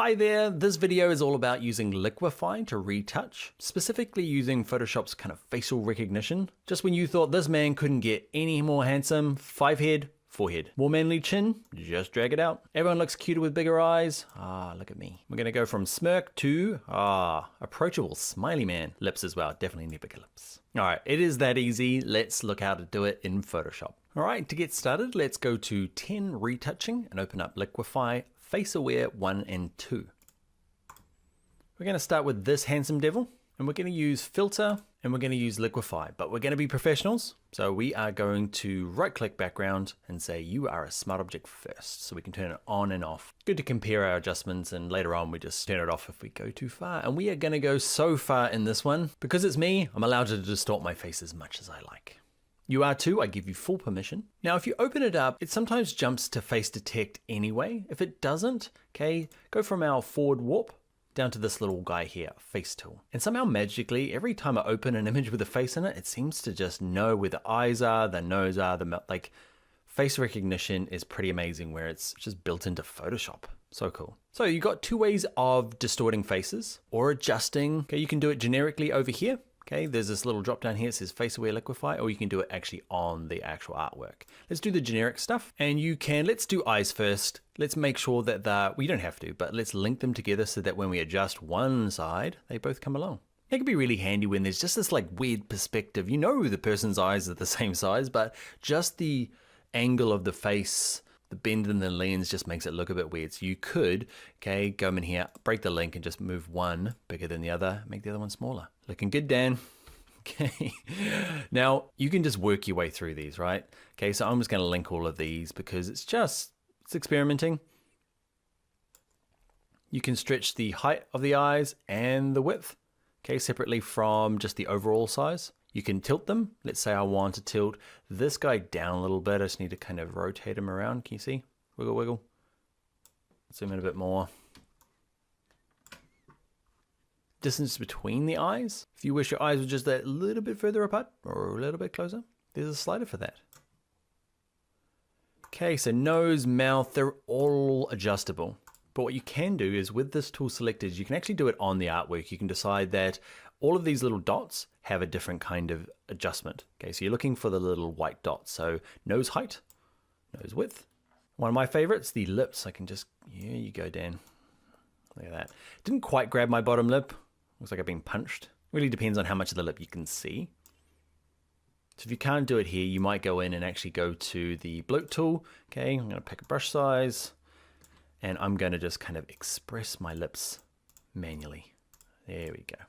Hi there, this video is all about using Liquify to retouch, specifically using Photoshop's kind of facial recognition. Just when you thought this man couldn't get any more handsome, 5 head, 4 head. More manly chin, just drag it out. Everyone looks cuter with bigger eyes. Ah, look at me. We're gonna go from smirk to, approachable, smiley man. Lips as well, definitely need bigger lips. All right, it is that easy. Let's look how to do it in Photoshop. All right, to get started, let's go to 10 retouching and open up Liquify Face Aware 1 and 2. We're gonna start with this handsome devil, and we're gonna use filter, and we're gonna use Liquify, but we're gonna be professionals. So we are going to right click background and say, you are a smart object first. So we can turn it on and off. Good to compare our adjustments, and later on we just turn it off if we go too far. And we are gonna go so far in this one. Because it's me, I'm allowed to distort my face as much as I like. You are too, I give you full permission. Now, if you open it up, it sometimes jumps to face detect anyway. If it doesn't, okay, go from our forward warp down to this little guy here, face tool. And somehow magically, every time I open an image with a face in it, it seems to just know where the eyes are, the nose are, the mouth. Like, face recognition is pretty amazing where it's just built into Photoshop. So cool. So you got two ways of distorting faces or adjusting. Okay, you can do it generically over here. Okay, there's this little drop down here, it says Face Aware Liquify, or you can do it actually on the actual artwork. Let's do the generic stuff, and you can, let's do eyes first. Let's make sure that well, you don't have to, but let's link them together so that when we adjust one side, they both come along. It can be really handy when there's just this like weird perspective. You know the person's eyes are the same size, but just the angle of the face, the bend in the lens just makes it look a bit weird. So you could, okay, go in here, break the link and just move one bigger than the other, make the other one smaller. Looking good, Dan. Okay, now you can just work your way through these, right? Okay, so I'm just gonna link all of these because it's experimenting. You can stretch the height of the eyes and the width, okay, separately from just the overall size. You can tilt them. Let's say I want to tilt this guy down a little bit. I just need to kind of rotate him around. Can you see? Wiggle, wiggle. Zoom in a bit more. Distance between the eyes. If you wish your eyes were just a little bit further apart or a little bit closer, there's a slider for that. Okay, so nose, mouth, they're all adjustable. But what you can do is with this tool selected, you can actually do it on the artwork. You can decide that all of these little dots have a different kind of adjustment. Okay, so you're looking for the little white dots. So nose height, nose width. One of my favorites, the lips. I can just, here you go, Dan. Look at that. Didn't quite grab my bottom lip. Looks like I've been punched. Really depends on how much of the lip you can see. So if you can't do it here, you might go in and actually go to the bloat tool. Okay, I'm gonna pick a brush size and I'm gonna just kind of express my lips manually. There we go.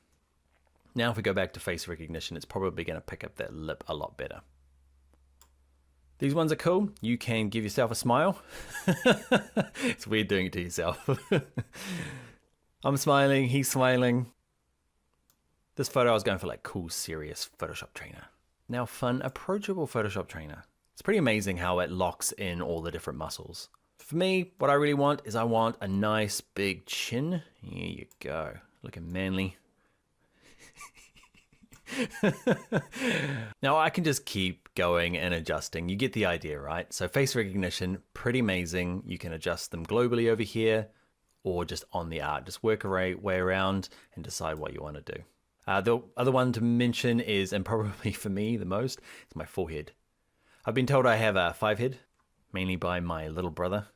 Now if we go back to face recognition, it's probably gonna pick up that lip a lot better. These ones are cool. You can give yourself a smile. It's weird doing it to yourself. I'm smiling, he's smiling. This photo I was going for like cool, serious Photoshop trainer. Now fun, approachable Photoshop trainer. It's pretty amazing how it locks in all the different muscles. For me, what I really want is I want a nice big chin. Here you go, looking manly. Now I can just keep going and adjusting. You get the idea, right? So face recognition, pretty amazing. You can adjust them globally over here or just on the art. Just work your way around and decide what you want to do. The other one to mention is, and probably for me the most, is my forehead. I've been told I have a 5 head, mainly by my little brother.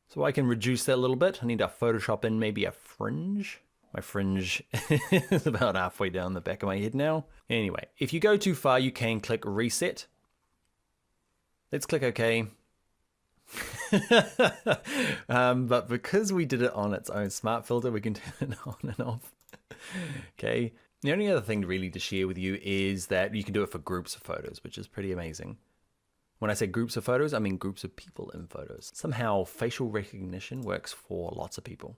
So I can reduce that a little bit. I need to Photoshop in maybe a fringe. My fringe is about halfway down the back of my head now. Anyway, if you go too far, you can click reset. Let's click OK. But because we did it on its own smart filter, we can turn it on and off. Okay. The only other thing really to share with you is that you can do it for groups of photos, which is pretty amazing. When I say groups of photos, I mean groups of people in photos. Somehow facial recognition works for lots of people.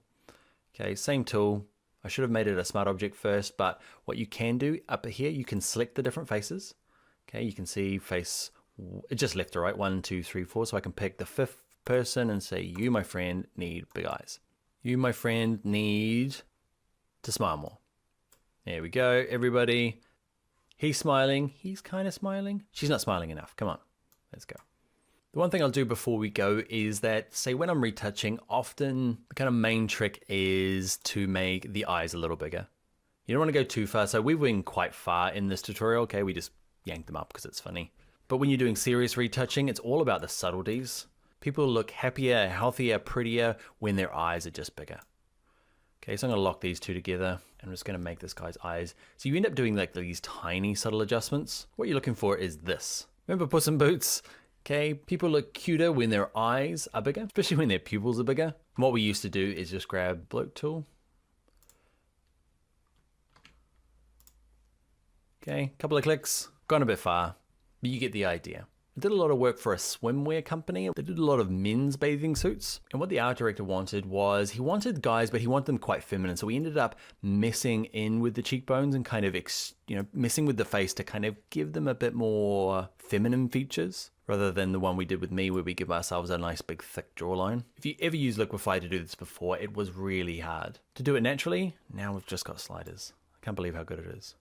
Okay, same tool. I should have made it a smart object first, but what you can do up here, you can select the different faces. Okay, you can see face, just left to right, 1, 2, 3, 4. So I can pick the 5th person and say, you, my friend, need big eyes. You, my friend, need to smile more. There we go, everybody. He's smiling, he's kind of smiling. She's not smiling enough, come on, let's go. The one thing I'll do before we go is that, say when I'm retouching, often the kind of main trick is to make the eyes a little bigger. You don't want to go too far, so we went quite far in this tutorial, okay? We just yanked them up because it's funny. But when you're doing serious retouching, it's all about the subtleties. People look happier, healthier, prettier when their eyes are just bigger. Okay, so I'm gonna lock these two together. I'm just gonna make this guy's eyes. So you end up doing like these tiny subtle adjustments. What you're looking for is this. Remember Puss in Boots? Okay, people look cuter when their eyes are bigger, especially when their pupils are bigger. And what we used to do is just grab bloat tool. Okay, couple of clicks, gone a bit far, but you get the idea. I did a lot of work for a swimwear company. They did a lot of men's bathing suits. And what the art director wanted was, he wanted guys, but he wanted them quite feminine. So we ended up messing in with the cheekbones and kind of, messing with the face to kind of give them a bit more feminine features, rather than the one we did with me where we give ourselves a nice big thick jawline. If you ever used Liquify to do this before, it was really hard. To do it naturally, now we've just got sliders. I can't believe how good it is.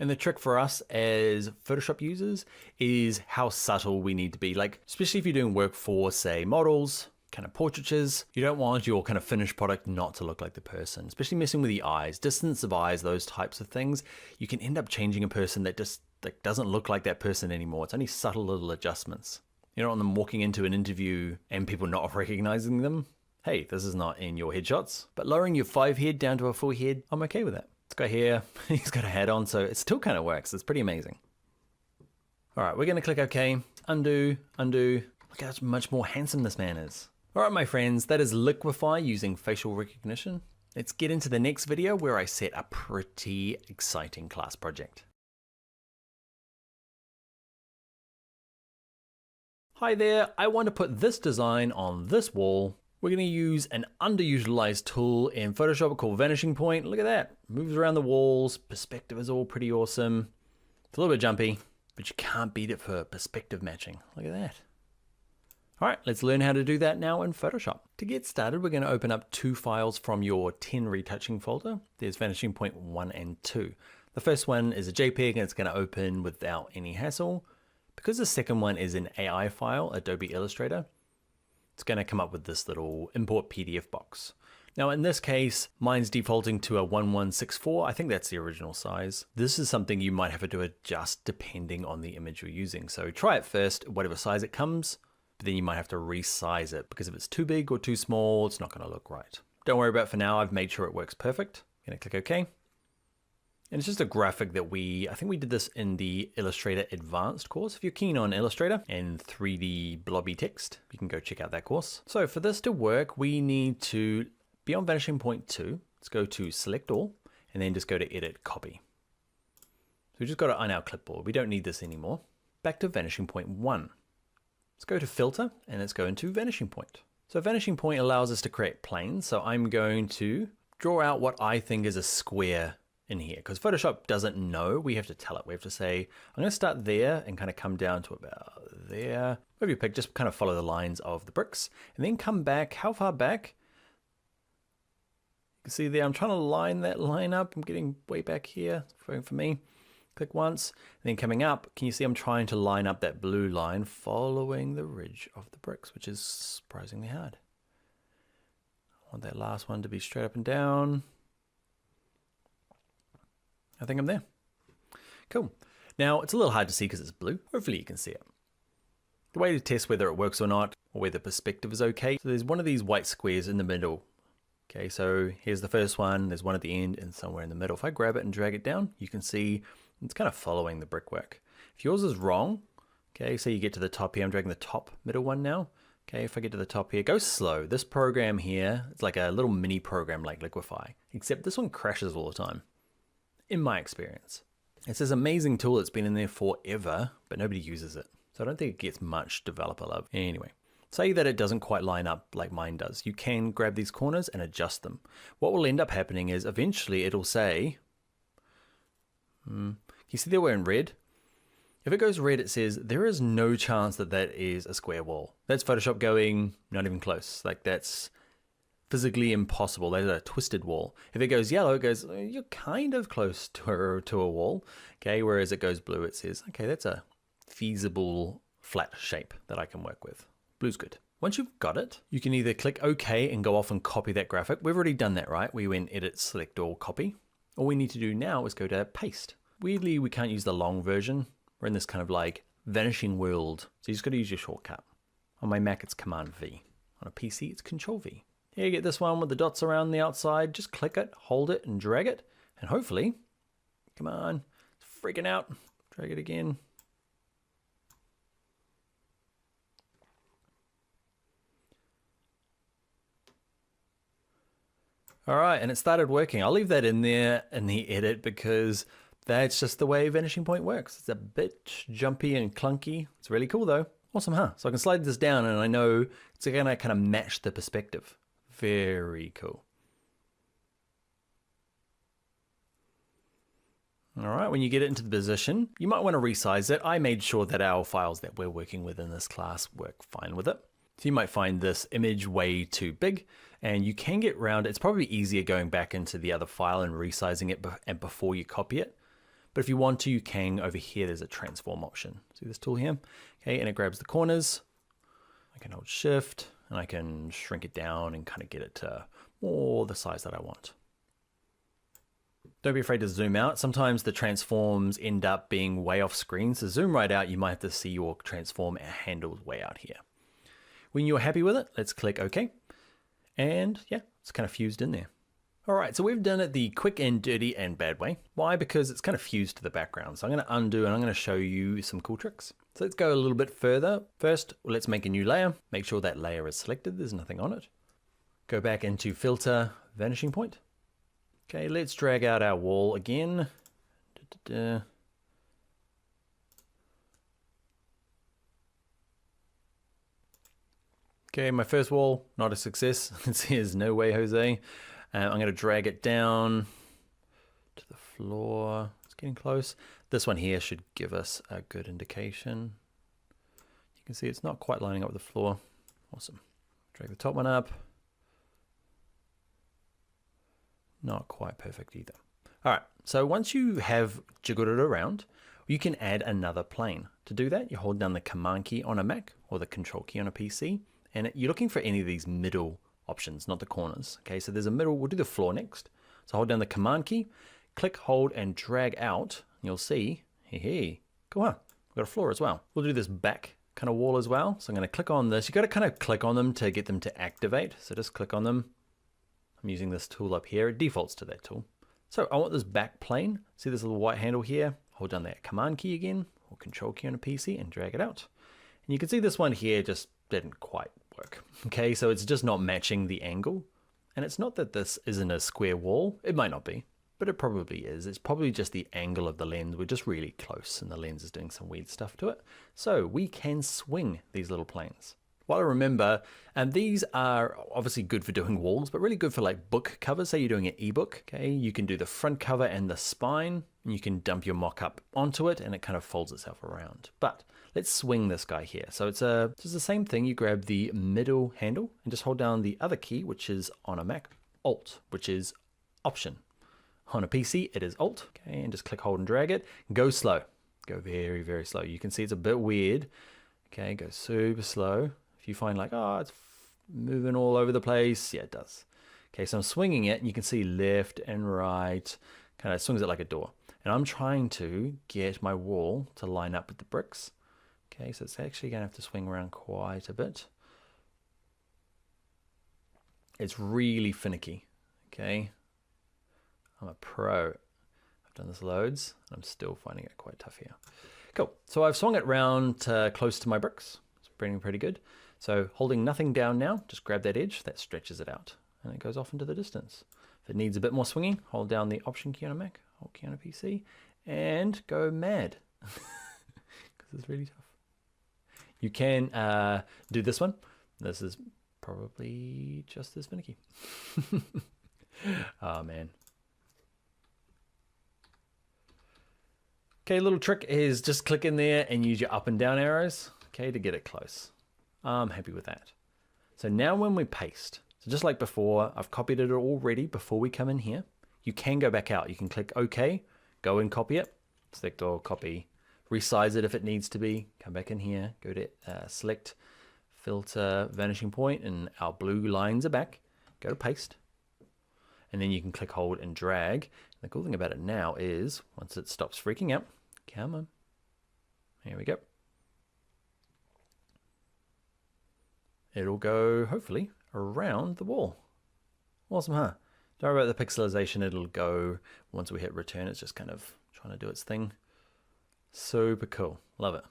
And the trick for us as Photoshop users is how subtle we need to be. Like, especially if you're doing work for, say, models, kind of portraitures, you don't want your kind of finished product not to look like the person, especially messing with the eyes, distance of eyes, those types of things. You can end up changing a person that just doesn't look like that person anymore. It's only subtle little adjustments. You don't want them walking into an interview and people not recognizing them. Hey, this is not in your headshots. But lowering your 5 head down to a 4 head, I'm okay with that. This guy here, he's got a hat on, so it still kind of works. It's pretty amazing. All right, we're gonna click OK, undo, undo. Look how much more handsome this man is. All right, my friends, that is Liquify using facial recognition. Let's get into the next video where I set a pretty exciting class project. Hi there, I want to put this design on this wall. We're going to use an underutilized tool in Photoshop called Vanishing Point. Look at that. Moves around the walls. Perspective is all pretty awesome. It's a little bit jumpy, but you can't beat it for perspective matching. Look at that. All right, let's learn how to do that now in Photoshop. To get started, we're going to open up 2 files from your 10 retouching folder. There's Vanishing Point 1 and 2. The first one is a JPEG and it's going to open without any hassle. Because the second one is an AI file, Adobe Illustrator, it's going to come up with this little import PDF box. Now in this case, mine's defaulting to a 1164. I think that's the original size. This is something you might have to adjust depending on the image you're using. So try it first, whatever size it comes, but then you might have to resize it because if it's too big or too small, it's not going to look right. Don't worry about it for now. I've made sure it works perfect. I'm going to click OK. And it's just a graphic that I think we did this in the Illustrator Advanced course. If you're keen on Illustrator and 3D blobby text, you can go check out that course. So for this to work, we need to be on Vanishing Point 2. Let's go to Select All, and then just go to Edit Copy. So we just got it on our clipboard. We don't need this anymore. Back to Vanishing Point 1. Let's go to Filter, and let's go into Vanishing Point. So Vanishing Point allows us to create planes. So I'm going to draw out what I think is a square in here, because Photoshop doesn't know. We have to tell it. We have to say, I'm going to start there and kind of come down to about there. Whatever you pick, just kind of follow the lines of the bricks and then come back. How far back? You can see there, I'm trying to line that line up. I'm getting way back here. It's working for me. Click once, and then coming up, can you see I'm trying to line up that blue line following the ridge of the bricks, which is surprisingly hard. I want that last one to be straight up and down. I think I'm there. Cool. Now, it's a little hard to see because it's blue. Hopefully you can see it. The way to test whether it works or not, or whether perspective is okay, so there's one of these white squares in the middle. Okay, so here's the first one, there's one at the end and somewhere in the middle. If I grab it and drag it down, you can see it's kind of following the brickwork. If yours is wrong, okay, so you get to the top here, I'm dragging the top middle one now. Okay, if I get to the top here, go slow. This program here, it's like a little mini program like Liquify, except this one crashes all the time. In my experience. It's this amazing tool that's been in there forever, but nobody uses it. So I don't think it gets much developer love. Anyway, say that it doesn't quite line up like mine does. You can grab these corners and adjust them. What will end up happening is eventually it'll say, you see that we're in red? If it goes red, it says there is no chance that that is a square wall. That's Photoshop going not even close. Like that's physically impossible. That's a twisted wall. If it goes yellow, it goes, you're kind of close to a wall. Okay, whereas it goes blue, it says, okay, that's a feasible flat shape that I can work with. Blue's good. Once you've got it, you can either click OK and go off and copy that graphic. We've already done that, right? We went edit, select all, copy. All we need to do now is go to paste. Weirdly, we can't use the long version. We're in this kind of like vanishing world. So you just got to use your shortcut. On my Mac, it's Command V. On a PC, it's Control V. Here you get this one with the dots around the outside. Just click it, hold it, and drag it. And hopefully, come on, it's freaking out. Drag it again. All right, and it started working. I'll leave that in there in the edit because that's just the way Vanishing Point works. It's a bit jumpy and clunky. It's really cool though. Awesome, huh? So I can slide this down and I know it's gonna kind of match the perspective. Very cool. All right, when you get it into the position, you might want to resize it. I made sure that our files that we're working with in this class work fine with it. So you might find this image way too big and you can get around it. It's probably easier going back into the other file and resizing it before you copy it. But if you want to, you can. Over here, there's a transform option. See this tool here? Okay, and it grabs the corners. I can hold shift and I can shrink it down and kind of get it to more the size that I want. Don't be afraid to zoom out. Sometimes the transforms end up being way off screen. So zoom right out, you might have to see your transform handles way out here. When you're happy with it, let's click OK. And yeah, it's kind of fused in there. All right, so we've done it the quick and dirty and bad way. Why? Because it's kind of fused to the background. So I'm going to undo and I'm going to show you some cool tricks. So let's go a little bit further. First, let's make a new layer. Make sure that layer is selected. There's nothing on it. Go back into Filter, Vanishing Point. Okay, let's drag out our wall again. Okay, my first wall, not a success. It says no way, Jose. I'm going to drag it down to the floor. It's getting close. This one here should give us a good indication. You can see it's not quite lining up with the floor. Awesome. Drag the top one up. Not quite perfect either. All right, so once you have jiggled it around, you can add another plane. To do that, you hold down the Command key on a Mac or the Control key on a PC, and you're looking for any of these middle options, not the corners. Okay, so there's a middle. We'll do the floor next. So hold down the Command key, click, hold, and drag out. And you'll see, hey, cool, huh? We've got a floor as well. We'll do this back kind of wall as well. So I'm going to click on this. You got to kind of click on them to get them to activate. So just click on them. I'm using this tool up here. It defaults to that tool. So I want this back plane. See this little white handle here? Hold down that Command key again, or Control key on a PC, and drag it out. And you can see this one here just didn't quite work. Okay, so it's just not matching the angle. And it's not that this isn't a square wall. It might not be, but it probably is. It's probably just the angle of the lens. We're just really close and the lens is doing some weird stuff to it. So we can swing these little planes. While I remember, and these are obviously good for doing walls, but really good for like book covers. Say you're doing an ebook, okay? You can do the front cover and the spine, and you can dump your mock-up onto it, and it kind of folds itself around. But let's swing this guy here. So it's just the same thing. You grab the middle handle and just hold down the other key, which is on a Mac, Alt, which is Option. On a PC, it is Alt, okay? And just click, hold, and drag it. Go slow. Go very, very slow. You can see it's a bit weird. Okay, go super slow. If you find like, oh, it's moving all over the place, yeah, it does. Okay, so I'm swinging it, and you can see left and right, kind of swings it like a door. And I'm trying to get my wall to line up with the bricks. Okay, so it's actually going to have to swing around quite a bit. It's really finicky, okay? I'm a pro. I've done this loads, and I'm still finding it quite tough here. Cool, so I've swung it round close to my bricks. It's pretty good. So holding nothing down now, just grab that edge, that stretches it out, and it goes off into the distance. If it needs a bit more swinging, hold down the Option key on a Mac, Alt key on a PC, and go mad, because it's really tough. You can do this one. This is probably just as finicky. Oh, man. Okay, little trick is just click in there and use your up and down arrows, okay, to get it close. I'm happy with that. So now when we paste, so just like before, I've copied it already before we come in here. You can go back out. You can click OK, go and copy it, select all, copy, resize it if it needs to be. Come back in here, go to select, filter, vanishing point, and our blue lines are back. Go to paste. And then you can click, hold, and drag. The cool thing about it now is, once it stops freaking out, come on. Here we go. It'll go, hopefully, around the wall. Awesome, huh? Don't worry about the pixelization. It'll go, once we hit return, it's just kind of trying to do its thing. Super cool. Love it.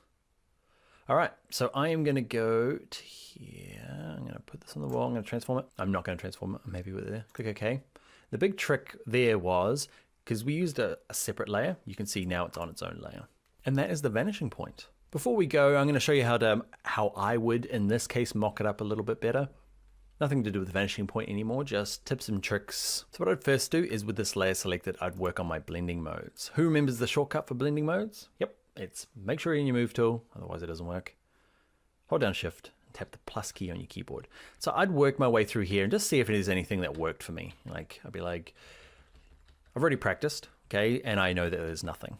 All right, so I am going to go to here. I'm going to put this on the wall. I'm going to transform it. I'm not going to transform it. I'm happy with it. Click OK. The big trick there was, because we used a separate layer, you can see now it's on its own layer. And that is the vanishing point. Before we go, I'm going to show you how I would, in this case, mock it up a little bit better. Nothing to do with the vanishing point anymore, just tips and tricks. So what I'd first do is with this layer selected, I'd work on my blending modes. Who remembers the shortcut for blending modes? Yep, it's make sure you're in your move tool, otherwise it doesn't work. Hold down shift and tap the plus key on your keyboard. So I'd work my way through here and just see if there's anything that worked for me. Like, I'd be like, I've already practiced, okay, and I know that there's nothing.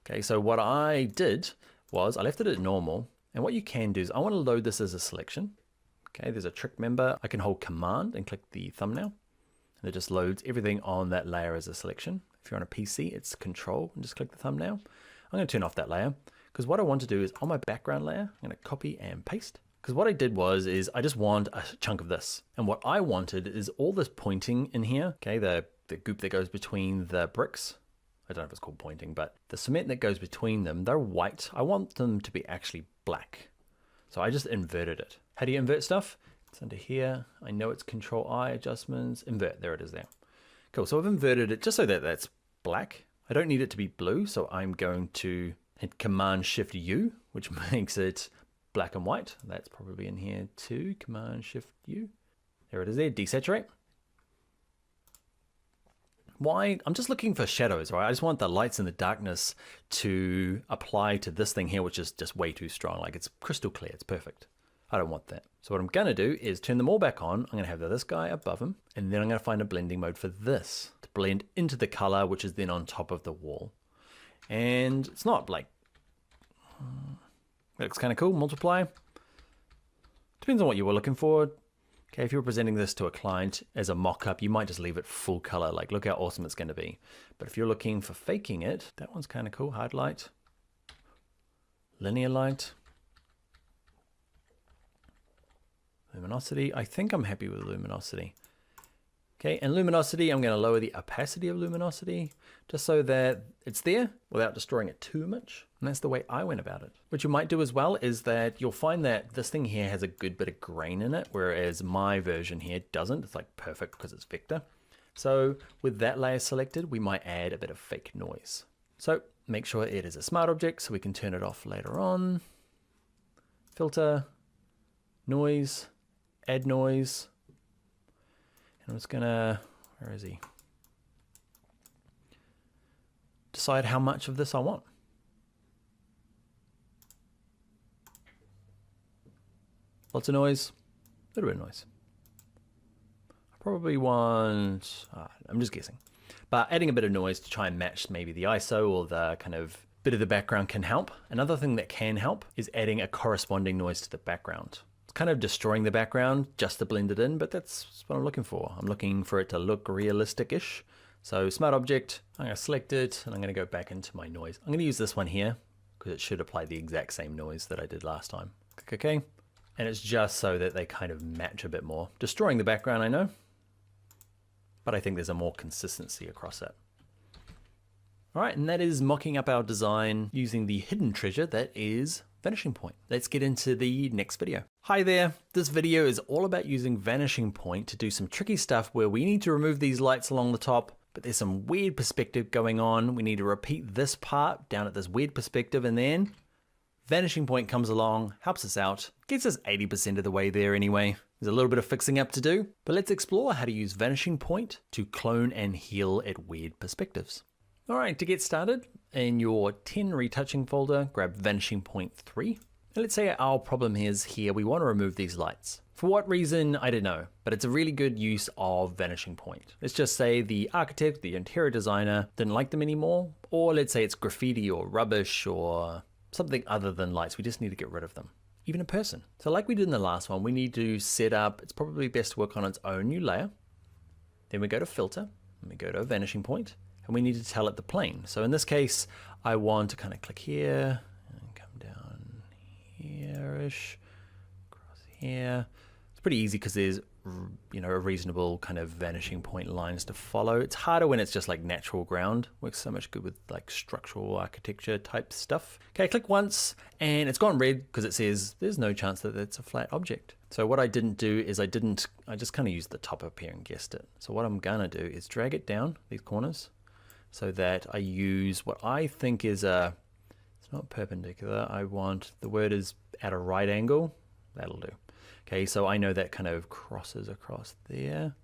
Okay, so what I did was I left it at normal, and what you can do is I want to load this as a selection. Okay, there's a trick member. I can hold command and click the thumbnail, and it just loads everything on that layer as a selection. If you're on a PC, it's control and just click the thumbnail. I'm going to turn off that layer because what I want to do is on my background layer, I'm going to copy and paste. Because what I did is I just want a chunk of this, and what I wanted is all this pointing in here. Okay, the goop that goes between the bricks. I don't know if it's called pointing, but the cement that goes between them, they're white. I want them to be actually black. So I just inverted it. How do you invert stuff? It's under here. I know it's Control I, adjustments, invert. There it is there. Cool, so I've inverted it just so that that's black. I don't need it to be blue, so I'm going to hit Command Shift U, which makes it black and white. That's probably in here too. Command Shift U. There it is there, desaturate. Why? I'm just looking for shadows, right? I just want the lights and the darkness to apply to this thing here, which is just way too strong. Like, it's crystal clear, it's perfect. I don't want that. So what I'm gonna do is turn them all back on. I'm gonna have this guy above him, and then I'm gonna find a blending mode for this to blend into the color, which is then on top of the wall. And it's not like, it looks kind of cool, multiply. Depends on what you were looking for. Okay, if you're presenting this to a client as a mock-up, you might just leave it full color, like look how awesome it's gonna be. But if you're looking for faking it, that one's kind of cool, hard light, linear light, luminosity. I think I'm happy with luminosity. Okay, and luminosity, I'm gonna lower the opacity of luminosity just so that it's there without destroying it too much. And that's the way I went about it. What you might do as well is that you'll find that this thing here has a good bit of grain in it, whereas my version here doesn't. It's like perfect because it's vector. So with that layer selected, we might add a bit of fake noise. So make sure it is a smart object so we can turn it off later on. Filter, noise, add noise. And I'm just gonna, where is he? Decide how much of this I want. Lots of noise, a little bit of noise. I probably want, I'm just guessing, but adding a bit of noise to try and match maybe the ISO or the kind of bit of the background can help. Another thing that can help is adding a corresponding noise to the background. It's kind of destroying the background just to blend it in, but that's what I'm looking for. I'm looking for it to look realistic-ish. So smart object, I'm gonna select it and I'm gonna go back into my noise. I'm gonna use this one here because it should apply the exact same noise that I did last time. Click OK. And it's just so that they kind of match a bit more. Destroying the background, I know, but I think there's a more consistency across it. All right, and that is mocking up our design using the hidden treasure that is Vanishing Point. Let's get into the next video. Hi there, this video is all about using Vanishing Point to do some tricky stuff where we need to remove these lights along the top, but there's some weird perspective going on. We need to repeat this part down at this weird perspective, and then Vanishing Point comes along, helps us out, gets us 80% of the way there anyway. There's a little bit of fixing up to do, but let's explore how to use Vanishing Point to clone and heal at weird perspectives. All right, to get started, in your 10 retouching folder, grab Vanishing Point 3. And let's say our problem is here, we want to remove these lights. For what reason, I don't know, but it's a really good use of Vanishing Point. Let's just say the architect, the interior designer, didn't like them anymore, or let's say it's graffiti or rubbish or something other than lights. We just need to get rid of them. Even a person. So like we did in the last one, we need to set up, it's probably best to work on its own new layer. Then we go to filter, and we go to a vanishing point, and we need to tell it the plane. So in this case, I want to kind of click here, and come down here-ish, across here. It's pretty easy because there's, you know, a reasonable kind of vanishing point lines to follow. It's harder when it's just like natural ground. Works so much good with like structural architecture type stuff. Okay, click once and it's gone red because it says there's no chance that it's a flat object. So what I didn't do is I just kind of used the top up here and guessed it. So what I'm gonna do is drag it down these corners so that I use what I think is it's not perpendicular. I want, the word is at a right angle. That'll do. Okay, so I know that kind of crosses across there.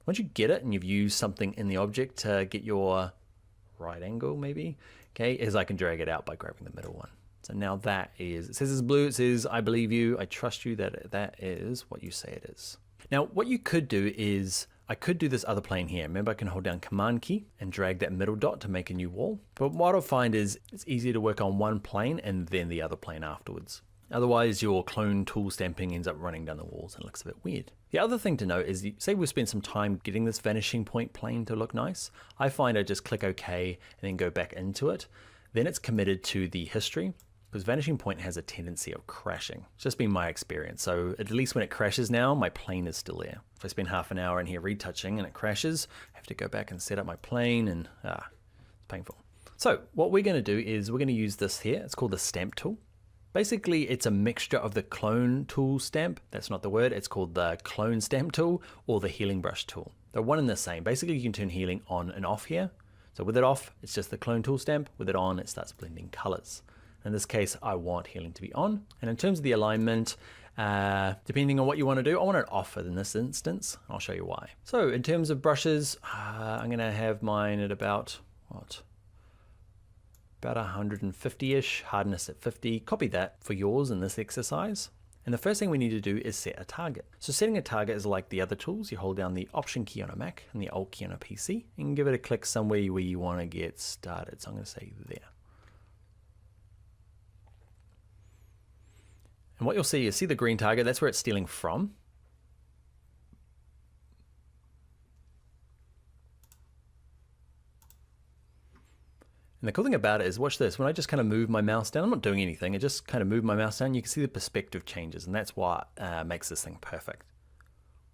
Once you get it and you've used something in the object to get your right angle maybe, okay, is I can drag it out by grabbing the middle one. So now that is, it says it's blue, it says I believe you, I trust you that that is what you say it is. Now what you could do is, I could do this other plane here. Remember, I can hold down Command key and drag that middle dot to make a new wall. But what I'll find is it's easier to work on one plane and then the other plane afterwards. Otherwise, your clone tool stamping ends up running down the walls and it looks a bit weird. The other thing to note is, say we spend some time getting this vanishing point plane to look nice. I find I just click OK and then go back into it. Then it's committed to the history, because vanishing point has a tendency of crashing. It's just been my experience. So at least when it crashes now, my plane is still there. If I spend half an hour in here retouching and it crashes, I have to go back and set up my plane and it's painful. So what we're going to do is we're going to use this here. It's called the stamp tool. Basically, it's a mixture of the clone tool stamp. That's not the word. It's called the clone stamp tool or the healing brush tool. They're one and the same. Basically, you can turn healing on and off here. So with it off, it's just the clone tool stamp. With it on, it starts blending colors. In this case, I want healing to be on. And in terms of the alignment, depending on what you want to do, I want it off in this instance. I'll show you why. So in terms of brushes, I'm going to have mine at about, what? About 150-ish, hardness at 50. Copy that for yours in this exercise. And the first thing we need to do is set a target. So setting a target is like the other tools. You hold down the Option key on a Mac and the Alt key on a PC and give it a click somewhere where you want to get started. So I'm going to say there. And what you'll see is, see the green target, that's where it's stealing from. And the cool thing about it is, watch this, when I just kind of move my mouse down, I'm not doing anything, I just kind of move my mouse down, you can see the perspective changes, and that's what makes this thing perfect.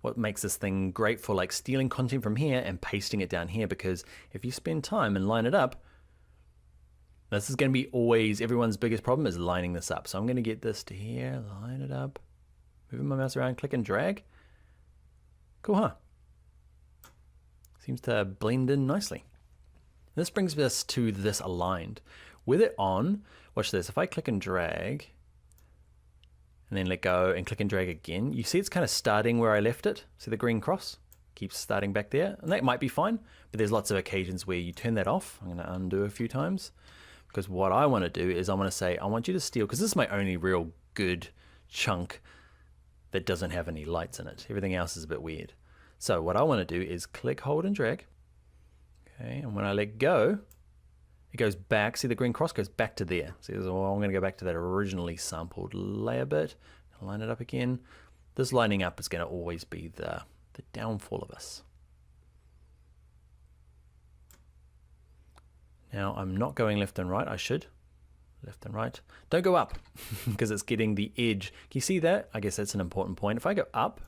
What makes this thing great for like stealing content from here and pasting it down here, because if you spend time and line it up, this is going to be always, everyone's biggest problem is lining this up. So I'm going to get this to here, line it up, moving my mouse around, click and drag. Cool, huh? Seems to blend in nicely. This brings us to this aligned. With it on, watch this, if I click and drag, and then let go and click and drag again, you see it's kind of starting where I left it. See the green cross? Keeps starting back there, and that might be fine, but there's lots of occasions where you turn that off. I'm going to undo a few times, because what I want to do is I want to say, I want you to steal, because this is my only real good chunk that doesn't have any lights in it. Everything else is a bit weird. So what I want to do is click, hold, and drag. Okay, and when I let go, it goes back. See the green cross goes back to there. See, I'm going to go back to that originally sampled layer bit, line it up again. This lining up is going to always be the downfall of us. Now I'm not going left and right. I should. Left and right. Don't go up because it's getting the edge. Can you see that? I guess that's an important point. If I go up,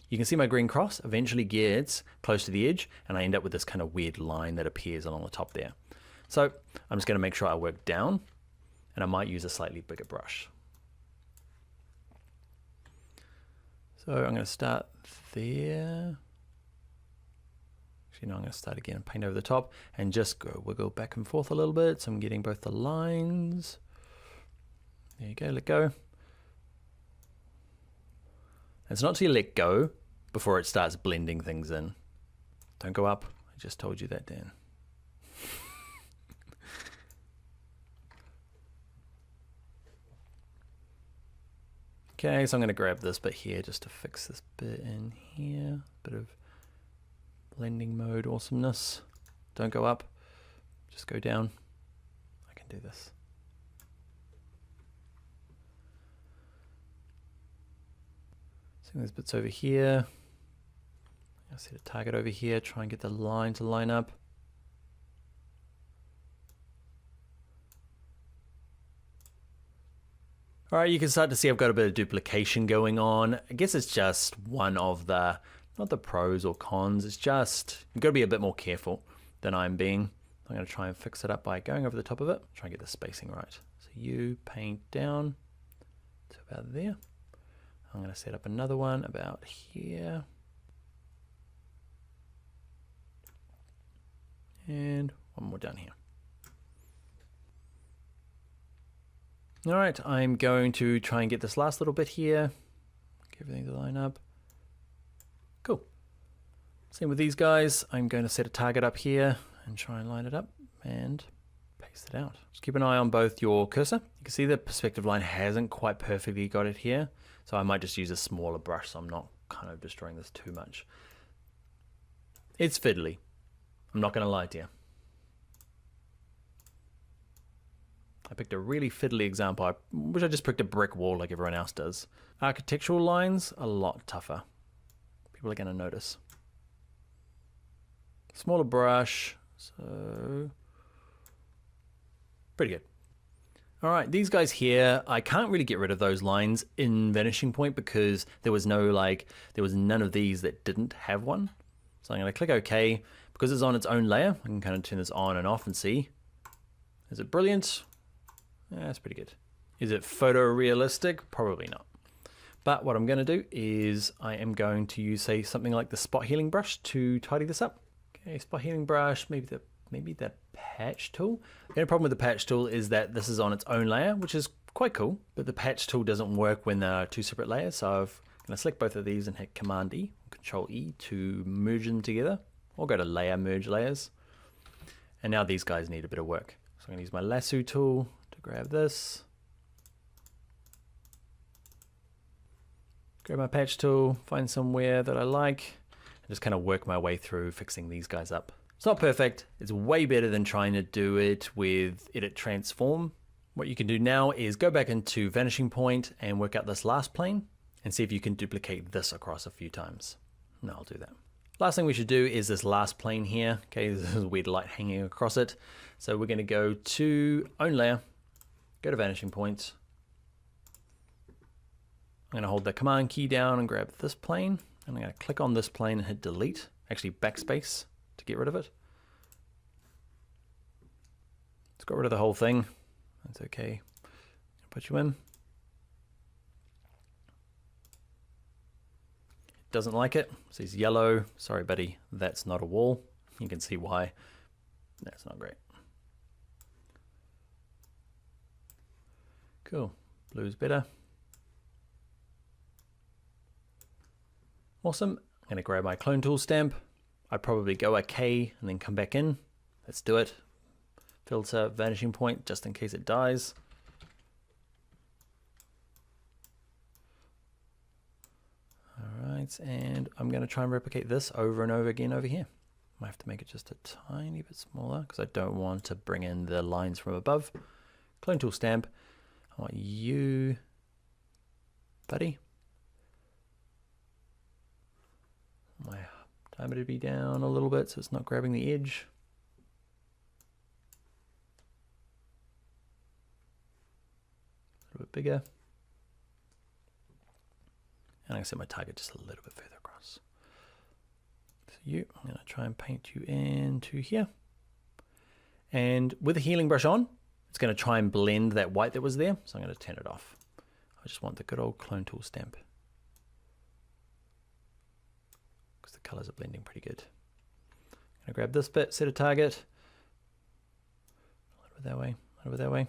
you can see my green cross eventually gets close to the edge and I end up with this kind of weird line that appears along the top there. So I'm just going to make sure I work down, and I might use a slightly bigger brush. So I'm going to start there. Actually, no, I'm going to start again and paint over the top and just go wiggle back and forth a little bit. So I'm getting both the lines. There you go, let go. It's not till you let go before it starts blending things in. Don't go up. I just told you that, Dan. Okay, so I'm going to grab this bit here just to fix this bit in here. Bit of blending mode awesomeness. Don't go up. Just go down. I can do this. So there's bits over here. I'll set a target over here, try and get the line to line up. All right, you can start to see I've got a bit of duplication going on. I guess it's just one of the, not the pros or cons, it's just, you've got to be a bit more careful than I'm being. I'm going to try and fix it up by going over the top of it, try and get the spacing right. So you paint down to about there. I'm going to set up another one about here. And one more down here. All right, I'm going to try and get this last little bit here. Get everything to line up. Cool. Same with these guys. I'm going to set a target up here and try and line it up and paste it out. Just keep an eye on both your cursor. You can see the perspective line hasn't quite perfectly got it here. So I might just use a smaller brush so I'm not kind of destroying this too much. It's fiddly. I'm not going to lie to you. I picked a really fiddly example. I wish I just picked a brick wall like everyone else does. Architectural lines, a lot tougher. People are going to notice. Smaller brush, so pretty good. All right, these guys here, I can't really get rid of those lines in Vanishing Point because there was none of these that didn't have one. So I'm going to click OK. Because it's on its own layer, I can kind of turn this on and off and see. Is it brilliant? Yeah, that's pretty good. Is it photorealistic? Probably not. But what I'm going to do is I am going to use, say, something like the spot healing brush to tidy this up. Okay, spot healing brush, maybe the patch tool. The only problem with the patch tool is that this is on its own layer, which is quite cool, but the patch tool doesn't work when there are two separate layers. So I'm going to select both of these and hit Command E, Control E to merge them together. Or go to Layer, Merge Layers. And now these guys need a bit of work. So I'm going to use my lasso tool to grab this. Grab my patch tool, find somewhere that I like, and just kind of work my way through fixing these guys up. It's not perfect. It's way better than trying to do it with Edit Transform. What you can do now is go back into Vanishing Point and work out this last plane and see if you can duplicate this across a few times. And I'll do that. Last thing we should do is this last plane here. Okay, there's a weird light hanging across it. So we're going to go to Own Layer, go to Vanishing Point. I'm going to hold the Command key down and grab this plane. And I'm going to click on this plane and hit Delete, actually Backspace to get rid of it. Let's get rid of the whole thing. That's okay. I'll put you in. Doesn't like it, says yellow. Sorry, buddy, that's not a wall. You can see why. That's not great. Cool, blue's better. Awesome, I'm gonna grab my clone tool stamp. I'd probably go a K and then come back in. Let's do it. Filter Vanishing Point just in case it dies. Alright, and I'm going to try and replicate this over and over again over here. Might have to make it just a tiny bit smaller because I don't want to bring in the lines from above. Clone tool stamp. I want you, buddy. My timer to be down a little bit so it's not grabbing the edge. A little bit bigger. And I'm going to set my target just a little bit further across. So I'm going to try and paint you into here. And with the healing brush on, it's going to try and blend that white that was there. So I'm going to turn it off. I just want the good old clone tool stamp. Because the colors are blending pretty good. I'm going to grab this bit, set a target. A little bit that way, a little bit that way.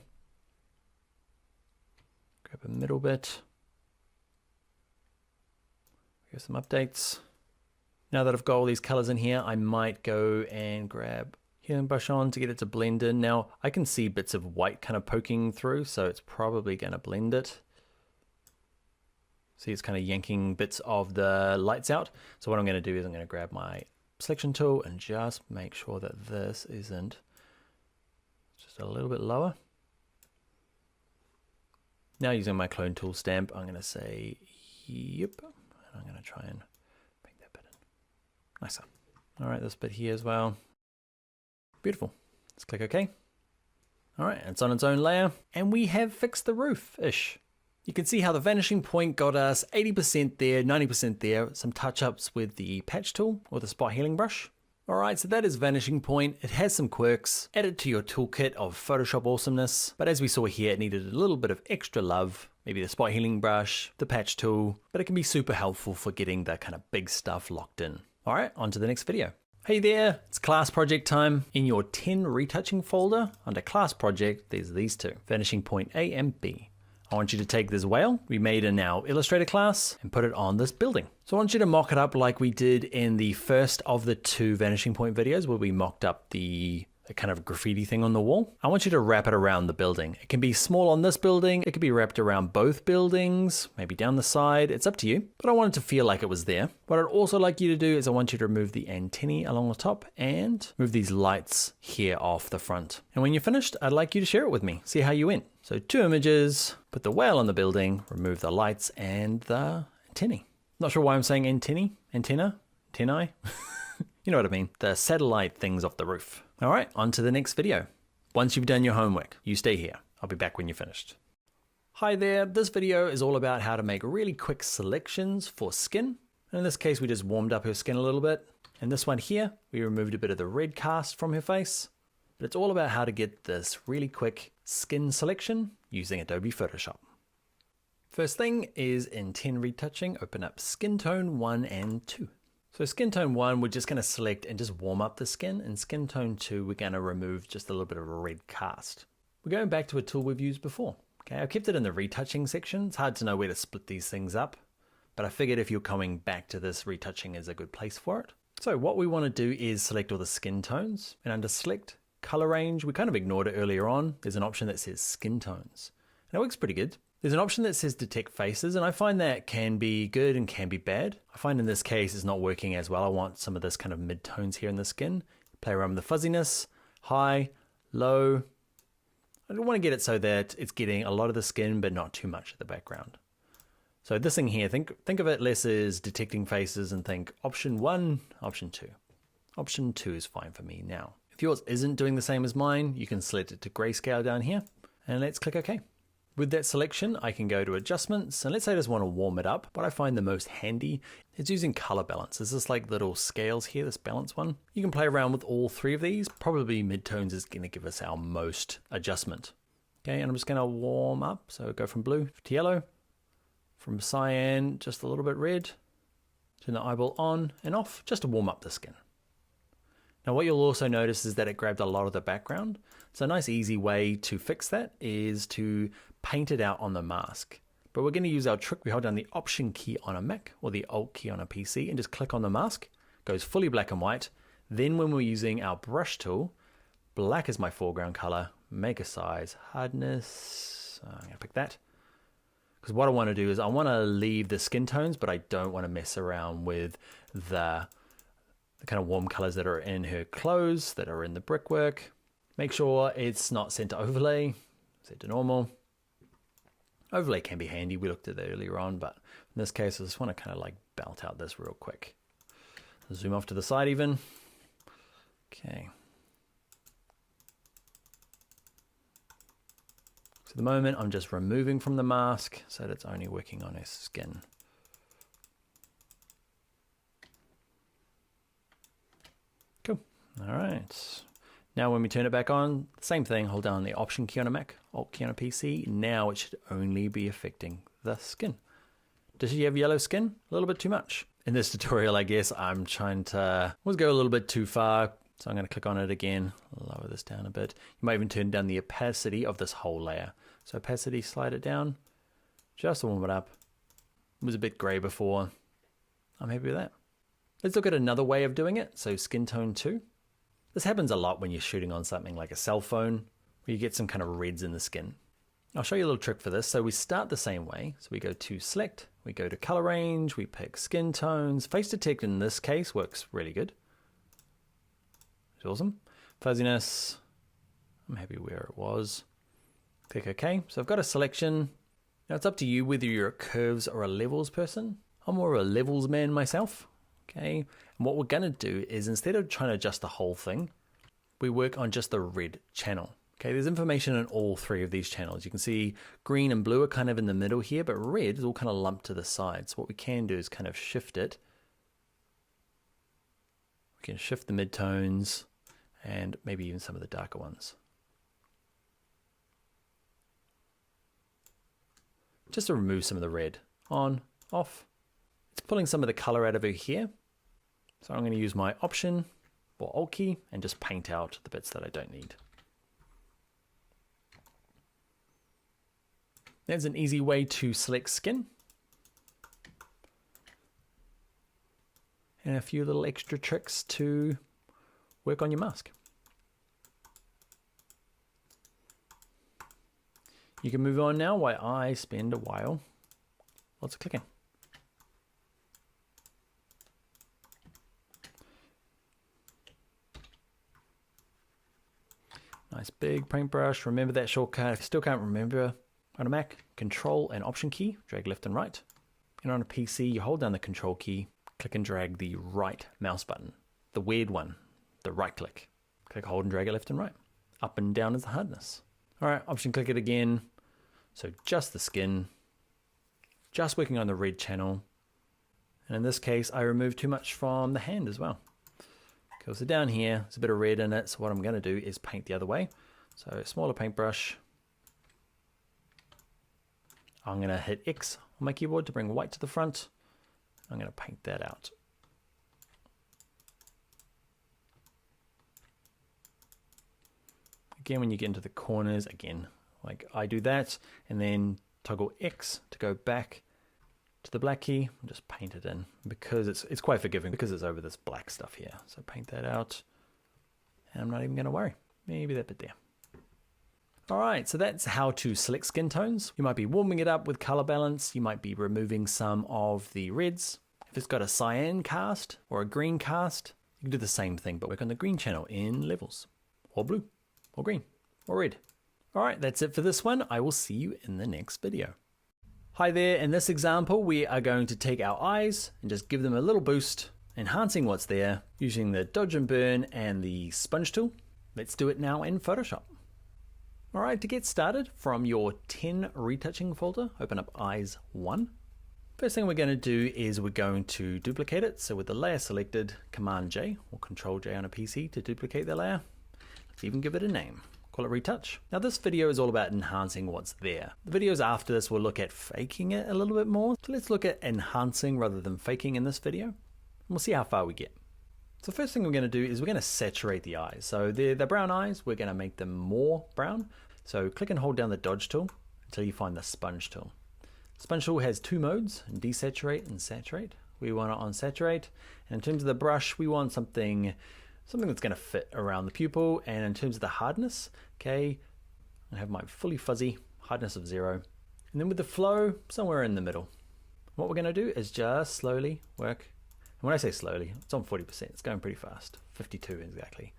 Grab a middle bit. Here's some updates. Now that I've got all these colors in here, I might go and grab healing brush on to get it to blend in. Now I can see bits of white kind of poking through, so it's probably going to blend it. See, it's kind of yanking bits of the lights out. So what I'm going to do is I'm going to grab my selection tool and just make sure that this isn't just a little bit lower. Now using my clone tool stamp, I'm going to say, yep. I'm going to try and bring that bit in. Nicer. All right, this bit here as well. Beautiful. Let's click OK. All right, it's on its own layer, and we have fixed the roof-ish. You can see how the vanishing point got us 80% there, 90% there, some touch-ups with the patch tool or the spot healing brush. All right, so that is vanishing point. It has some quirks. Add it to your toolkit of Photoshop awesomeness. But as we saw here, it needed a little bit of extra love. Maybe the spot healing brush, the patch tool, but it can be super helpful for getting that kind of big stuff locked in. All right, on to the next video. Hey there, it's class project time. In your 10 retouching folder, under class project, there's these two, vanishing point A and B. I want you to take this whale we made in our Illustrator class and put it on this building. So I want you to mock it up like we did in the first of the 2 vanishing point videos where we mocked up the kind of graffiti thing on the wall. I want you to wrap it around the building. It can be small on this building. It could be wrapped around both buildings, maybe down the side. It's up to you, but I want it to feel like it was there. What I'd also like you to do is I want you to remove the antennae along the top and move these lights here off the front. And when you're finished, I'd like you to share it with me. See how you went. So 2 images, put the whale on the building, remove the lights and the antennae. Not sure why I'm saying antennae, antennae. You know what I mean, the satellite things off the roof. All right, on to the next video. Once you've done your homework, you stay here. I'll be back when you're finished. Hi there, this video is all about how to make really quick selections for skin. And in this case, we just warmed up her skin a little bit. And this one here, we removed a bit of the red cast from her face. But it's all about how to get this really quick skin selection using Adobe Photoshop. First thing is in 10 retouching, open up skin tone 1 and 2. So skin tone 1, we're just going to select and just warm up the skin. And skin tone 2, we're going to remove just a little bit of a red cast. We're going back to a tool we've used before. Okay, I've kept it in the retouching section. It's hard to know where to split these things up, but I figured if you're coming back to this, retouching is a good place for it. So what we want to do is select all the skin tones, and under select, color range, we kind of ignored it earlier on. There's an option that says skin tones, and it works pretty good. There's an option that says detect faces, and I find that can be good and can be bad. I find in this case it's not working as well. I want some of this kind of mid-tones here in the skin. Play around with the fuzziness, high, low. I don't want to get it so that it's getting a lot of the skin, but not too much of the background. So this thing here, think of it less as detecting faces and think option 1, option 2. Option 2 is fine for me now. If yours isn't doing the same as mine, you can select it to grayscale down here, and let's click OK. With that selection, I can go to adjustments, and let's say I just want to warm it up. What I find the most handy is using color balance. There's this like little scales here, this balance one. You can play around with all 3 of these. Probably midtones is going to give us our most adjustment. Okay, and I'm just going to warm up. So go from blue to yellow, from cyan, just a little bit red, turn the eyeball on and off, just to warm up the skin. Now what you'll also notice is that it grabbed a lot of the background. So a nice easy way to fix that is to paint it out on the mask. But we're going to use our trick. We hold down the Option key on a Mac or the Alt key on a PC and just click on the mask. It goes fully black and white. Then when we're using our brush tool, black is my foreground color, make a size, hardness, I'm going to pick that. Because what I want to do is I want to leave the skin tones, but I don't want to mess around with the kind of warm colors that are in her clothes, that are in the brickwork. Make sure it's not set to overlay, set to normal. Overlay can be handy, we looked at that earlier on, but in this case I just want to kind of like belt out this real quick. Zoom off to the side even. Okay. So at the moment I'm just removing from the mask so that it's only working on her skin. Cool. All right. Now when we turn it back on, same thing, hold down the Option key on a Mac, Alt key on a PC. Now it should only be affecting the skin. Does she have yellow skin? A little bit too much. In this tutorial, I guess I'm trying to go a little bit too far. So I'm going to click on it again, lower this down a bit. You might even turn down the opacity of this whole layer. So opacity, slide it down, just to warm it up. It was a bit gray before. I'm happy with that. Let's look at another way of doing it. So skin tone 2. This happens a lot when you're shooting on something like a cell phone, where you get some kind of reds in the skin. I'll show you a little trick for this. So we start the same way. So we go to select, we go to color range, we pick skin tones. Face detect in this case works really good. It's awesome. Fuzziness, I'm happy where it was. Click OK. So I've got a selection. Now it's up to you whether you're a curves or a levels person. I'm more of a levels man myself. Okay, and what we're gonna do is instead of trying to adjust the whole thing, we work on just the red channel. Okay, there's information in all three of these channels. You can see green and blue are kind of in the middle here, but red is all kind of lumped to the side. So what we can do is kind of shift it. We can shift the midtones and maybe even some of the darker ones. Just to remove some of the red. On, off. It's pulling some of the color out of it here. So I'm going to use my Option or Alt key and just paint out the bits that I don't need. There's an easy way to select skin. And a few little extra tricks to work on your mask. You can move on now while I spend a while. Lots of clicking. Nice big paintbrush. Remember that shortcut. If you still can't remember, on a Mac, Control and Option key, drag left and right. And on a PC, you hold down the Control key, click and drag the right mouse button. The weird one, the right click. Click, hold and drag it left and right. Up and down is the hardness. All right, Option click it again. So just the skin, just working on the red channel. And in this case, I removed too much from the hand as well. Okay, so down here, there's a bit of red in it. So what I'm gonna do is paint the other way. So smaller paintbrush. I'm going to hit X on my keyboard to bring white to the front. I'm going to paint that out. Again, when you get into the corners, again, like I do that, and then toggle X to go back to the black key and just paint it in because it's quite forgiving because it's over this black stuff here. So paint that out, and I'm not even going to worry. Maybe that bit there. All right, so that's how to select skin tones. You might be warming it up with color balance. You might be removing some of the reds. If it's got a cyan cast or a green cast, you can do the same thing, but work on the green channel in levels, or blue, or green, or red. All right, that's it for this one. I will see you in the next video. Hi there, in this example, we are going to take our eyes and just give them a little boost, enhancing what's there using the Dodge and Burn and the sponge tool. Let's do it now in Photoshop. All right, to get started, from your 10 retouching folder, open up Eyes 1. First thing we're going to do is we're going to duplicate it. So with the layer selected, Command J or Control J on a PC to duplicate the layer. Let's even give it a name. Call it Retouch. Now this video is all about enhancing what's there. The videos after this will look at faking it a little bit more. So let's look at enhancing rather than faking in this video. And we'll see how far we get. So first thing we're going to do is we're going to saturate the eyes. So they're brown eyes, we're going to make them more brown. So click and hold down the Dodge tool until you find the sponge tool. Sponge tool has two modes, desaturate and saturate. We want it on saturate. And in terms of the brush, we want something that's going to fit around the pupil. And in terms of the hardness, okay, I have my fully fuzzy hardness of 0. And then with the flow, somewhere in the middle. What we're going to do is just slowly work. And when I say slowly, it's on 40%. It's going pretty fast, 52 exactly.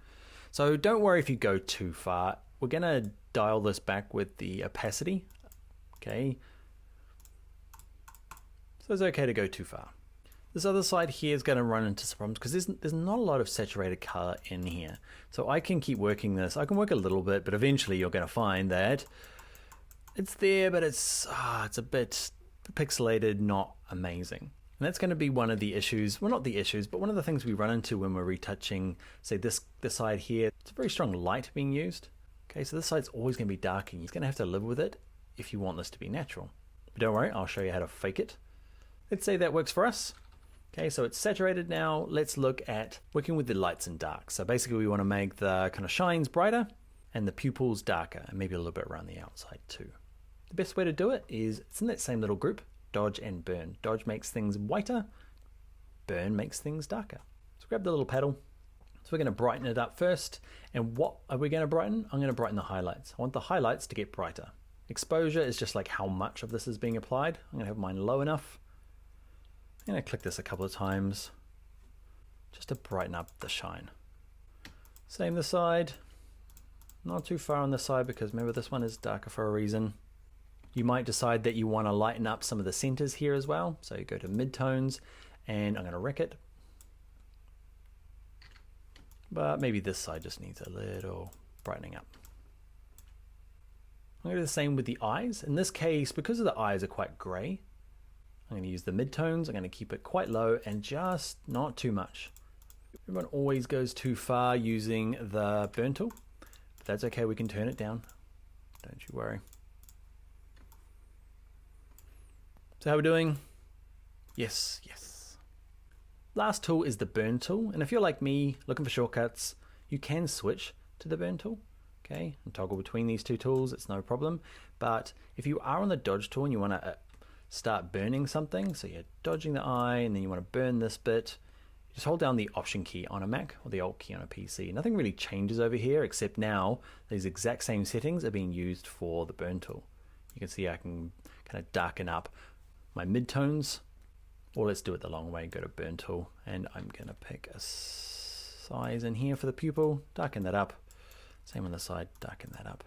So don't worry if you go too far. We're going to dial this back with the opacity. Okay. So it's okay to go too far. This other side here is going to run into some problems because there's not a lot of saturated color in here. So I can keep working this. I can work a little bit, but eventually you're going to find that it's there, but it's a bit pixelated, not amazing. And that's going to be one of the issues, well not the issues, but one of the things we run into when we're retouching, say this side here. It's a very strong light being used. Okay, so this side's always going to be dark and you're going to have to live with it if you want this to be natural. But don't worry, I'll show you how to fake it. Let's say that works for us. Okay, so it's saturated now. Let's look at working with the lights and darks. So basically we want to make the kind of shines brighter and the pupils darker and maybe a little bit around the outside too. The best way to do it is it's in that same little group. Dodge and Burn. Dodge makes things whiter, Burn makes things darker. So grab the little paddle. So we're going to brighten it up first. And what are we going to brighten? I'm going to brighten the highlights. I want the highlights to get brighter. Exposure is just like how much of this is being applied. I'm going to have mine low enough. I'm going to click this a couple of times just to brighten up the shine. Same this side. Not too far on this side because remember this one is darker for a reason. You might decide that you want to lighten up some of the centers here as well. So you go to midtones, and I'm going to wreck it. But maybe this side just needs a little brightening up. I'm going to do the same with the eyes. In this case, because the eyes are quite gray, I'm going to use the midtones. I'm going to keep it quite low and just not too much. Everyone always goes too far using the burn tool, but that's okay. We can turn it down. Don't you worry. So how are we doing? Yes, yes. Last tool is the burn tool. And if you're like me, looking for shortcuts, you can switch to the burn tool. Okay, and toggle between these two tools, it's no problem. But if you are on the dodge tool and you want to start burning something, so you're dodging the eye and then you want to burn this bit, just hold down the Option key on a Mac or the Alt key on a PC. Nothing really changes over here, except now these exact same settings are being used for the burn tool. You can see I can kind of darken up my midtones, or let's do it the long way, go to burn tool, and I'm gonna pick a size in here for the pupil, darken that up. Same on the side, darken that up.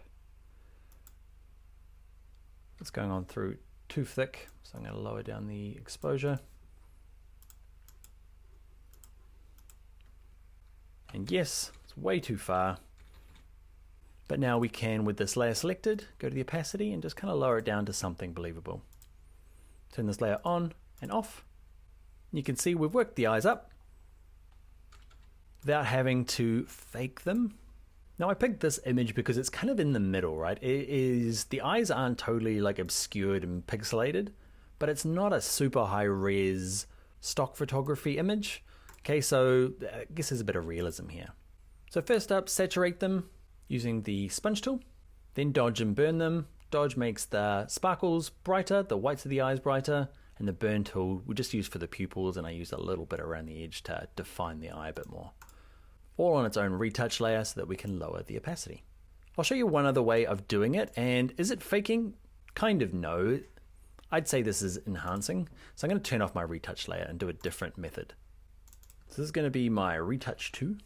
It's going on through too thick, so I'm gonna lower down the exposure. And yes, it's way too far. But now we can, with this layer selected, go to the opacity and just kind of lower it down to something believable. Turn this layer on and off. You can see we've worked the eyes up without having to fake them. Now I picked this image because it's kind of in the middle, right? The eyes aren't totally like obscured and pixelated, but it's not a super high res stock photography image. Okay, so I guess there's a bit of realism here. So first up, saturate them using the sponge tool, then dodge and burn them. Dodge makes the sparkles brighter, the whites of the eyes brighter, and the burn tool we just use for the pupils, and I use a little bit around the edge to define the eye a bit more. All on its own retouch layer so that we can lower the opacity. I'll show you one other way of doing it, and is it faking? Kind of no. I'd say this is enhancing. So I'm going to turn off my retouch layer and do a different method. So this is going to be my retouch 2.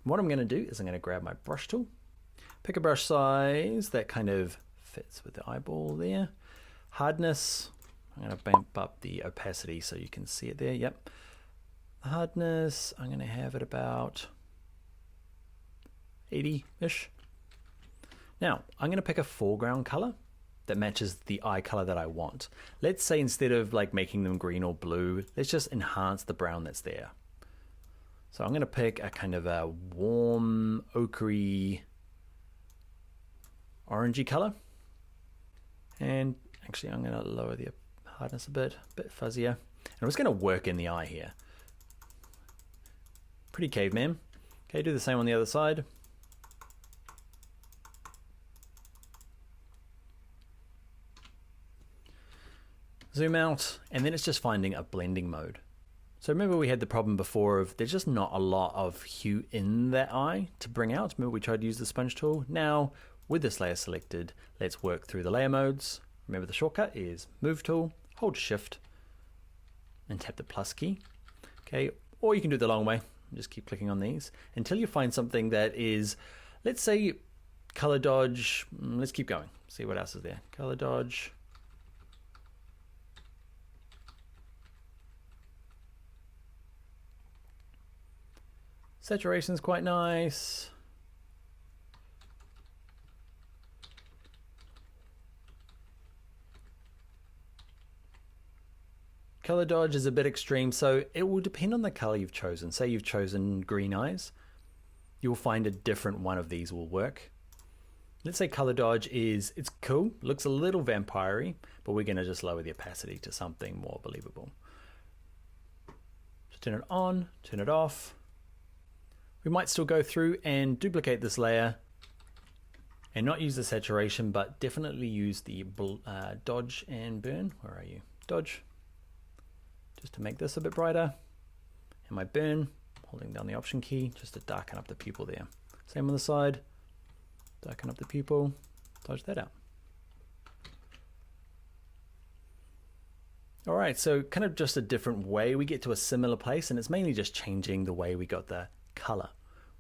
What I'm going to do is I'm going to grab my brush tool, pick a brush size that kind of fits with the eyeball there. Hardness, I'm going to bump up the opacity so you can see it there. Yep. Hardness, I'm going to have it about 80-ish. Now, I'm going to pick a foreground color that matches the eye color that I want. Let's say instead of like making them green or blue, let's just enhance the brown that's there. So I'm going to pick a kind of a warm, ochre, orangey color. And actually I'm going to lower the hardness a bit fuzzier. And I'm just going to work in the eye here. Pretty caveman. Okay, do the same on the other side. Zoom out, and then it's just finding a blending mode. So remember we had the problem before of there's just not a lot of hue in that eye to bring out. Remember we tried to use the sponge tool? Now, with this layer selected, let's work through the layer modes. Remember the shortcut is Move tool, hold Shift, and tap the plus key. Okay, or you can do it the long way. Just keep clicking on these until you find something that is, let's say, color dodge. Let's keep going. See what else is there. Color dodge. Saturation's quite nice. Color dodge is a bit extreme, so it will depend on the color you've chosen. Say you've chosen green eyes, you'll find a different one of these will work. Let's say color dodge is, it's cool, looks a little vampire-y, but we're gonna just lower the opacity to something more believable. So turn it on, turn it off. We might still go through and duplicate this layer and not use the saturation, but definitely use the dodge and burn. Where are you? Dodge. Just to make this a bit brighter. And my burn, holding down the Option key just to darken up the pupil there. Same on the side. Darken up the pupil. Dodge that out. All right, so kind of just a different way we get to a similar place, and it's mainly just changing the way we got the color.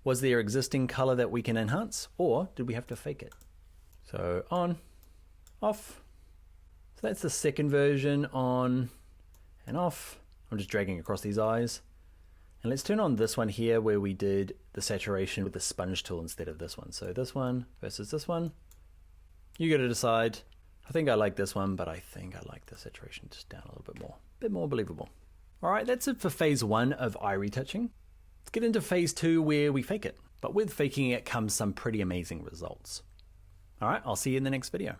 Was there existing color that we can enhance, or did we have to fake it? So on, off. So that's the second version, on and off. I'm just dragging across these eyes. And let's turn on this one here where we did the saturation with the sponge tool instead of this one. So this one versus this one. You got to decide. I think I like this one, but I think I like the saturation just down a little bit more. A bit more believable. All right, that's it for phase 1 of eye retouching. Let's get into phase 2 where we fake it. But with faking it comes some pretty amazing results. All right, I'll see you in the next video.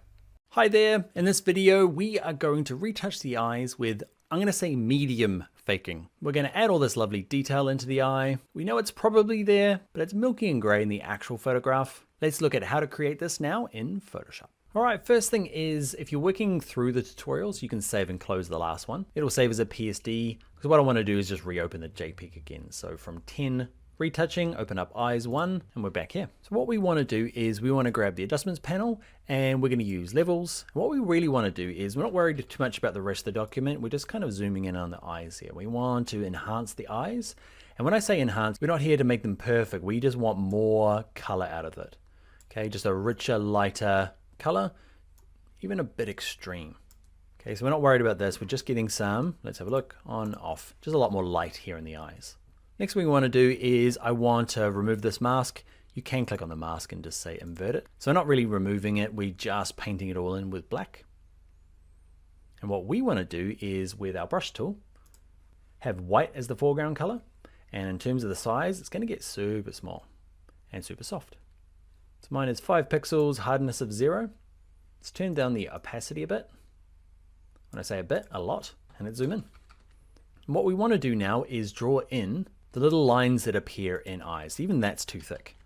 Hi there. In this video, we are going to retouch the eyes with, I'm going to say, medium faking. We're going to add all this lovely detail into the eye. We know it's probably there, but it's milky and gray in the actual photograph. Let's look at how to create this now in Photoshop. All right, first thing is if you're working through the tutorials, you can save and close the last one. It'll save as a PSD, because what I want to do is just reopen the JPEG again. So from 10 retouching, open up eyes 1, and we're back here. So what we want to do is we want to grab the adjustments panel, and we're going to use levels. And what we really want to do is we're not worried too much about the rest of the document. We're just kind of zooming in on the eyes here. We want to enhance the eyes. And when I say enhance, we're not here to make them perfect. We just want more color out of it. Okay, just a richer, lighter color, even a bit extreme. Okay, so we're not worried about this. We're just getting some, let's have a look, on, off. Just a lot more light here in the eyes. Next thing we want to do is I want to remove this mask. You can click on the mask and just say invert it. So not really removing it, we're just painting it all in with black. And what we want to do is with our brush tool, have white as the foreground color. And in terms of the size, it's going to get super small and super soft. So mine is 5 pixels, hardness of 0. Let's turn down the opacity a bit. When I say a bit, a lot, and let's zoom in. And what we want to do now is draw in the little lines that appear in eyes. Even that's too thick.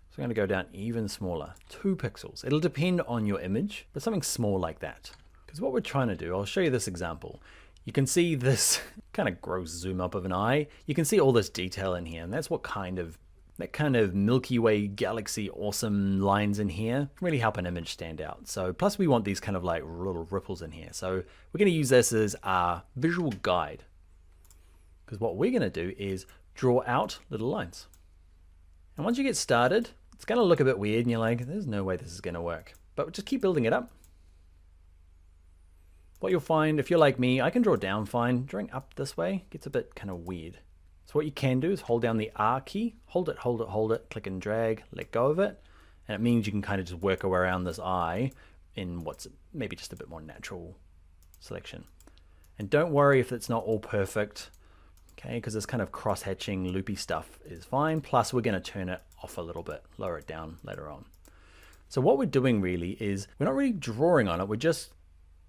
So I'm going to go down even smaller, 2 pixels. It'll depend on your image, but something small like that. Because what we're trying to do, I'll show you this example. You can see this kind of gross zoom up of an eye. You can see all this detail in here, and that's what that kind of Milky Way galaxy awesome lines in here really help an image stand out. So plus we want these kind of like little ripples in here. So we're going to use this as our visual guide. Because what we're going to do is draw out little lines. And once you get started, it's going to look a bit weird and you're like, there's no way this is going to work. But just keep building it up. What you'll find, if you're like me, I can draw down fine. Drawing up this way gets a bit kind of weird. So what you can do is hold down the R key, hold it, hold it, hold it, click and drag, let go of it. And it means you can kind of just work around this eye in what's maybe just a bit more natural selection. And don't worry if it's not all perfect, okay? Because this kind of cross-hatching loopy stuff is fine. Plus we're going to turn it off a little bit, lower it down later on. So what we're doing really is we're not really drawing on it. We're just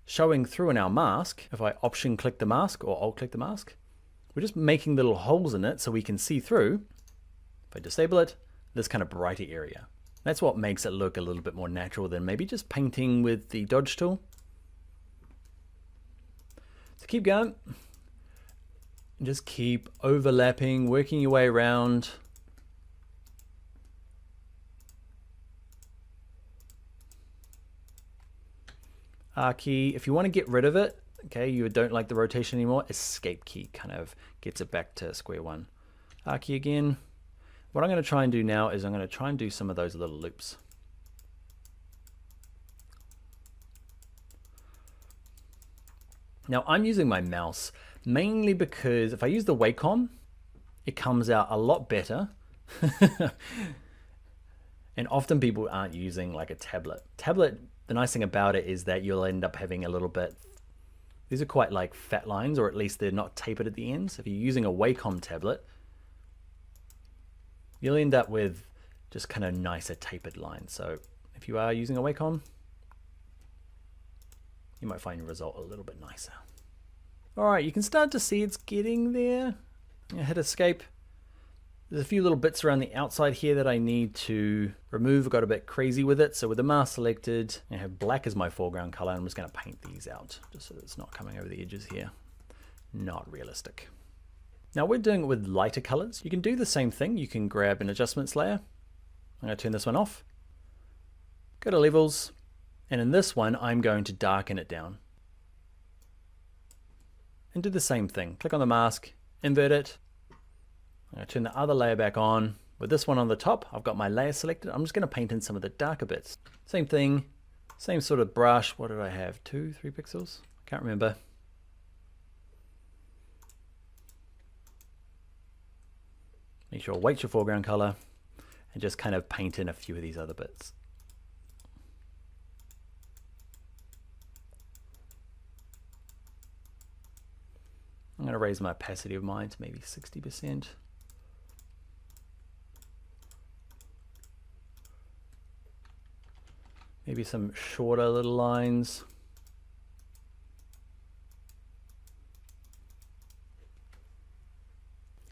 showing through in our mask. If I option click the mask or alt click the mask, we're just making little holes in it so we can see through. If I disable it, this kind of brighter area. That's what makes it look a little bit more natural than maybe just painting with the dodge tool. So keep going. And just keep overlapping, working your way around. R key, if you want to get rid of it, okay, you don't like the rotation anymore, escape key kind of gets it back to square one. R key again. What I'm going to try and do now is I'm going to try and do some of those little loops. Now I'm using my mouse mainly because if I use the Wacom, it comes out a lot better. And often people aren't using like a tablet. Tablet, the nice thing about it is that you'll end up having a little bit, these are quite like fat lines, or at least they're not tapered at the ends. If you're using a Wacom tablet, you'll end up with just kind of nicer tapered lines. So if you are using a Wacom, you might find your result a little bit nicer. All right, you can start to see it's getting there. I hit escape. There's a few little bits around the outside here that I need to remove. I got a bit crazy with it. So with the mask selected, I have black as my foreground color. I'm just going to paint these out just so that it's not coming over the edges here. Not realistic. Now we're doing it with lighter colors. You can do the same thing. You can grab an adjustments layer. I'm going to turn this one off. Go to levels. And in this one, I'm going to darken it down. And do the same thing. Click on the mask, invert it. I'm going to turn the other layer back on, With this one on the top, I've got my layer selected. I'm just going to paint in some of the darker bits. Same thing, same sort of brush. What did I have? 2, 3 pixels? I can't remember. Make sure weight's your foreground color and just kind of paint in a few of these other bits. I'm going to raise my opacity of mine to maybe 60%. Maybe some shorter little lines.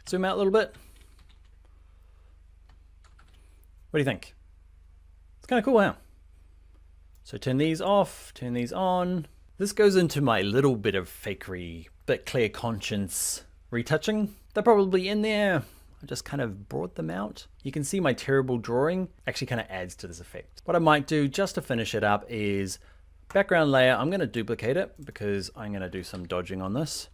Zoom out a little bit. What do you think? It's kind of cool, huh? So turn these off, turn these on. This goes into my little bit of fakery, bit clear conscience retouching. They're probably in there. I just kind of brought them out. You can see my terrible drawing actually kind of adds to this effect. What I might do just to finish it up is background layer. I'm going to duplicate it because I'm going to do some dodging on this.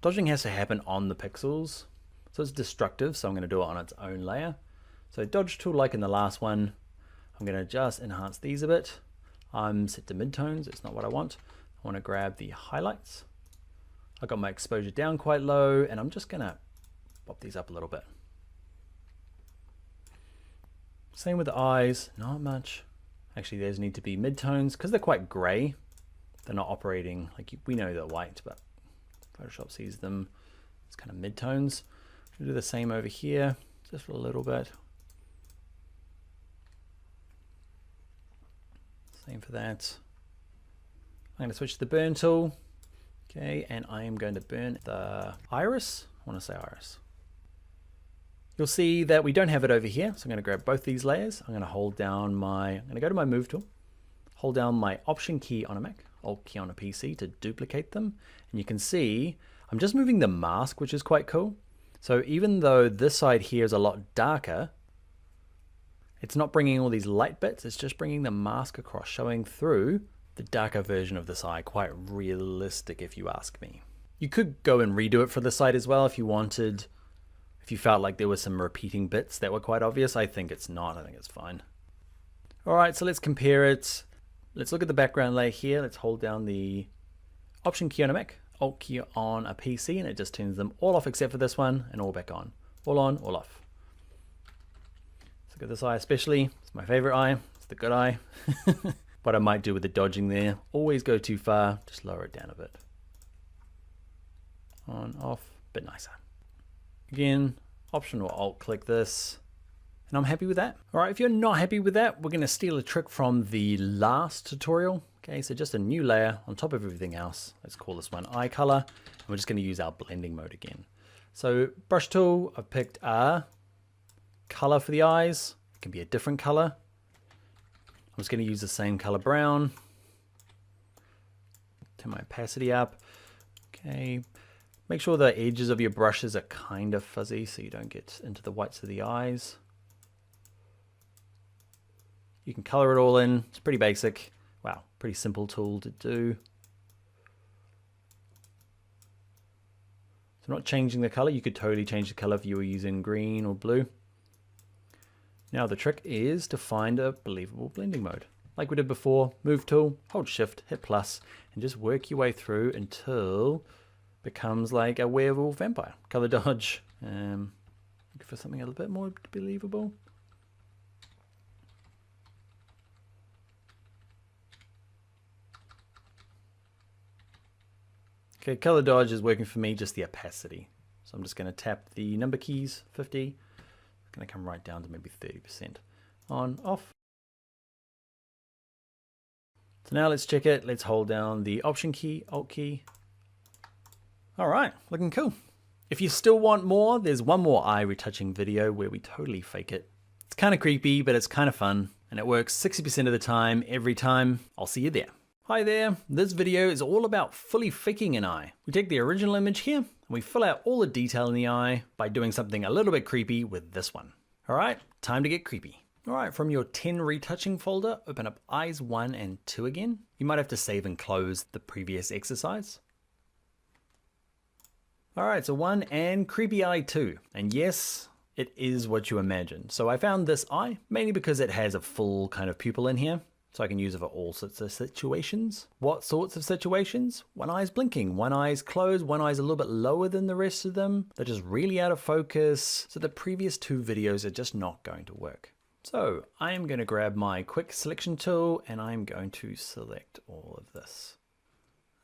Dodging has to happen on the pixels. So it's destructive. So I'm going to do it on its own layer. So dodge tool, like in the last one, I'm going to just enhance these a bit. I'm set to midtones. It's not what I want. I want to grab the highlights. I got my exposure down quite low, and I'm just going to pop these up a little bit. Same with the eyes, not much. Actually, those need to be midtones because they're quite gray. They're not operating like we know they're white, but Photoshop sees them as kind of midtones. We'll do the same over here, just a little bit. Same for that. I'm going to switch to the burn tool. Okay, and I am going to burn the iris. I want to say iris. You'll see that we don't have it over here. So I'm going to grab both these layers. I'm going to hold down I'm going to go to my move tool, hold down my option key on a Mac, alt key on a PC to duplicate them. And you can see I'm just moving the mask, which is quite cool. So even though this side here is a lot darker, it's not bringing all these light bits. It's just bringing the mask across, showing through the darker version of this eye. Quite realistic, if you ask me. You could go and redo it for the side as well if you wanted. If you felt like there were some repeating bits that were quite obvious. I think it's not. I think it's fine. All right, so let's compare it. Let's look at the background layer here. Let's hold down the option key on a Mac, alt key on a PC, and it just turns them all off except for this one, and all back on. All on, all off. Look at this eye especially. It's my favorite eye. It's the good eye. What I might do with the dodging there, always go too far, just lower it down a bit. On, off, a bit nicer. Again, option or alt click this, and I'm happy with that. All right, if you're not happy with that, we're gonna steal a trick from the last tutorial. Okay, so just a new layer on top of everything else. Let's call this one eye color, and we're just gonna use our blending mode again. So brush tool, I've picked a color for the eyes. It can be a different color. I'm just going to use the same color brown. Turn my opacity up. Okay. Make sure the edges of your brushes are kind of fuzzy so you don't get into the whites of the eyes. You can color it all in. It's pretty basic. Wow, pretty simple tool to do. So not changing the color. You could totally change the color if you were using green or blue. Now the trick is to find a believable blending mode. Like we did before, move tool, hold shift, hit plus, and just work your way through until it becomes like a werewolf vampire. Color dodge, looking for something a little bit more believable. Okay, color dodge is working for me, just the opacity. So I'm just going to tap the number keys, 50. Going to come right down to maybe 30%. On, off. So now let's check it. Let's hold down the option key, alt key. All right, looking cool. If you still want more, there's one more eye retouching video where we totally fake it. It's kind of creepy, but it's kind of fun, and it works 60% of the time, every time. I'll see you there. Hi there, this video is all about fully faking an eye. We take the original image here, and we fill out all the detail in the eye by doing something a little bit creepy with this one. All right, time to get creepy. All right, from your 10 retouching folder, open up eyes 1 and 2 again. You might have to save and close the previous exercise. All right, so 1 and creepy eye 2. And yes, it is what you imagine. So I found this eye mainly because it has a full kind of pupil in here. So I can use it for all sorts of situations. What sorts of situations? One eye's blinking, one eye's closed, one eye's a little bit lower than the rest of them. They're just really out of focus. So the previous two videos are just not going to work. So I am going to grab my quick selection tool and I'm going to select all of this.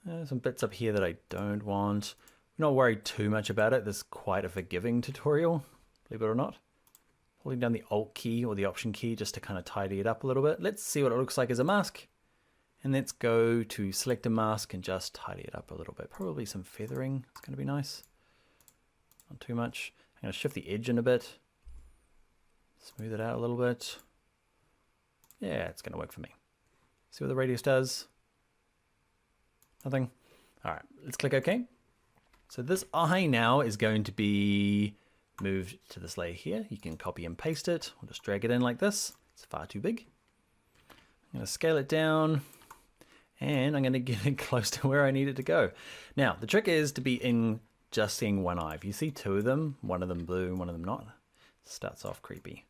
There's some bits up here that I don't want. I'm not worried too much about it. This is quite a forgiving tutorial, believe it or not. Holding down the Alt key or the Option key just to kind of tidy it up a little bit. Let's see what it looks like as a mask. And let's go to select a mask and just tidy it up a little bit. Probably some feathering. It's going to be nice. Not too much. I'm going to shift the edge in a bit. Smooth it out a little bit. Yeah, it's going to work for me. See what the radius does. Nothing. All right, let's click OK. So this eye now is going to be moved to this layer here. You can copy and paste it, or just drag it in like this. It's far too big. I'm going to scale it down, and I'm going to get it close to where I need it to go. Now, the trick is to be in just seeing one eye. If you see two of them, one of them blue and one of them not, it starts off creepy.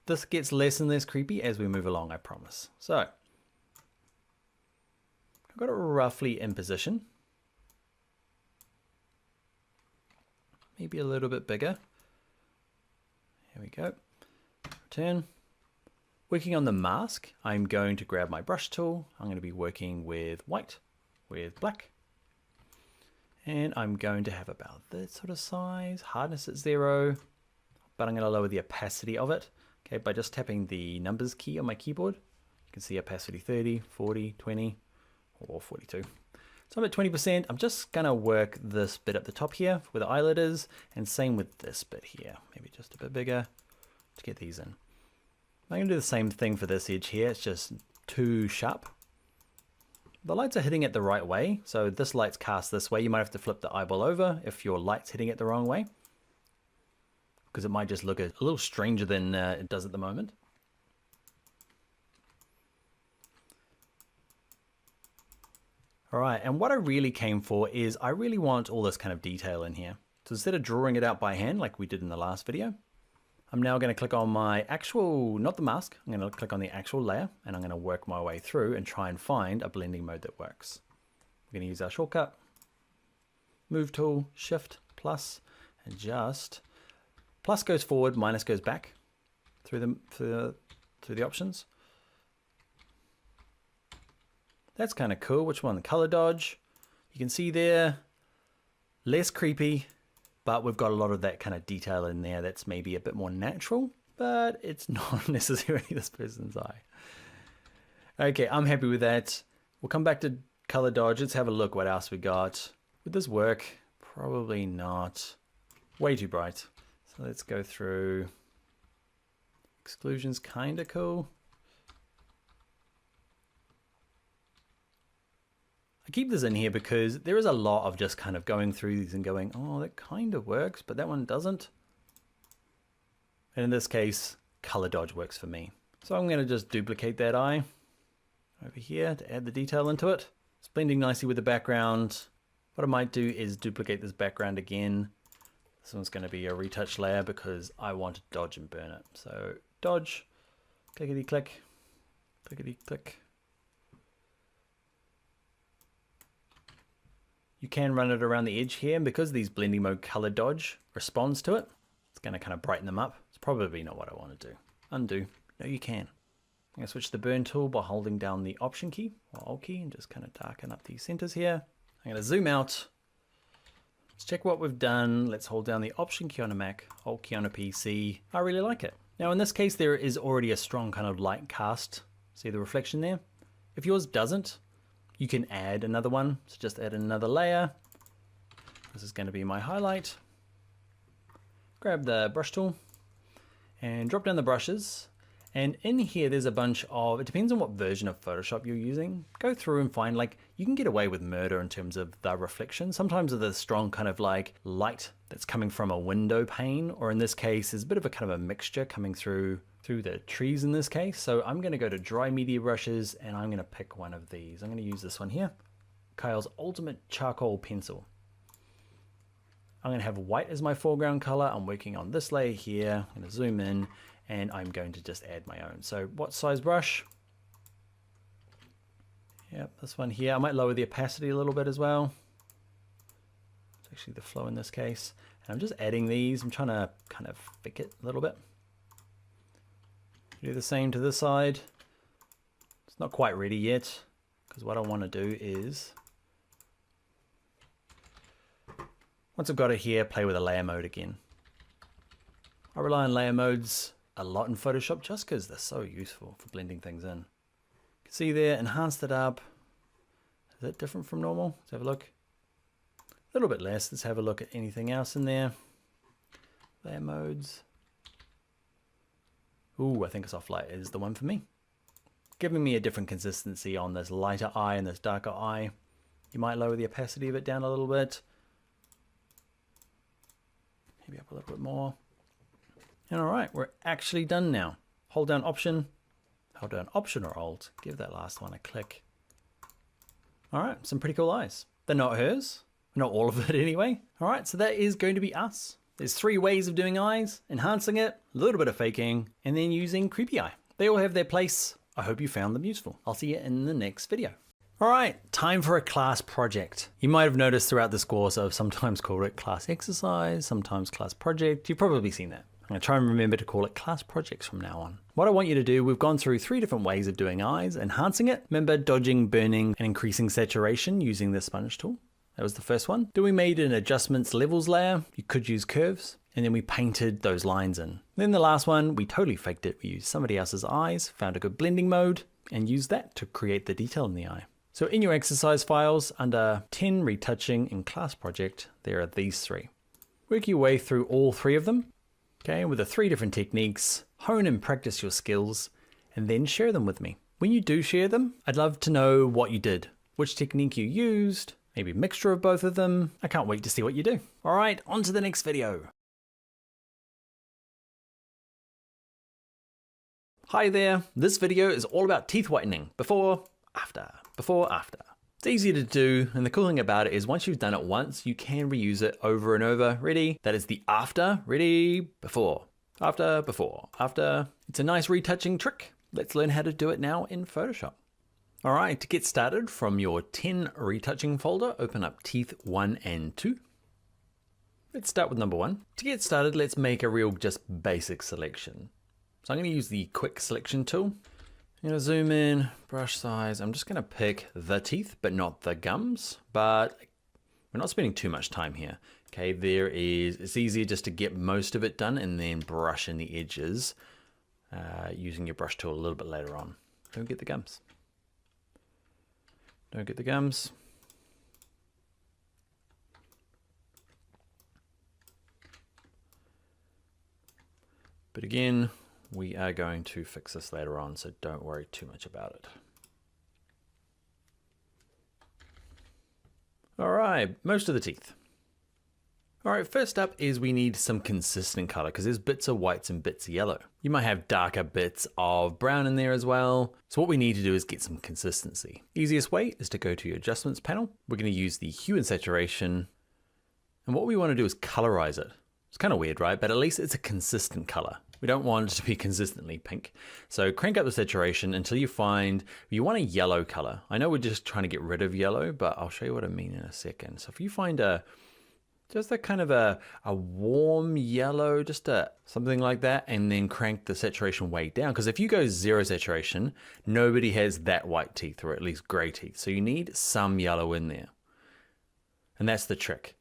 This gets less and less creepy as we move along, I promise. So, I've got it roughly in position. Maybe a little bit bigger. Here we go. Return. Working on the mask, I'm going to grab my brush tool. I'm going to be working with white, with black. And I'm going to have about this sort of size, hardness at 0, but I'm going to lower the opacity of it. Okay, by just tapping the numbers key on my keyboard. You can see opacity 30, 40, 20, or 42. So I'm at 20%. I'm just going to work this bit at the top here where the eyelid is, and same with this bit here. Maybe just a bit bigger to get these in. I'm going to do the same thing for this edge here. It's just too sharp. The lights are hitting it the right way. So this light's cast this way. You might have to flip the eyeball over if your light's hitting it the wrong way, because it might just look a little stranger than it does at the moment. All right, and what I really came for is I really want all this kind of detail in here. So instead of drawing it out by hand like we did in the last video, I'm now going to click on my actual, not the mask, I'm going to click on the actual layer, and I'm going to work my way through and try and find a blending mode that works. We're going to use our shortcut, move tool, shift, plus, and just, plus goes forward, minus goes back through the options. That's kind of cool. Which one? The color dodge. You can see there, less creepy, but we've got a lot of that kind of detail in there that's maybe a bit more natural, but it's not necessarily this person's eye. Okay, I'm happy with that. We'll come back to color dodge. Let's have a look what else we got. Would this work? Probably not. Way too bright. So let's go through. Exclusion's kind of cool. I keep this in here because there is a lot of just kind of going through these and going, oh, that kind of works, but that one doesn't. And in this case, color dodge works for me. So I'm going to just duplicate that eye over here to add the detail into it. It's blending nicely with the background. What I might do is duplicate this background again. This one's going to be a retouch layer because I want to dodge and burn it. So dodge, clickety click, clickety click. You can run it around the edge here, and because these blending mode color dodge responds to it, it's going to kind of brighten them up. It's probably not what I want to do. Undo. No, you can. I'm going to switch the burn tool by holding down the Option key or Alt key and just kind of darken up these centers here. I'm going to zoom out. Let's check what we've done. Let's hold down the Option key on a Mac, Alt key on a PC. I really like it. Now in this case, there is already a strong kind of light cast. See the reflection there? If yours doesn't, you can add another one. So just add another layer. This is going to be my highlight. Grab the brush tool and drop down the brushes. And in here, there's a bunch of, it depends on what version of Photoshop you're using. Go through and find, like, you can get away with murder in terms of the reflection. Sometimes with a strong kind of like light that's coming from a window pane, or in this case, there's a bit of a kind of a mixture coming through the trees in this case. So I'm going to go to dry media brushes and I'm going to pick one of these. I'm going to use this one here, Kyle's Ultimate Charcoal Pencil. I'm going to have white as my foreground color. I'm working on this layer here. I'm going to zoom in and I'm going to just add my own. So what size brush? Yep, this one here. I might lower the opacity a little bit as well. It's actually the flow in this case. And I'm just adding these. I'm trying to kind of fake it a little bit. Do the same to this side. It's not quite ready yet, because what I want to do is, once I've got it here, play with a layer mode again. I rely on layer modes a lot in Photoshop just because they're so useful for blending things in. You can see there, enhanced it up. Is that different from normal? Let's have a look. A little bit less. Let's have a look at anything else in there. Layer modes. Ooh, I think soft light is the one for me. Giving me a different consistency on this lighter eye and this darker eye. You might lower the opacity of it down a little bit. Maybe up a little bit more. And all right, we're actually done now. Hold down Option or Alt. Give that last one a click. All right, some pretty cool eyes. They're not hers. Not all of it anyway. All right, so that is going to be us. There's 3 ways of doing eyes: enhancing it, a little bit of faking, and then using creepy eye. They all have their place. I hope you found them useful. I'll see you in the next video. All right, time for a class project. You might have noticed throughout this course I've sometimes called it class exercise, sometimes class project. You've probably seen that. I'm gonna try and remember to call it class projects from now on. What I want you to do, we've gone through 3 different ways of doing eyes: enhancing it, remember dodging, burning, and increasing saturation using the sponge tool. That was the first one. Then we made an adjustments levels layer. You could use curves. And then we painted those lines in. Then the last one, we totally faked it. We used somebody else's eyes, found a good blending mode, and used that to create the detail in the eye. So in your exercise files, under 10 retouching in class project, there are these 3. Work your way through all 3 of them, okay, with the 3 different techniques, hone and practice your skills, and then share them with me. When you do share them, I'd love to know what you did, which technique you used, maybe a mixture of both of them. I can't wait to see what you do. All right, on to the next video. Hi there, this video is all about teeth whitening, before, after. It's easy to do, and the cool thing about it is once you've done it once, you can reuse it over and over. Ready? That is the after, ready, before, after, before, after. It's a nice retouching trick. Let's learn how to do it now in Photoshop. All right, to get started, from your 10 retouching folder, open up teeth 1 and 2. Let's start with number 1. To get started, let's make a real just basic selection. So I'm going to use the quick selection tool. I'm going to zoom in, brush size. I'm just going to pick the teeth, but not the gums. But we're not spending too much time here. Okay, it's easier just to get most of it done and then brush in the edges using your brush tool a little bit later on. Don't get the gums. Don't get the gums. But again, we are going to fix this later on, so don't worry too much about it. All right, most of the teeth. All right, first up is we need some consistent color because there's bits of whites and bits of yellow. You might have darker bits of brown in there as well. So what we need to do is get some consistency. Easiest way is to go to your adjustments panel. We're going to use the hue and saturation. And what we want to do is colorize it. It's kind of weird, right? But at least it's a consistent color. We don't want it to be consistently pink. So crank up the saturation until you find you want a yellow color. I know we're just trying to get rid of yellow, but I'll show you what I mean in a second. So if you find just a kind of a warm yellow, just something like that, and then crank the saturation way down. Because if you go 0 saturation, nobody has that white teeth, or at least gray teeth. So you need some yellow in there. And that's the trick.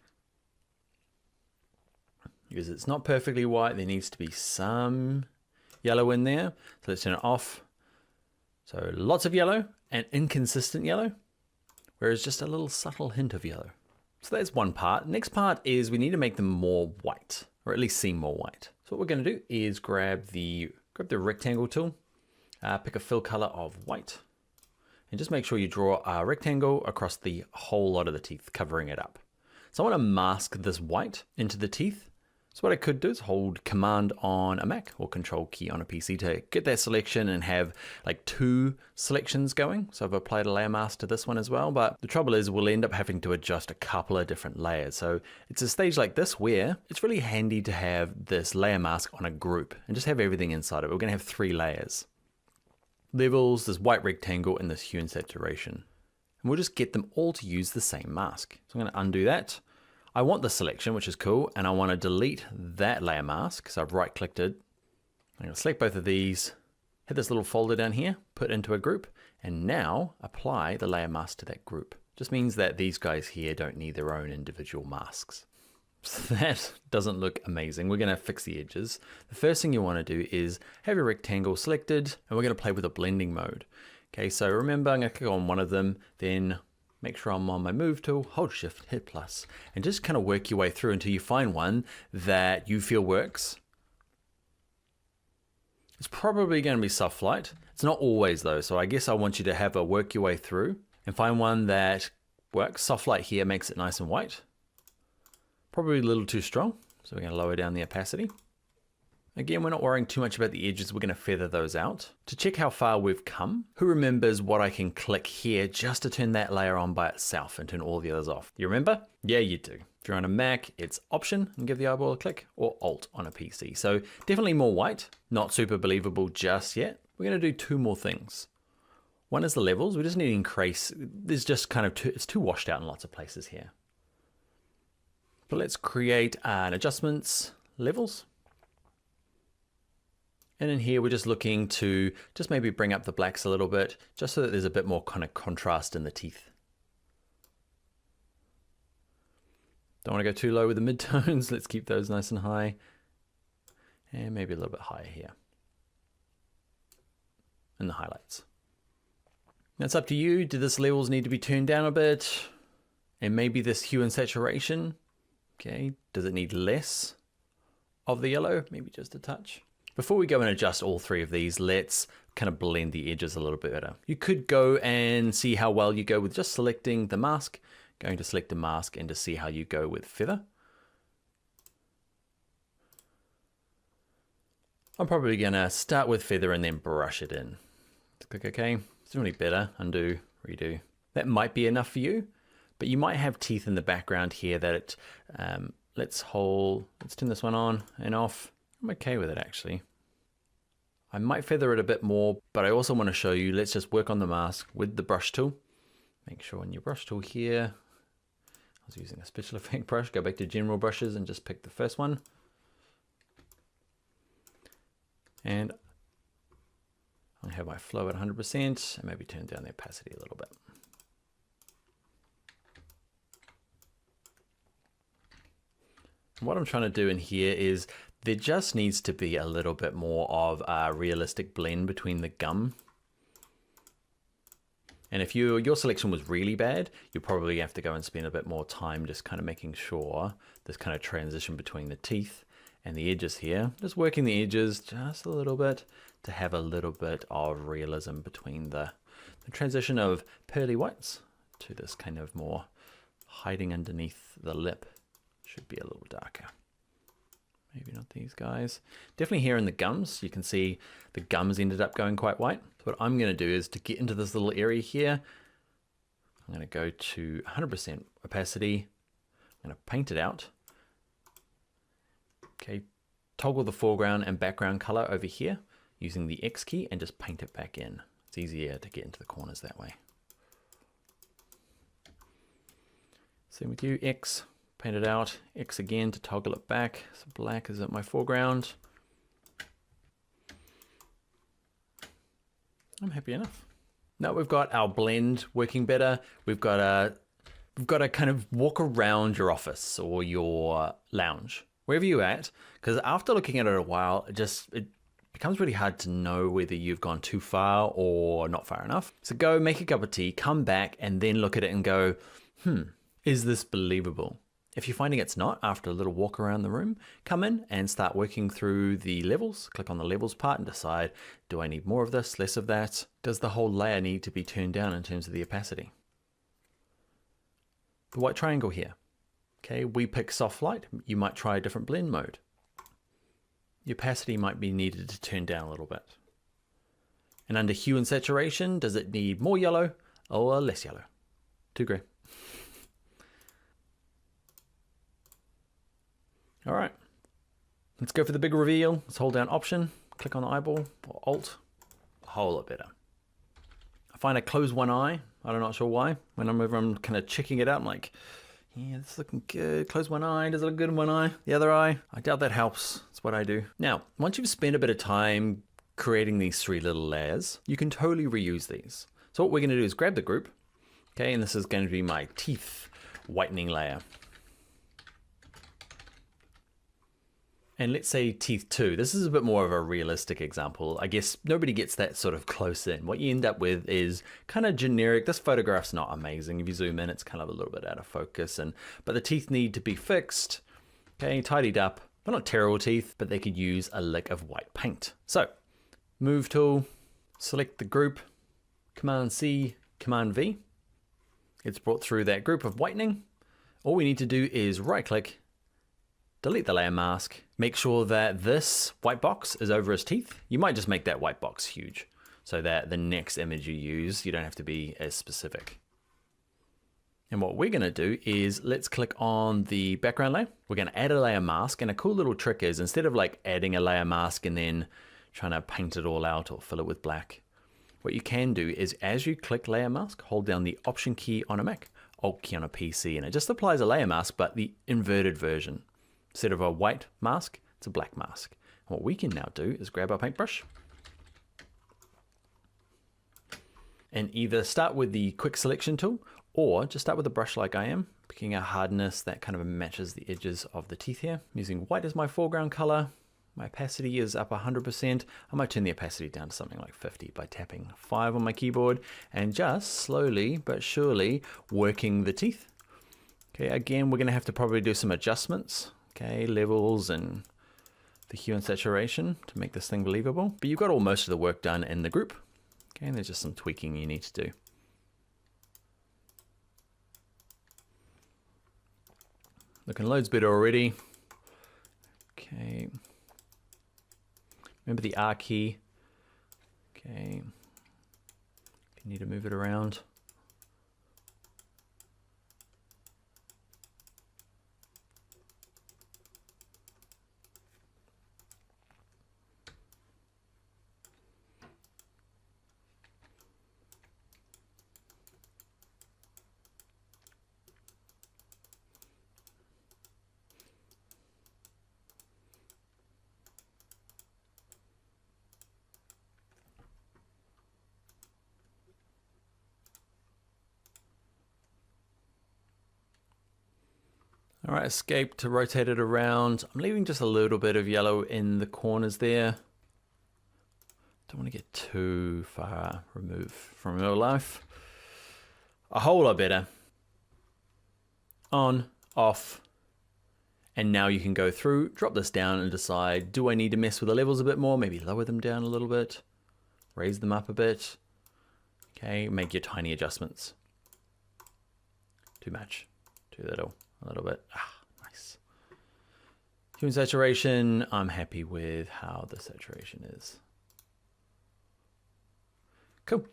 Because it's not perfectly white, there needs to be some yellow in there. So let's turn it off. So lots of yellow and inconsistent yellow, whereas just a little subtle hint of yellow. So that's one part. Next part is we need to make them more white, or at least seem more white. So what we're going to do is grab the rectangle tool, pick a fill color of white, and just make sure you draw a rectangle across the whole lot of the teeth, covering it up. So I want to mask this white into the teeth. So what I could do is hold Command on a Mac or Control key on a PC to get that selection and have like 2 selections going. So I've applied a layer mask to this one as well, but the trouble is we'll end up having to adjust a couple of different layers. So it's a stage like this where it's really handy to have this layer mask on a group and just have everything inside of it. We're gonna have 3 layers. Levels, this white rectangle, and this hue and saturation. And we'll just get them all to use the same mask. So I'm gonna undo that. I want the selection, which is cool, and I want to delete that layer mask, so I've right-clicked it. I'm going to select both of these, hit this little folder down here, put into a group, and now apply the layer mask to that group. Just means that these guys here don't need their own individual masks. So that doesn't look amazing. We're going to fix the edges. The first thing you want to do is have your rectangle selected, and we're going to play with a blending mode. Okay, so remember, I'm going to click on one of them, then make sure I'm on my move tool, hold shift, hit plus, and just kind of work your way through until you find one that you feel works. It's probably going to be soft light. It's not always though, so I guess I want you to have a work your way through and find one that works. Soft light here makes it nice and white. Probably a little too strong, so we're going to lower down the opacity. Again, we're not worrying too much about the edges. We're going to feather those out. To check how far we've come, who remembers what I can click here just to turn that layer on by itself and turn all the others off? You remember? Yeah, you do. If you're on a Mac, it's Option and give the eyeball a click, or Alt on a PC. So definitely more white, not super believable just yet. We're going to do 2 more things. One is the levels. We just need to increase. There's just kind of it's too washed out in lots of places here. But let's create an adjustments levels. And in here, we're just looking to just maybe bring up the blacks a little bit, just so that there's a bit more kind of contrast in the teeth. Don't want to go too low with the midtones. Let's keep those nice and high. And maybe a little bit higher here. And the highlights. That's up to you. Do this levels need to be turned down a bit? And maybe this hue and saturation. Okay, does it need less of the yellow? Maybe just a touch. Before we go and adjust all 3 of these, let's kind of blend the edges a little bit better. You could go and see how well you go with just selecting the mask, going to select the mask, and to see how you go with feather. I'm probably gonna start with feather and then brush it in. Click OK. It's really better. Undo, redo. That might be enough for you, but you might have teeth in the background here that it, let's turn this one on and off. I'm okay with it actually. I might feather it a bit more, but I also want to show you, let's just work on the mask with the brush tool. Make sure on your brush tool here, I was using a special effect brush, go back to general brushes and just pick the first one. And I'm gonna have my flow at 100% and maybe turn down the opacity a little bit. What I'm trying to do in here is there just needs to be a little bit more of a realistic blend between the gum. And if your selection was really bad, you probably have to go and spend a bit more time just kind of making sure this kind of transition between the teeth and the edges here, just working the edges just a little bit to have a little bit of realism between the transition of pearly whites to this kind of more hiding underneath the lip. Should be a little darker. Maybe not these guys. Definitely here in the gums, you can see the gums ended up going quite white. So what I'm going to do is to get into this little area here, I'm going to go to 100% opacity. I'm going to paint it out. Okay, toggle the foreground and background color over here using the X key and just paint it back in. It's easier to get into the corners that way. Same with you, X. Paint it out, X again to toggle it back. So black is at my foreground. I'm happy enough. Now we've got our blend working better. We've got to kind of walk around your office or your lounge, wherever you're at, because after looking at it a while, it becomes really hard to know whether you've gone too far or not far enough. So go make a cup of tea, come back, and then look at it and go, is this believable? If you're finding it's not, after a little walk around the room, come in and start working through the levels. Click on the levels part and decide, do I need more of this, less of that? Does the whole layer need to be turned down in terms of the opacity? The white triangle here. Okay, we pick soft light. You might try a different blend mode. your opacity might be needed to turn down a little bit. And under hue and saturation, does it need more yellow or less yellow? Too grey. All right, let's go for the big reveal. Let's hold down Option, click on the eyeball, or Alt, a whole lot better. I find I close one eye. I'm not sure why. Whenever I'm kind of checking it out, I'm like, yeah, this is looking good. Close one eye. Does it look good in one eye? The other eye? I doubt that helps. That's what I do. Now, once you've spent a bit of time creating these 3 little layers, you can totally reuse these. So what we're going to do is grab the group. Okay, and this is going to be my teeth whitening layer. And let's say teeth 2. This is a bit more of a realistic example. I guess nobody gets that sort of close in. What you end up with is kind of generic. This photograph's not amazing. If you zoom in, it's kind of a little bit out of focus. But the teeth need to be fixed, okay, tidied up. They're not terrible teeth, but they could use a lick of white paint. So, Move tool, select the group, Command C, Command V. It's brought through that group of whitening. All we need to do is right click, delete the layer mask, make sure that this white box is over his teeth. You might just make that white box huge so that the next image you use, you don't have to be as specific. And what we're gonna do is let's click on the background layer. We're gonna add a layer mask, and a cool little trick is instead of like adding a layer mask and then trying to paint it all out or fill it with black, what you can do is as you click layer mask, hold down the Option key on a Mac, Alt key on a PC, and it just applies a layer mask, but the inverted version. Instead of a white mask, it's a black mask. And what we can now do is grab our paintbrush and either start with the quick selection tool or just start with a brush like I am, picking a hardness that kind of matches the edges of the teeth here. I'm using white as my foreground color. My opacity is up 100%. I might turn the opacity down to something like 50 by tapping 5 on my keyboard and just slowly but surely working the teeth. Okay, again, we're gonna have to probably do some adjustments. Okay, levels and the hue and saturation to make this thing believable. But you've got all most of the work done in the group. Okay, and there's just some tweaking you need to do. Looking loads better already. Okay. Remember the R key. Okay. You need to move it around. All right, escape to rotate it around. I'm leaving just a little bit of yellow in the corners there. Don't want to get too far removed from real life. A whole lot better. On, off. And now you can go through, drop this down and decide, do I need to mess with the levels a bit more? Maybe lower them down a little bit, raise them up a bit. Okay, make your tiny adjustments. Too much, too little. A little bit. Nice. Hue and saturation, I'm happy with how the saturation is. Cool.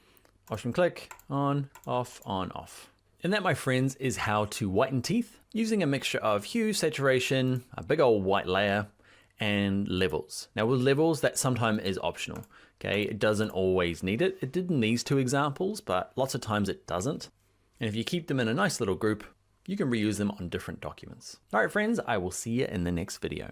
Option click, on, off, on, off. And that, my friends, is how to whiten teeth using a mixture of hue, saturation, a big old white layer, and levels. Now with levels, that sometimes is optional. Okay, it doesn't always need it. It did in these 2 examples, but lots of times it doesn't. And if you keep them in a nice little group, you can reuse them on different documents. All right, friends, I will see you in the next video.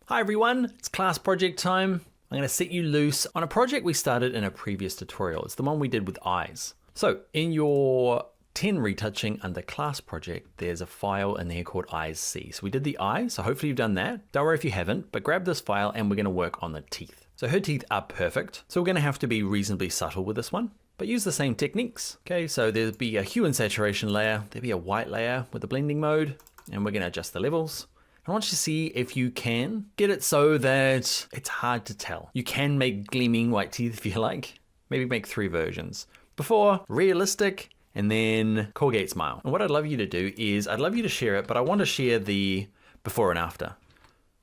Hi, everyone. It's class project time. I'm going to set you loose on a project we started in a previous tutorial. It's the one we did with eyes. So in your 10 retouching under class project, there's a file in there called eyes C. So we did the eye, so hopefully you've done that. Don't worry if you haven't, but grab this file and we're going to work on the teeth. So her teeth are perfect. So we're going to have to be reasonably subtle with this one, but use the same techniques. Okay, so there'll be a hue and saturation layer, there'll be a white layer with the blending mode, and we're gonna adjust the levels. I want you to see if you can get it so that it's hard to tell. You can make gleaming white teeth if you like. Maybe make 3 versions. Before, realistic, and then Colgate smile. And what I'd love you to do is, I'd love you to share it, but I want to share the before and after.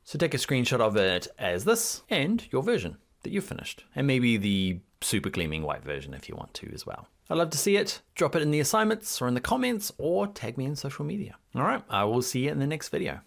So take a screenshot of it as this and your version that you've finished, and maybe the super gleaming white version if you want to as well. I'd love to see it. Drop it in the assignments or in the comments or tag me in social media. All right, I will see you in the next video.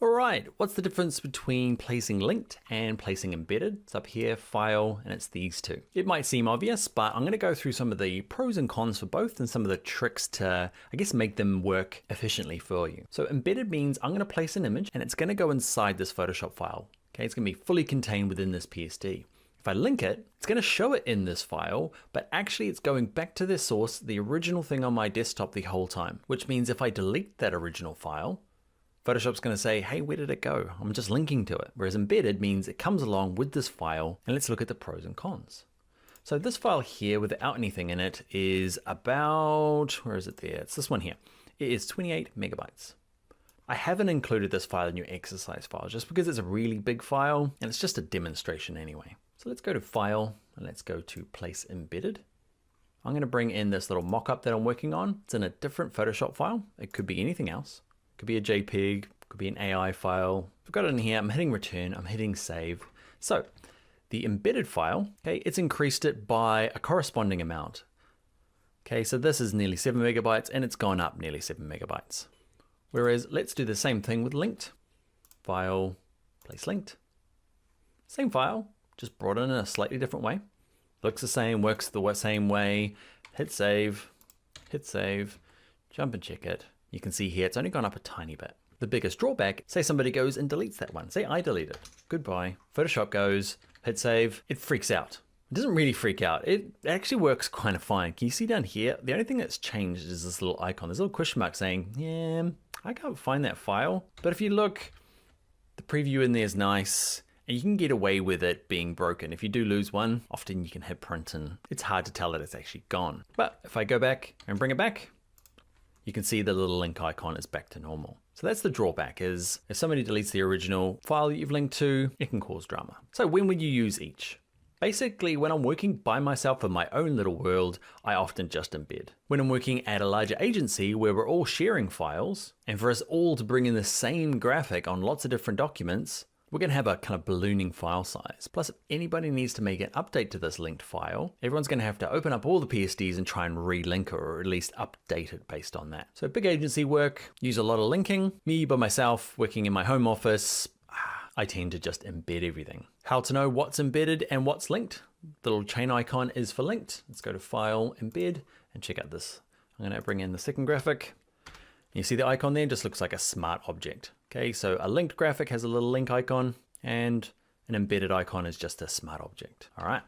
All right, what's the difference between placing linked and placing embedded? It's up here, file, and it's these two. It might seem obvious, but I'm gonna go through some of the pros and cons for both and some of the tricks to, I guess, make them work efficiently for you. So embedded means I'm gonna place an image and it's gonna go inside this Photoshop file. Okay, it's gonna be fully contained within this PSD. If I link it, it's gonna show it in this file, but actually it's going back to the source, the original thing on my desktop the whole time, which means if I delete that original file, Photoshop's gonna say, hey, where did it go? I'm just linking to it. Whereas embedded means it comes along with this file, and let's look at the pros and cons. So this file here without anything in it is about, where is it there? It's this one here. It is 28 megabytes. I haven't included this file in your exercise file just because it's a really big file and it's just a demonstration anyway. So let's go to File and let's go to Place Embedded. I'm gonna bring in this little mock-up that I'm working on. It's in a different Photoshop file. It could be anything else. Could be a JPEG, could be an AI file. I've got it in here, I'm hitting return, I'm hitting save. So the embedded file, okay, it's increased it by a corresponding amount. Okay, so this is nearly 7 megabytes and it's gone up nearly 7 megabytes. Whereas let's do the same thing with linked. File, place linked. Same file, just brought in a slightly different way. Looks the same, works the same way. Hit save, jump and check it. You can see here, it's only gone up a tiny bit. The biggest drawback, say somebody goes and deletes that one. Say I delete it, goodbye. Photoshop goes, hit save, it freaks out. It doesn't really freak out. It actually works kind of fine. Can you see down here? The only thing that's changed is this little icon. There's a little question mark saying, yeah, I can't find that file. But if you look, the preview in there is nice and you can get away with it being broken. If you do lose one, often you can hit print and it's hard to tell that it's actually gone. But if I go back and bring it back, you can see the little link icon is back to normal. So that's the drawback, is if somebody deletes the original file that you've linked to, it can cause drama. So when would you use each? Basically, when I'm working by myself in my own little world, I often just embed. When I'm working at a larger agency where we're all sharing files, and for us all to bring in the same graphic on lots of different documents, we're gonna have a kind of ballooning file size. Plus, if anybody needs to make an update to this linked file, everyone's gonna have to open up all the PSDs and try and relink it, or at least update it based on that. So big agency work, use a lot of linking. Me by myself, working in my home office, I tend to just embed everything. How to know what's embedded and what's linked? The little chain icon is for linked. Let's go to File, Embed, and check out this. I'm gonna bring in the second graphic. You see the icon there just looks like a smart object. Okay, so a linked graphic has a little link icon and an embedded icon is just a smart object. All right,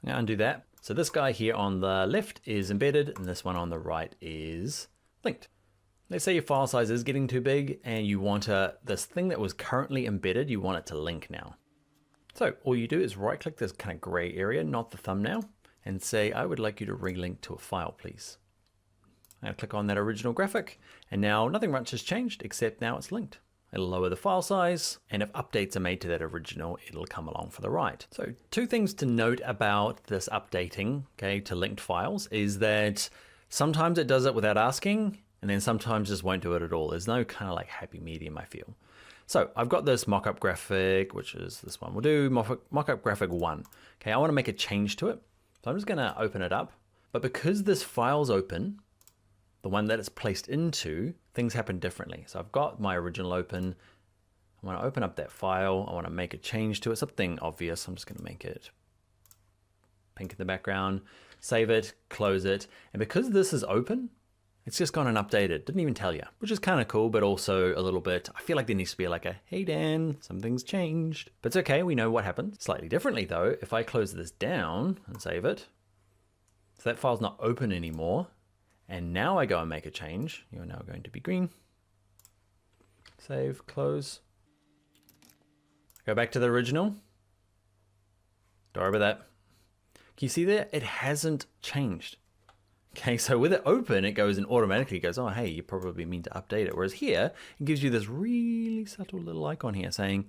I'm gonna undo that. So this guy here on the left is embedded and this one on the right is linked. Let's say your file size is getting too big and you want this thing that was currently embedded, you want it to link now. So all you do is right click this kind of gray area, not the thumbnail, and say, I would like you to relink to a file, please. I'll click on that original graphic and now nothing much has changed except now it's linked. It'll lower the file size and if updates are made to that original, it'll come along for the right. So two things to note about this updating, okay, to linked files is that sometimes it does it without asking and then sometimes just won't do it at all. There's no kind of like happy medium, I feel. So I've got this mockup graphic, which is this one. We'll do mockup graphic 1. Okay, I want to make a change to it. So I'm just gonna open it up. But because this file's open, the one that it's placed into, things happen differently. So I've got my original open. I want to open up that file. I want to make a change to it, something obvious. I'm just going to make it pink in the background, save it, close it. And because this is open, it's just gone and updated. Didn't even tell you, which is kind of cool, but also a little bit, I feel like there needs to be like a, hey Dan, something's changed. But it's okay, we know what happened. Slightly differently though, if I close this down and save it, so that file's not open anymore. And now I go and make a change. You're now going to be green. Save, close. Go back to the original. Don't worry about that. Can you see there? It hasn't changed. Okay, so with it open, it goes and automatically goes, oh, hey, you probably mean to update it. Whereas here, it gives you this really subtle little icon here saying,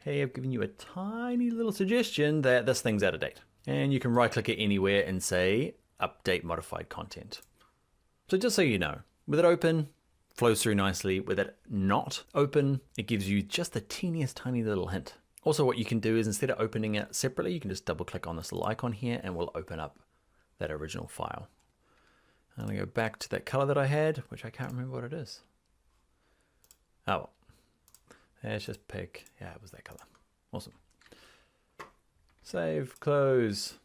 hey, I've given you a tiny little suggestion that this thing's out of date. And you can right click it anywhere and say, update modified content. So just so you know, with it open, flows through nicely. With it not open, it gives you just the teeniest tiny little hint. Also, what you can do is instead of opening it separately, you can just double click on this little icon here and we'll open up that original file. I'm gonna go back to that color that I had, which I can't remember what it is. Oh, well. Let's just pick, yeah, it was that color. Awesome. Save, close.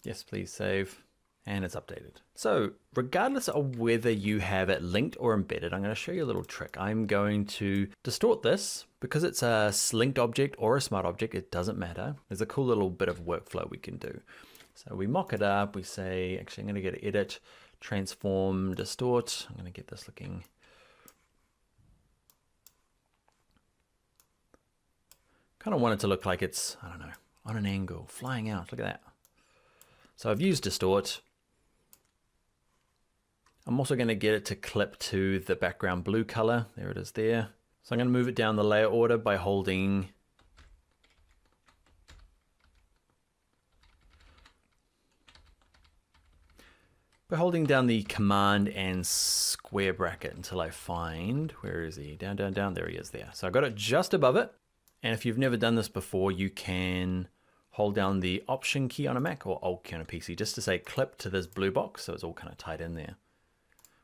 Yes, please save. And it's updated. So regardless of whether you have it linked or embedded, I'm going to show you a little trick. I'm going to distort this because it's a linked object or a smart object. It doesn't matter. There's a cool little bit of workflow we can do. So we mock it up. We say, actually, I'm going to get edit, transform, distort. I'm going to get this looking. Kind of want it to look like it's, I don't know, on an angle, flying out. Look at that. So I've used distort. I'm also going to get it to clip to the background blue color. There it is there. So I'm going to move it down the layer order by holding down the command and square bracket until I find, where is he? Down, down, down. There he is there. So I got it just above it. And if you've never done this before, you can hold down the Option key on a Mac or Alt key on a PC just to say clip to this blue box. So it's all kind of tied in there.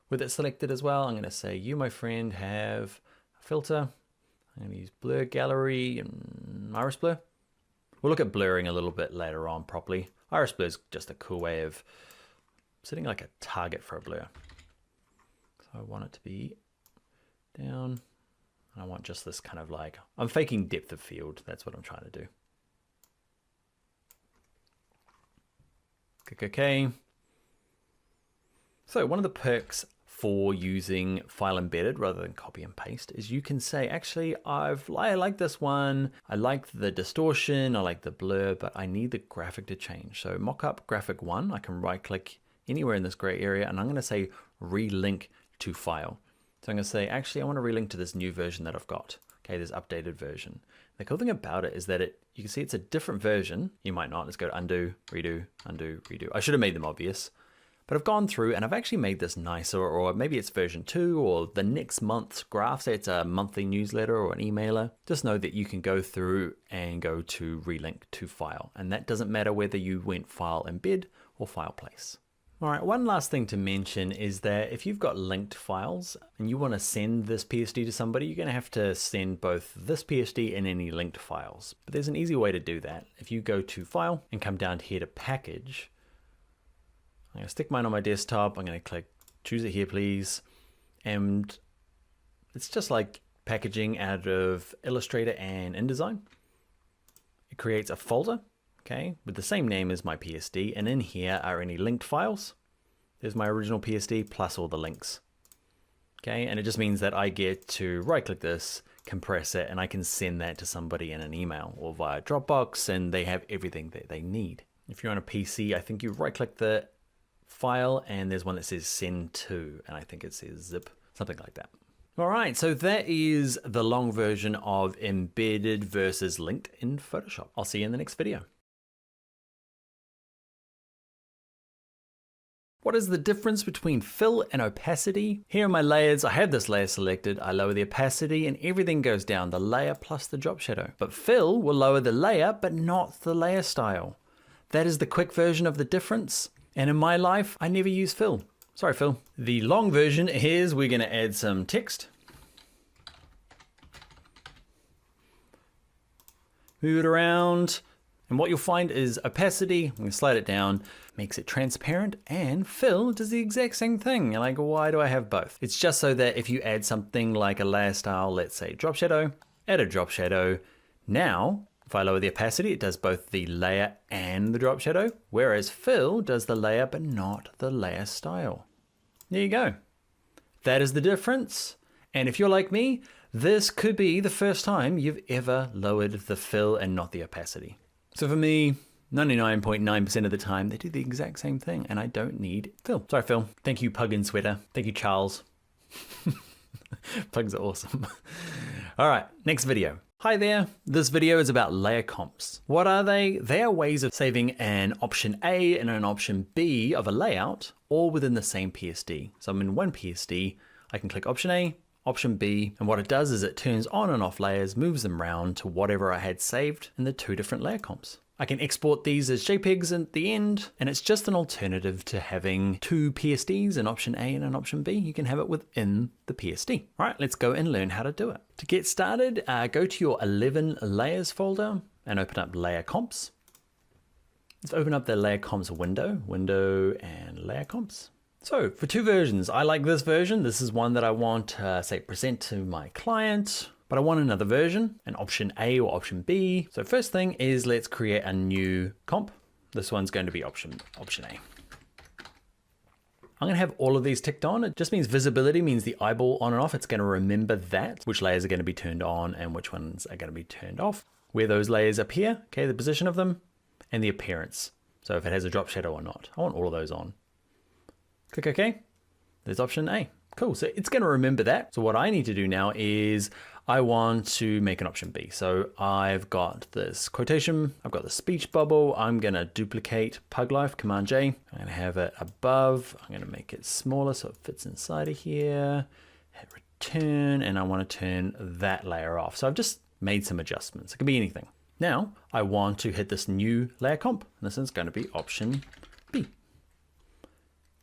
With it selected as well, I'm going to say, you, my friend, have a filter. I'm going to use Blur Gallery and Iris Blur. We'll look at blurring a little bit later on properly. Iris Blur is just a cool way of setting like a target for a blur. So I want it to be down. I want just this kind of like, I'm faking depth of field. That's what I'm trying to do. Click OK. So one of the perks for using file embedded rather than copy and paste is you can say, actually, I like this one. I like the distortion. I like the blur, but I need the graphic to change. So mockup graphic 1, I can right click anywhere in this gray area and I'm going to say relink to file. So I'm going to say, actually, I want to relink to this new version that I've got. Okay, this updated version. The cool thing about it is that you can see it's a different version. You might not. Let's go to undo, redo, undo, redo. I should have made them obvious. But I've gone through and I've actually made this nicer, or maybe it's version 2 or the next month's graph. Say it's a monthly newsletter or an emailer. Just know that you can go through and go to relink to file. And that doesn't matter whether you went file embed or file place. All right, one last thing to mention is that if you've got linked files and you want to send this PSD to somebody, you're going to have to send both this PSD and any linked files. But there's an easy way to do that. If you go to File and come down here to Package, I'm going to stick mine on my desktop. I'm going to click Choose it here, please. And it's just like packaging out of Illustrator and InDesign. It creates a folder. Okay, with the same name as my PSD, and in here are any linked files. There's my original PSD plus all the links. Okay, and it just means that I get to right click this, compress it, and I can send that to somebody in an email or via Dropbox, and they have everything that they need. If you're on a PC, I think you right click the file and there's one that says send to, and I think it says zip, something like that. All right, so that is the long version of embedded versus linked in Photoshop. I'll see you in the next video. What is the difference between fill and opacity? Here are my layers. I have this layer selected. I lower the opacity and everything goes down, the layer plus the drop shadow. But fill will lower the layer, but not the layer style. That is the quick version of the difference. And in my life, I never use fill. Sorry, Phil. The long version is we're going to add some text. Move it around. And what you'll find is opacity, I'm going to slide it down, makes it transparent, and fill does the exact same thing. You're like, why do I have both? It's just so that if you add something like a layer style, let's say drop shadow, add a drop shadow. Now, if I lower the opacity, it does both the layer and the drop shadow, whereas fill does the layer but not the layer style. There you go. That is the difference. And if you're like me, this could be the first time you've ever lowered the fill and not the opacity. So for me, 99.9% of the time, they do the exact same thing, and I don't need fill. Sorry, Phil. Thank you, Pug in Sweater. Thank you, Charles. Pugs are awesome. All right, next video. Hi there. This video is about layer comps. What are they? They are ways of saving an option A and an option B of a layout, all within the same PSD. So I'm in one PSD. I can click option A, Option B, and what it does is it turns on and off layers, moves them around to whatever I had saved in the 2 different layer comps. I can export these as JPEGs at the end, and it's just an alternative to having 2 PSDs, an option A and an option B. You can have it within the PSD. All right, let's go and learn how to do it. To get started, go to your 11 layers folder and open up layer comps. Let's open up the layer comps window and layer comps. So for 2 versions, I like this version. This is one that I want to say present to my client, but I want another version, an option A or option B. So first thing is let's create a new comp. This one's going to be option A. I'm gonna have all of these ticked on. It just means visibility means the eyeball on and off. It's gonna remember that, which layers are gonna be turned on and which ones are gonna be turned off. Where those layers appear, okay, the position of them, and the appearance. So if it has a drop shadow or not. I want all of those on. Click OK. There's option A. Cool, so it's gonna remember that. So what I need to do now is I want to make an option B. So I've got this quotation, I've got the speech bubble. I'm gonna duplicate Puglife, Command J. I'm gonna have it above. I'm gonna make it smaller so it fits inside of here. Hit return, and I wanna turn that layer off. So I've just made some adjustments. It could be anything. Now I want to hit this new layer comp. And this is gonna be option B.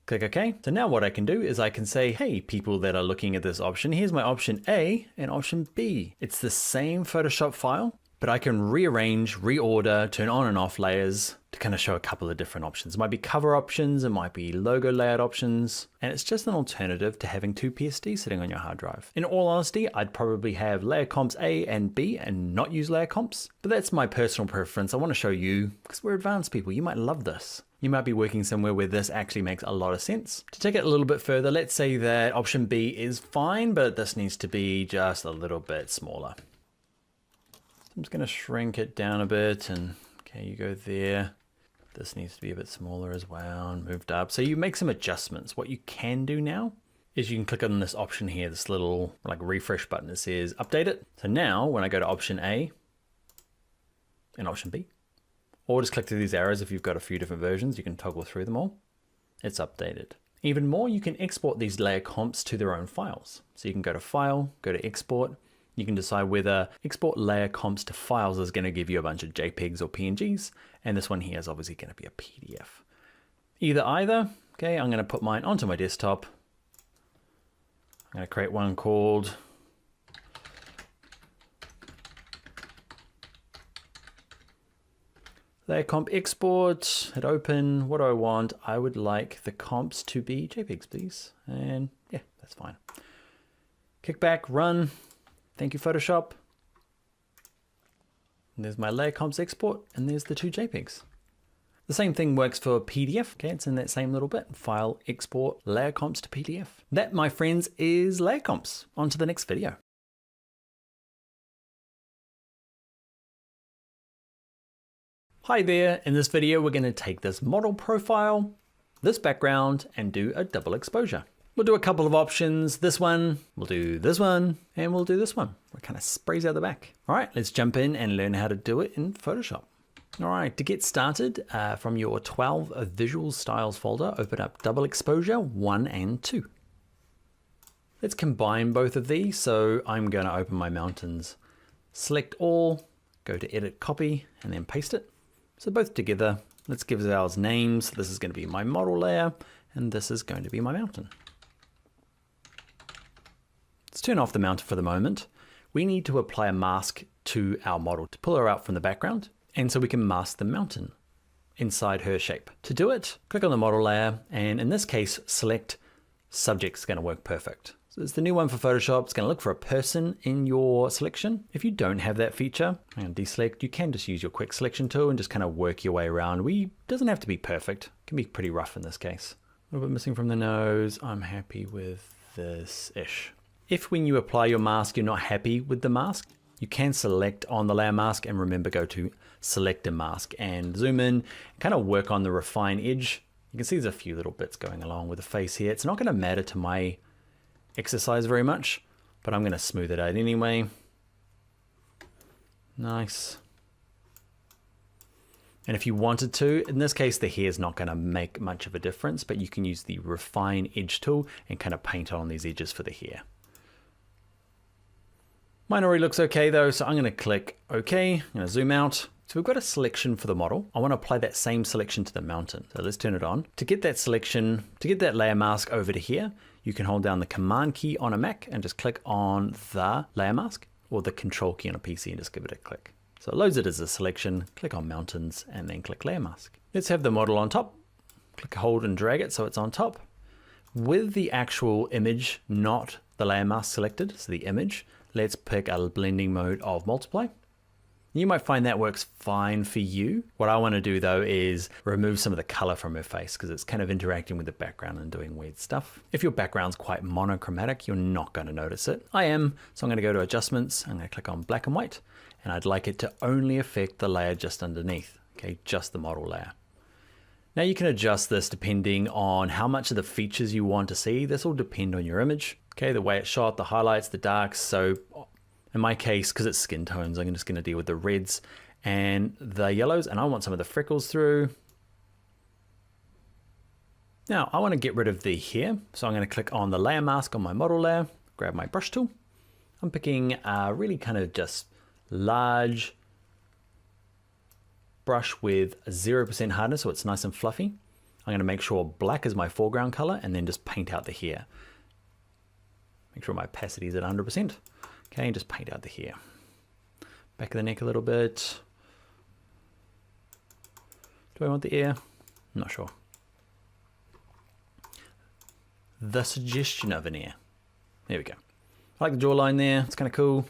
Click OK. So now what I can do is I can say, hey, people that are looking at this option, here's my option A and option B. It's the same Photoshop file, but I can rearrange, reorder, turn on and off layers to kind of show a couple of different options. It might be cover options, it might be logo layout options, and it's just an alternative to having 2 PSDs sitting on your hard drive. In all honesty, I'd probably have layer comps A and B and not use layer comps, but that's my personal preference. I want to show you, because we're advanced people, you might love this. You might be working somewhere where this actually makes a lot of sense. To take it a little bit further, let's say that option B is fine, but this needs to be just a little bit smaller. I'm just gonna shrink it down a bit, and okay, you go there. This needs to be a bit smaller as well and moved up. So you make some adjustments. What you can do now is you can click on this option here, this little like refresh button that says update it. So now when I go to option A and option B, or just click through these arrows if you've got a few different versions, you can toggle through them all. It's updated. Even more, you can export these layer comps to their own files. So you can go to File, go to Export. You can decide whether export layer comps to files is going to give you a bunch of JPEGs or PNGs, and this one here is obviously going to be a PDF. Either, okay, I'm going to put mine onto my desktop. I'm going to create one called layer comp export, hit open. What do I want? I would like the comps to be JPEGs, please. And yeah, that's fine. Kick back, run. Thank you, Photoshop. And there's my layer comps export, and there's the 2 JPEGs. The same thing works for PDF. Okay, it's in that same little bit. File, export, layer comps to PDF. That, my friends, is layer comps. On to the next video. Hi there, in this video we're going to take this model profile, this background, and do a double exposure. We'll do a couple of options, this one, we'll do this one, and we'll do this one. It kind of sprays out the back. All right, let's jump in and learn how to do it in Photoshop. All right, to get started, from your 12 visual styles folder, open up double exposure 1 and 2. Let's combine both of these, so I'm going to open my mountains, select all, go to edit copy, and then paste it. So both together, let's give ours names. This is going to be my model layer, and this is going to be my mountain. Let's turn off the mountain for the moment. We need to apply a mask to our model to pull her out from the background, and so we can mask the mountain inside her shape. To do it, click on the model layer, and in this case, select subject. Is going to work perfect. So it's the new one for Photoshop. It's going to look for a person in your selection. If you don't have that feature, I'm going to deselect. You can just use your quick selection tool and just kind of work your way around. It doesn't have to be perfect. It can be pretty rough in this case. A little bit missing from the nose. I'm happy with this-ish. If when you apply your mask, you're not happy with the mask, you can select on the layer mask and remember go to select a mask and zoom in, and kind of work on the refine edge. You can see there's a few little bits going along with the face here. It's not going to matter to my exercise very much, but I'm going to smooth it out anyway. Nice. And if you wanted to, in this case, the hair is not going to make much of a difference, but you can use the refine edge tool and kind of paint on these edges for the hair. Mine already looks okay though, so I'm going to click OK. I'm going to zoom out. So we've got a selection for the model. I want to apply that same selection to the mountain. So let's turn it on. To get that selection, to get that layer mask over to here, you can hold down the Command key on a Mac and just click on the layer mask, or the Control key on a PC and just give it a click. So it loads it as a selection, click on mountains and then click layer mask. Let's have the model on top. Click, hold and drag it so it's on top. With the actual image, not the layer mask selected, so the image, let's pick a blending mode of multiply. You might find that works fine for you. What I want to do though is remove some of the color from her face because it's kind of interacting with the background and doing weird stuff. If your background's quite monochromatic, you're not going to notice it. I am, so I'm going to go to adjustments. I'm going to click on black and white, and I'd like it to only affect the layer just underneath. Okay, just the model layer. Now you can adjust this depending on how much of the features you want to see. This will depend on your image. Okay, the way it's shot, the highlights, the darks. So in my case, because it's skin tones, I'm just going to deal with the reds and the yellows, and I want some of the freckles through. Now I want to get rid of the hair, so I'm going to click on the layer mask on my model layer, grab my brush tool. I'm picking a really kind of just large brush with 0% hardness, so it's nice and fluffy. I'm going to make sure black is my foreground color and then just paint out the hair. Make sure my opacity is at 100%. Okay, and just paint out the hair. Back of the neck a little bit. Do I want the ear? I'm not sure. The suggestion of an ear. There we go. I like the jawline there. It's kind of cool.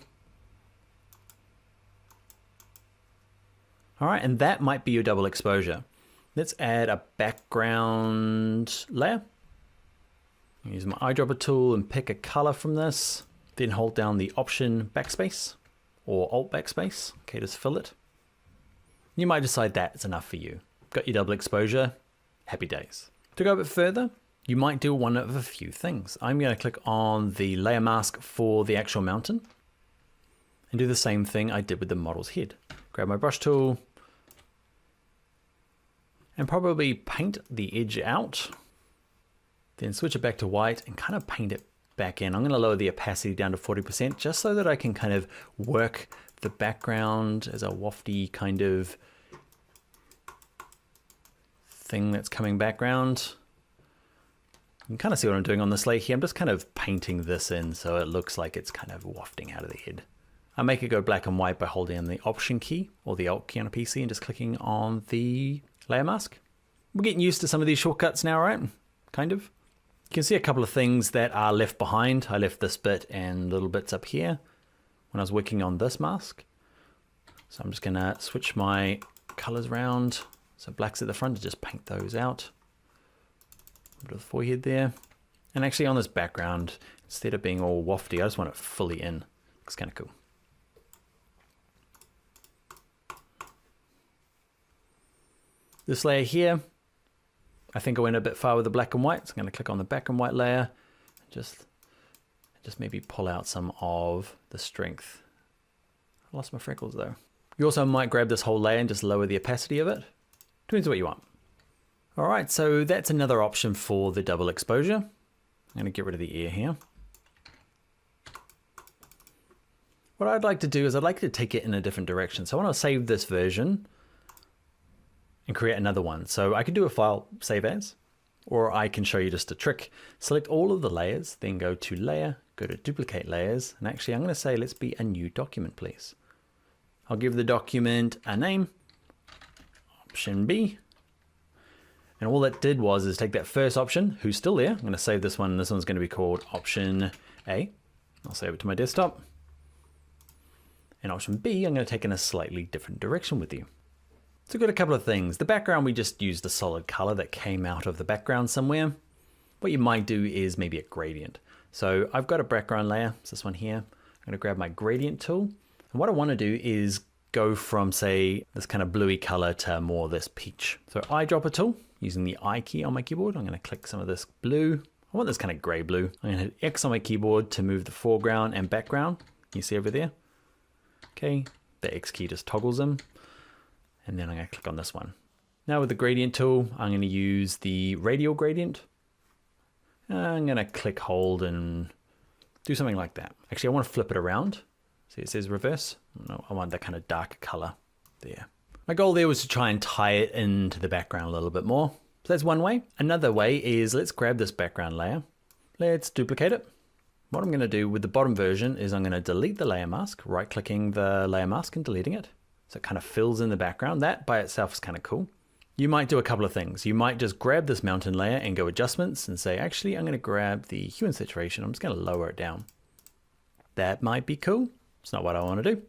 All right, and that might be your double exposure. Let's add a background layer. Use my eyedropper tool and pick a color from this. Then hold down the Option backspace or Alt backspace. Okay, just fill it. You might decide that's enough for you. Got your double exposure, happy days. To go a bit further, you might do one of a few things. I'm going to click on the layer mask for the actual mountain and do the same thing I did with the model's head. Grab my brush tool and probably paint the edge out. Then switch it back to white and kind of paint it back in. I'm going to lower the opacity down to 40% just so that I can kind of work the background as a wafty kind of thing that's coming background. You can kind of see what I'm doing on the slate here. I'm just kind of painting this in so it looks like it's kind of wafting out of the head. I make it go black and white by holding the Option key or the Alt key on a PC and just clicking on the layer mask. We're getting used to some of these shortcuts now, right? Kind of. You can see a couple of things that are left behind. I left this bit and little bits up here when I was working on this mask. So I'm just going to switch my colors around. So black's at the front to just paint those out. A bit of the forehead there. And actually on this background, instead of being all wafty, I just want it fully in. Looks kind of cool. This layer here, I think I went a bit far with the black and white, so I'm going to click on the black and white layer and just maybe pull out some of the strength. I lost my freckles though. You also might grab this whole layer and just lower the opacity of it. Depends what you want. All right, so that's another option for the double exposure. I'm going to get rid of the ear here. What I'd like to do is I'd like to take it in a different direction. So I want to save this version and create another one. So I could do a file save as, or I can show you just a trick. Select all of the layers, then go to layer, go to duplicate layers. And actually I'm going to say, let's be a new document, please. I'll give the document a name, Option B. And all that did was is take that first option, who's still there. I'm going to save this one. This one's going to be called Option A. I'll save it to my desktop. And Option B, I'm going to take in a slightly different direction with you. So we've got a couple of things. The background, we just used a solid color that came out of the background somewhere. What you might do is maybe a gradient. So I've got a background layer, it's this one here. I'm going to grab my gradient tool. And what I want to do is go from, say, this kind of bluey color to more this peach. So eyedropper tool, using the I key on my keyboard, I'm going to click some of this blue. I want this kind of gray blue. I'm going to hit X on my keyboard to move the foreground and background. You see over there? Okay, the X key just toggles them. And then I'm going to click on this one. Now with the gradient tool, I'm going to use the radial gradient. I'm going to click, hold, and do something like that. Actually, I want to flip it around. See, it says reverse. No, I want that kind of darker color there. My goal there was to try and tie it into the background a little bit more. So that's one way. Another way is let's grab this background layer. Let's duplicate it. What I'm going to do with the bottom version is I'm going to delete the layer mask, right clicking the layer mask and deleting it. So it kind of fills in the background. That by itself is kind of cool. You might do a couple of things. You might just grab this mountain layer and go adjustments and say, actually, I'm going to grab the hue and saturation. I'm just going to lower it down. That might be cool. It's not what I want to do.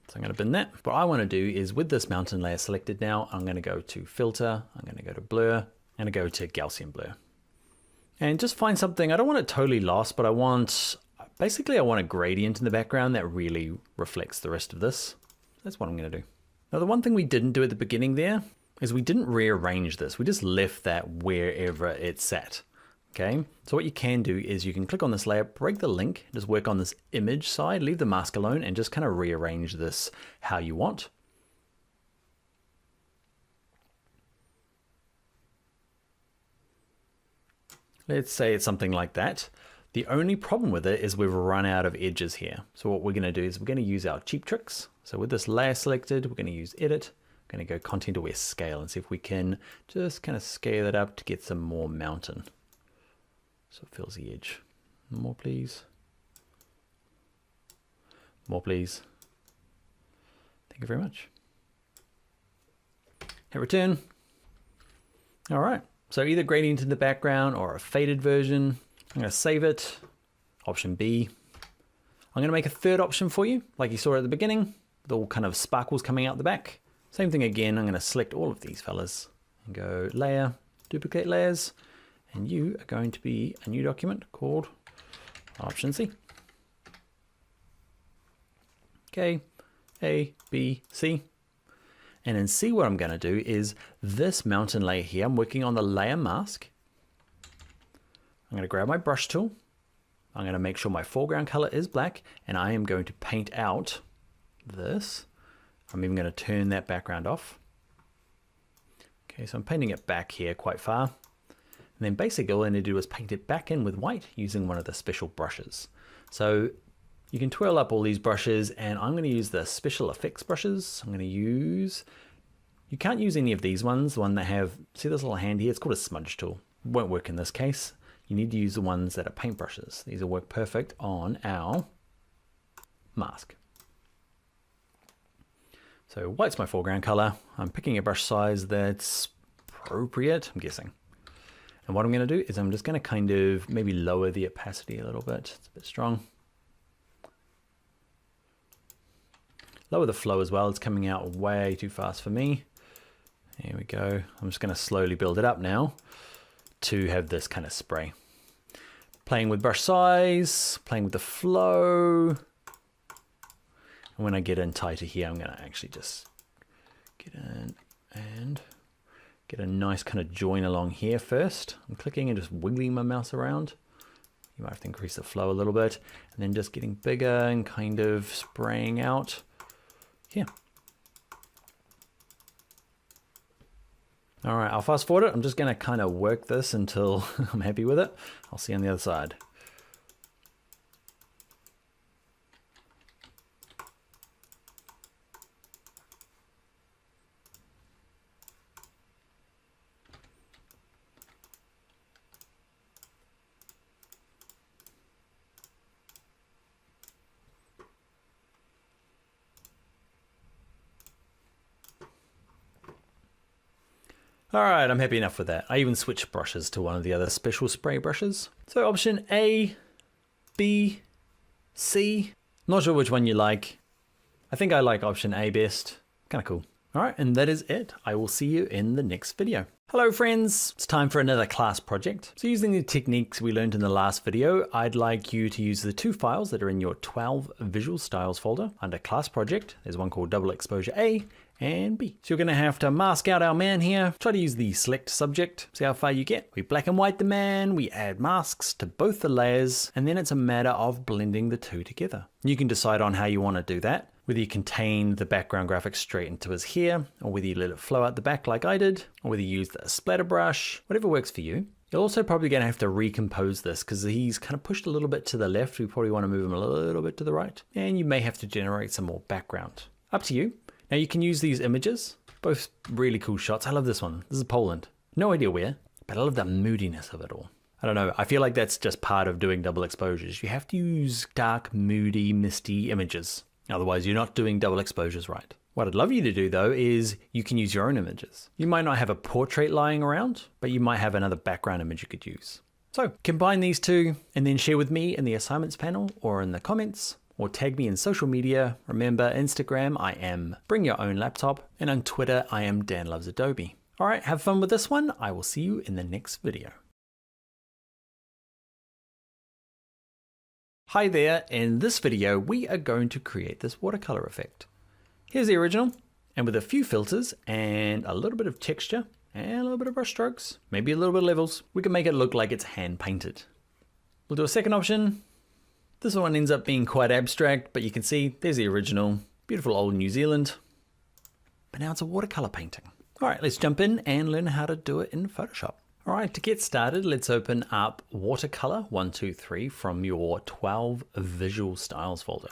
So I'm going to bin that. What I want to do is with this mountain layer selected now, I'm going to go to filter. I'm going to go to blur. I'm going to go to Gaussian blur. And just find something, I don't want it totally lost, but I want a gradient in the background that really reflects the rest of this. That's what I'm going to do. Now, the one thing we didn't do at the beginning there is we didn't rearrange this. We just left that wherever it's sat. Okay, so what you can do is you can click on this layer, break the link, just work on this image side, leave the mask alone, and just kind of rearrange this how you want. Let's say it's something like that. The only problem with it is we've run out of edges here. So what we're going to do is we're going to use our cheap tricks. So with this layer selected, we're going to use edit. We're going to go content aware scale and see if we can just kind of scale it up to get some more mountain. So it fills the edge. More please. More please. Thank you very much. Hit return. All right. So either gradient in the background or a faded version. I'm going to save it. Option B. I'm going to make a third option for you, like you saw at the beginning, with all kind of sparkles coming out the back. Same thing again. I'm going to select all of these fellas and go layer, duplicate layers. And you are going to be a new document called Option C. Okay, A, B, C. And in C, what I'm going to do is this mountain layer here, I'm working on the layer mask. I'm going to grab my brush tool. I'm going to make sure my foreground color is black, and I am going to paint out this. I'm even going to turn that background off. Okay, so I'm painting it back here quite far. And then basically all I need to do is paint it back in with white using one of the special brushes. So you can twirl up all these brushes, and I'm going to use the special effects brushes. I'm going to use, you can't use any of these ones, the one that have, see this little hand here, it's called a smudge tool. It won't work in this case. You need to use the ones that are paint brushes. These will work perfect on our mask. So white's my foreground color. I'm picking a brush size that's appropriate, I'm guessing. And what I'm going to do is I'm just going to kind of maybe lower the opacity a little bit. It's a bit strong. Lower the flow as well. It's coming out way too fast for me. There we go. I'm just going to slowly build it up now to have this kind of spray. Playing with brush size, playing with the flow. And when I get in tighter here, I'm going to actually just get in and get a nice kind of join along here first. I'm clicking and just wiggling my mouse around. You might have to increase the flow a little bit, and then just getting bigger and kind of spraying out here. All right, I'll fast forward it. I'm just gonna kind of work this until I'm happy with it. I'll see you on the other side. All right, I'm happy enough with that. I even switched brushes to one of the other special spray brushes. So option A, B, C. Not sure which one you like. I think I like option A best. Kind of cool. All right, and that is it. I will see you in the next video. Hello friends, it's time for another class project. So using the techniques we learned in the last video, I'd like you to use the two files that are in your 12 visual styles folder. Under class project, there's one called double exposure A and B. So you're gonna have to mask out our man here. Try to use the select subject, see how far you get. We black and white the man, we add masks to both the layers, and then it's a matter of blending the two together. You can decide on how you wanna do that, whether you contain the background graphics straight into his hair, or whether you let it flow out the back like I did, or whether you use the splatter brush, whatever works for you. You're also probably going to have to recompose this because he's kind of pushed a little bit to the left. We probably want to move him a little bit to the right. And you may have to generate some more background. Up to you. Now you can use these images, both really cool shots. I love this one. This is Poland. No idea where, but I love the moodiness of it all. I don't know. I feel like that's just part of doing double exposures. You have to use dark, moody, misty images. Otherwise, you're not doing double exposures right. What I'd love you to do though is you can use your own images. You might not have a portrait lying around, but you might have another background image you could use. So combine these two and then share with me in the assignments panel or in the comments or tag me in social media. Remember, Instagram, I am Bring Your Own Laptop, and on Twitter, I am Dan Loves Adobe. All right, have fun with this one. I will see you in the next video. Hi there, in this video, we are going to create this watercolor effect. Here's the original, and with a few filters and a little bit of texture and a little bit of brush strokes, maybe a little bit of levels, we can make it look like it's hand painted. We'll do a second option. This one ends up being quite abstract, but you can see there's the original, beautiful old New Zealand, but now it's a watercolor painting. All right, let's jump in and learn how to do it in Photoshop. All right, to get started, let's open up Watercolor 123 from your 12 Visual Styles folder.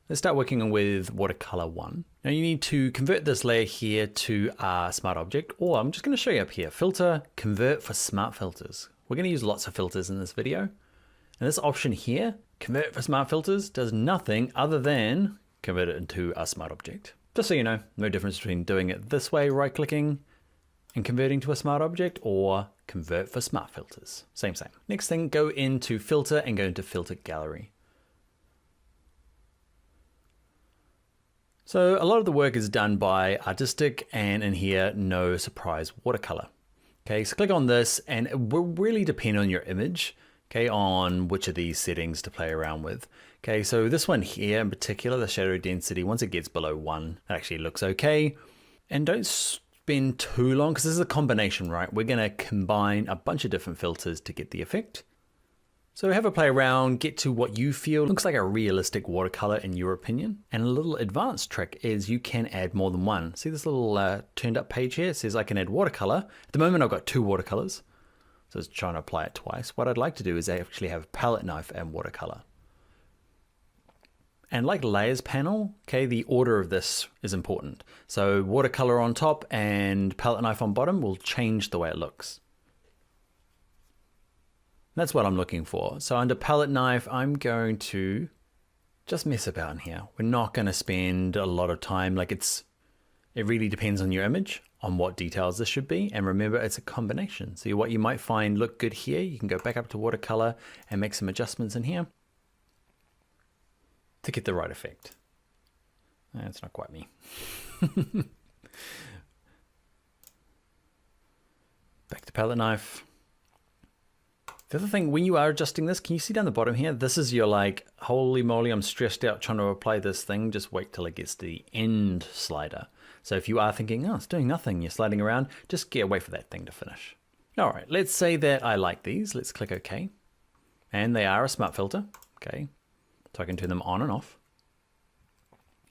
Let's start working with Watercolor 1. Now you need to convert this layer here to a smart object, or I'm just going to show you up here, Filter, Convert for Smart Filters. We're going to use lots of filters in this video. And this option here, Convert for Smart Filters, does nothing other than convert it into a smart object. Just so you know, no difference between doing it this way, right-clicking, and converting to a smart object, or convert for smart filters. Same. Next thing, go into filter and go into filter gallery. So a lot of the work is done by artistic, and in here, no surprise watercolor. Okay, so click on this and it will really depend on your image, okay, on which of these settings to play around with. Okay, so this one here in particular, the shadow density, once it gets below 1, it actually looks okay. And don't spend too long, because this is a combination, right? We're gonna combine a bunch of different filters to get the effect. So have a play around, get to what you feel looks like a realistic watercolor in your opinion. And a little advanced trick is you can add more than one. See this little turned up page here? It says I can add watercolor. At the moment I've got 2 watercolors. So it's trying to apply it twice. What I'd like to do is actually have palette knife and watercolor. And like layers panel, okay, the order of this is important. So watercolor on top and palette knife on bottom will change the way it looks. That's what I'm looking for. So under palette knife, I'm going to just mess about in here. We're not going to spend a lot of time. Like it really depends on your image, on what details this should be. And remember, it's a combination. So what you might find look good here, you can go back up to watercolor and make some adjustments in here to get the right effect. That's not quite me. Back to palette knife. The other thing, when you are adjusting this, can you see down the bottom here? This is your like, holy moly, I'm stressed out trying to apply this thing. Just wait till it gets to the end slider. So if you are thinking, oh, it's doing nothing, you're sliding around, just get away for that thing to finish. All right, let's say that I like these. Let's click OK. And they are a smart filter, okay? So I can turn them on and off.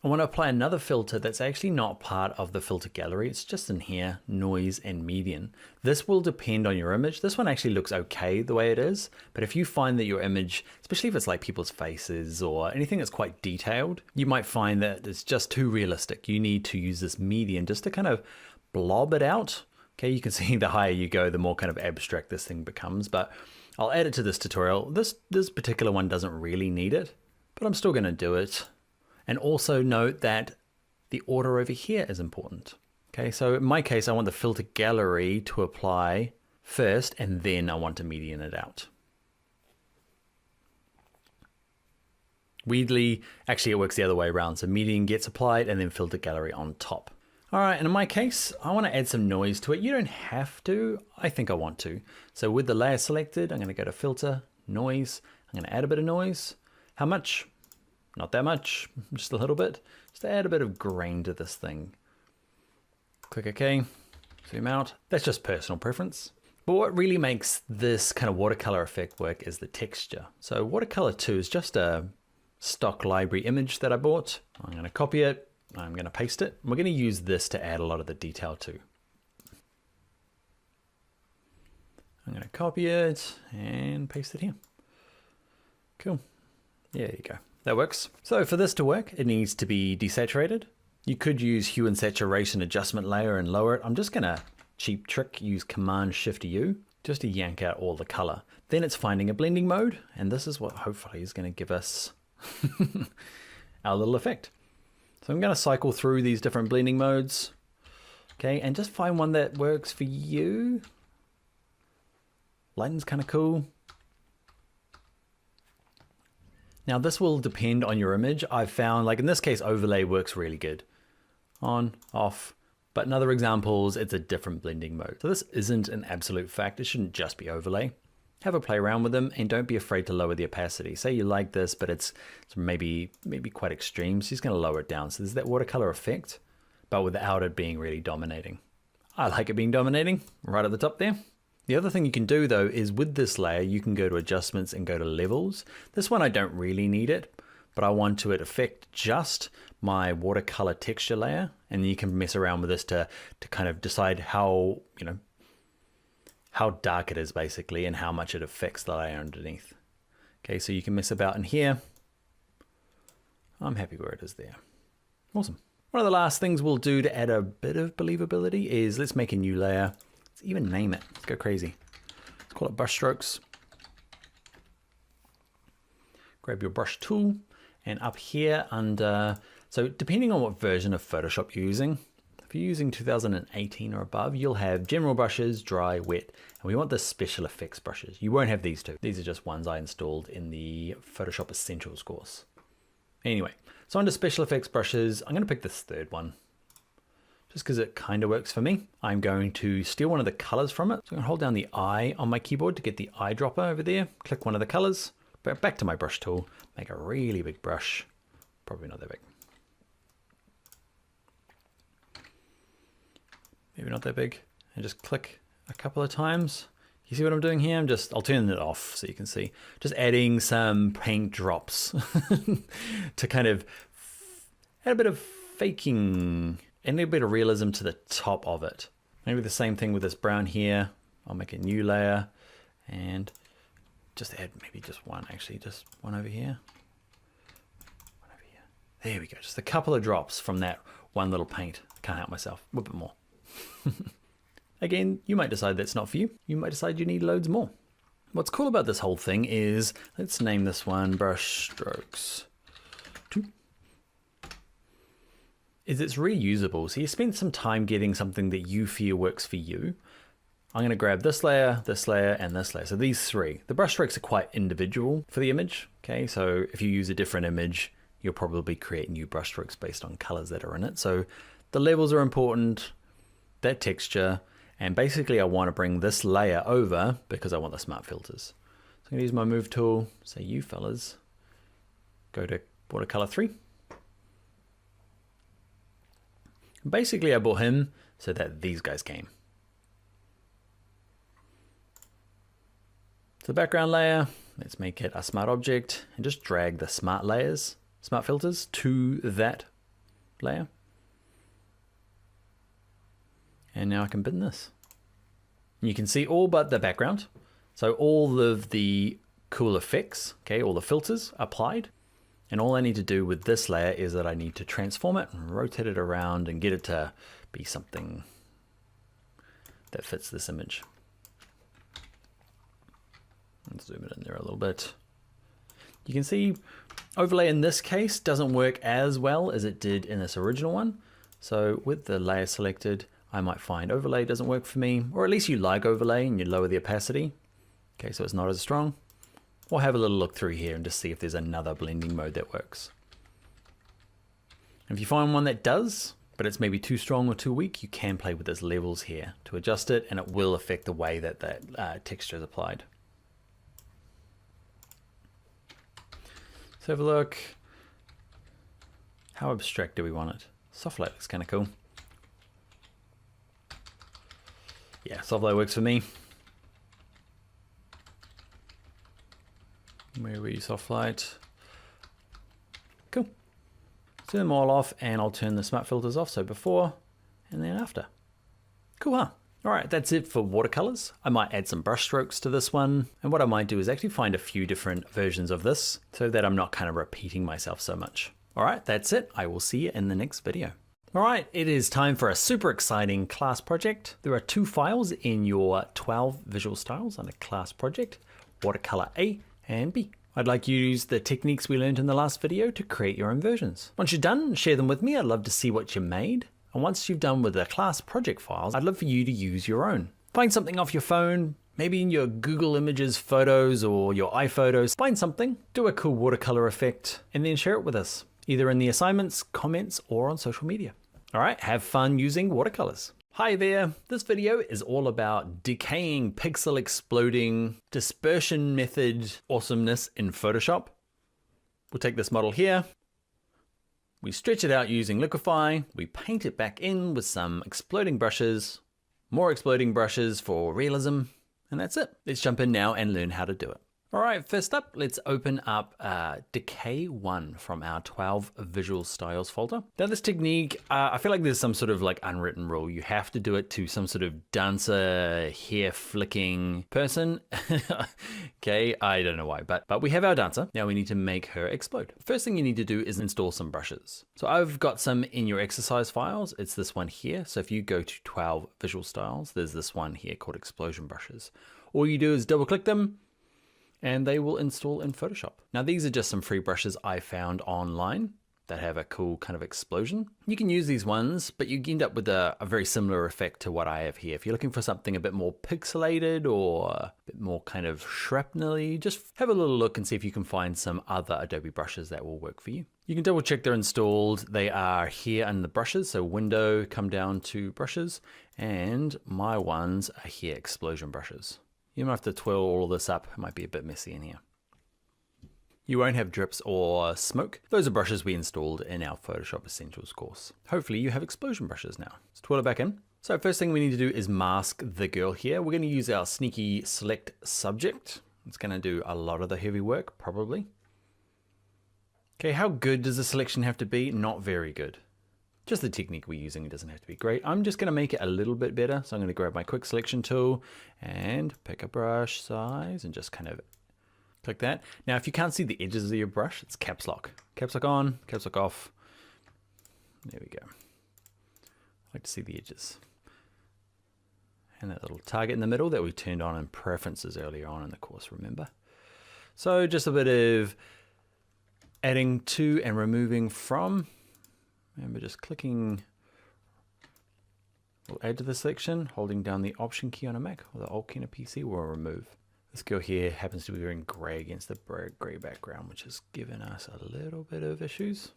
I want to apply another filter that's actually not part of the filter gallery. It's just in here, noise and median. This will depend on your image. This one actually looks okay the way it is, but if you find that your image, especially if it's like people's faces or anything that's quite detailed, you might find that it's just too realistic. You need to use this median just to kind of blob it out. Okay, you can see the higher you go, the more kind of abstract this thing becomes, but I'll add it to this tutorial. This particular one doesn't really need it, but I'm still gonna do it. And also note that the order over here is important. Okay, so in my case, I want the filter gallery to apply first, and then I want to median it out. Weirdly, actually it works the other way around. So median gets applied and then filter gallery on top. All right, and in my case, I want to add some noise to it. You don't have to, I think I want to. So with the layer selected, I'm gonna go to filter, noise. I'm gonna add a bit of noise. How much? Not that much, just a little bit. Just to add a bit of grain to this thing. Click OK, zoom out. That's just personal preference. But what really makes this kind of watercolor effect work is the texture. So Watercolor 2 is just a stock library image that I bought. I'm going to copy it. I'm going to paste it. We're going to use this to add a lot of the detail too. I'm going to copy it and paste it here. Cool. Yeah, there you go. That works. So for this to work, it needs to be desaturated. You could use hue and saturation adjustment layer and lower it. I'm just going to cheap trick, use Command Shift U just to yank out all the color. Then it's finding a blending mode, and this is what hopefully is going to give us our little effect. So I'm going to cycle through these different blending modes, okay, and just find one that works for you. Lighting's kind of cool. Now this will depend on your image. I've found, like in this case, overlay works really good. On, off, but in other examples, it's a different blending mode. So this isn't an absolute fact. It shouldn't just be overlay. Have a play around with them and don't be afraid to lower the opacity. Say you like this, but it's maybe quite extreme. So you're just gonna lower it down. So there's that watercolor effect, but without it being really dominating. I like it being dominating right at the top there. The other thing you can do though is with this layer, you can go to adjustments and go to levels. This one I don't really need it, but I want to affect just my watercolor texture layer, and you can mess around with this to kind of decide how, you know, how dark it is basically and how much it affects the layer underneath. Okay, so you can mess about in here. I'm happy where it is there. Awesome. One of the last things we'll do to add a bit of believability is let's make a new layer. Let's even name it. Let's go crazy. Let's call it brush strokes. Grab your brush tool and up here under, so depending on what version of Photoshop you're using, if you're using 2018 or above, you'll have general brushes, dry, wet, and we want the special effects brushes. You won't have these two. These are just ones I installed in the Photoshop Essentials course. Anyway, so under special effects brushes, I'm going to pick this third one just because it kind of works for me. I'm going to steal one of the colors from it. So I'm going to hold down the I on my keyboard to get the eyedropper over there, click one of the colors, back to my brush tool, make a really big brush, probably not that big. Maybe not that big, and just click a couple of times. You see what I'm doing here? I'll turn it off so you can see. Just adding some paint drops to kind of add a bit of faking and a bit of realism to the top of it. Maybe the same thing with this brown here. I'll make a new layer and just add maybe just one, actually, just one over here. One over here. There we go, just a couple of drops from that one little paint. I can't help myself, a bit more. Again, you might decide that's not for you. You might decide you need loads more. What's cool about this whole thing is, let's name this one brush strokes 2. Is it's reusable. So you spent some time getting something that you feel works for you. I'm going to grab this layer, and this layer. So these three. The brush strokes are quite individual for the image. Okay, so if you use a different image, you'll probably create new brush strokes based on colors that are in it. So the levels are important, that texture, and basically I want to bring this layer over because I want the smart filters. So I'm going to use my move tool, say you fellas, go to watercolor 3. Basically I brought him so that these guys came. So the background layer, let's make it a smart object and just drag the smart layers, smart filters to that layer. And now I can bin this. And you can see all but the background. So all of the cool effects, okay, all the filters applied. And all I need to do with this layer is that I need to transform it and rotate it around and get it to be something that fits this image. Let's zoom it in there a little bit. You can see overlay in this case doesn't work as well as it did in this original one. So with the layer selected, I might find overlay doesn't work for me, or at least you like overlay and you lower the opacity. Okay, so it's not as strong. We'll have a little look through here and just see if there's another blending mode that works. If you find one that does, but it's maybe too strong or too weak, you can play with those levels here to adjust it, and it will affect the way that that texture is applied. Let's have a look. How abstract do we want it? Soft light looks kind of cool. Yeah, soft light works for me. Where we soft light. Cool. Turn them all off, and I'll turn the smart filters off. So before and then after. Cool, huh? All right, that's it for watercolors. I might add some brush strokes to this one. And what I might do is actually find a few different versions of this so that I'm not kind of repeating myself so much. All right, that's it. I will see you in the next video. All right, it is time for a super exciting class project. There are 2 files in your 12 visual styles under class project, watercolor A and B. I'd like you to use the techniques we learned in the last video to create your own versions. Once you're done, share them with me. I'd love to see what you made. And once you've done with the class project files, I'd love for you to use your own. Find something off your phone, maybe in your Google Images photos or your iPhotos. Find something, do a cool watercolor effect, and then share it with us, either in the assignments, comments, or on social media. All right, have fun using watercolors. Hi there, this video is all about decaying, pixel exploding, dispersion method awesomeness in Photoshop. We'll take this model here. We stretch it out using Liquify, we paint it back in with some exploding brushes, more exploding brushes for realism, and that's it. Let's jump in now and learn how to do it. All right, first up, let's open up Decay 1 from our 12 Visual Styles folder. Now this technique, I feel like there's some sort of like unwritten rule. You have to do it to some sort of dancer, hair flicking person. Okay, I don't know why, but we have our dancer. Now we need to make her explode. First thing you need to do is install some brushes. So I've got some in your exercise files. It's this one here. So if you go to 12 Visual Styles, there's this one here called Explosion Brushes. All you do is double click them, and they will install in Photoshop. Now these are just some free brushes I found online that have a cool kind of explosion. You can use these ones, but you end up with a very similar effect to what I have here. If you're looking for something a bit more pixelated or a bit more kind of shrapnel-y, just have a little look and see if you can find some other Adobe brushes that will work for you. You can double check they're installed. They are here under the brushes, so window, come down to brushes, and my ones are here, explosion brushes. You might have to twirl all of this up. It might be a bit messy in here. You won't have drips or smoke. Those are brushes we installed in our Photoshop Essentials course. Hopefully you have explosion brushes now. Let's twirl it back in. So first thing we need to do is mask the girl here. We're going to use our sneaky select subject. It's going to do a lot of the heavy work, probably. Okay, how good does the selection have to be? Not very good. Just the technique we're using, it doesn't have to be great. I'm just going to make it a little bit better. So I'm going to grab my quick selection tool and pick a brush size and just kind of click that. Now, if you can't see the edges of your brush, it's caps lock. Caps lock on, caps lock off. There we go. I like to see the edges. And that little target in the middle that we turned on in preferences earlier on in the course, remember? So just a bit of adding to and removing from. Remember, just clicking, we'll add to the selection, holding down the Option key on a Mac or the Alt key on a PC will remove. This girl here happens to be wearing gray against the gray background, which has given us a little bit of issues.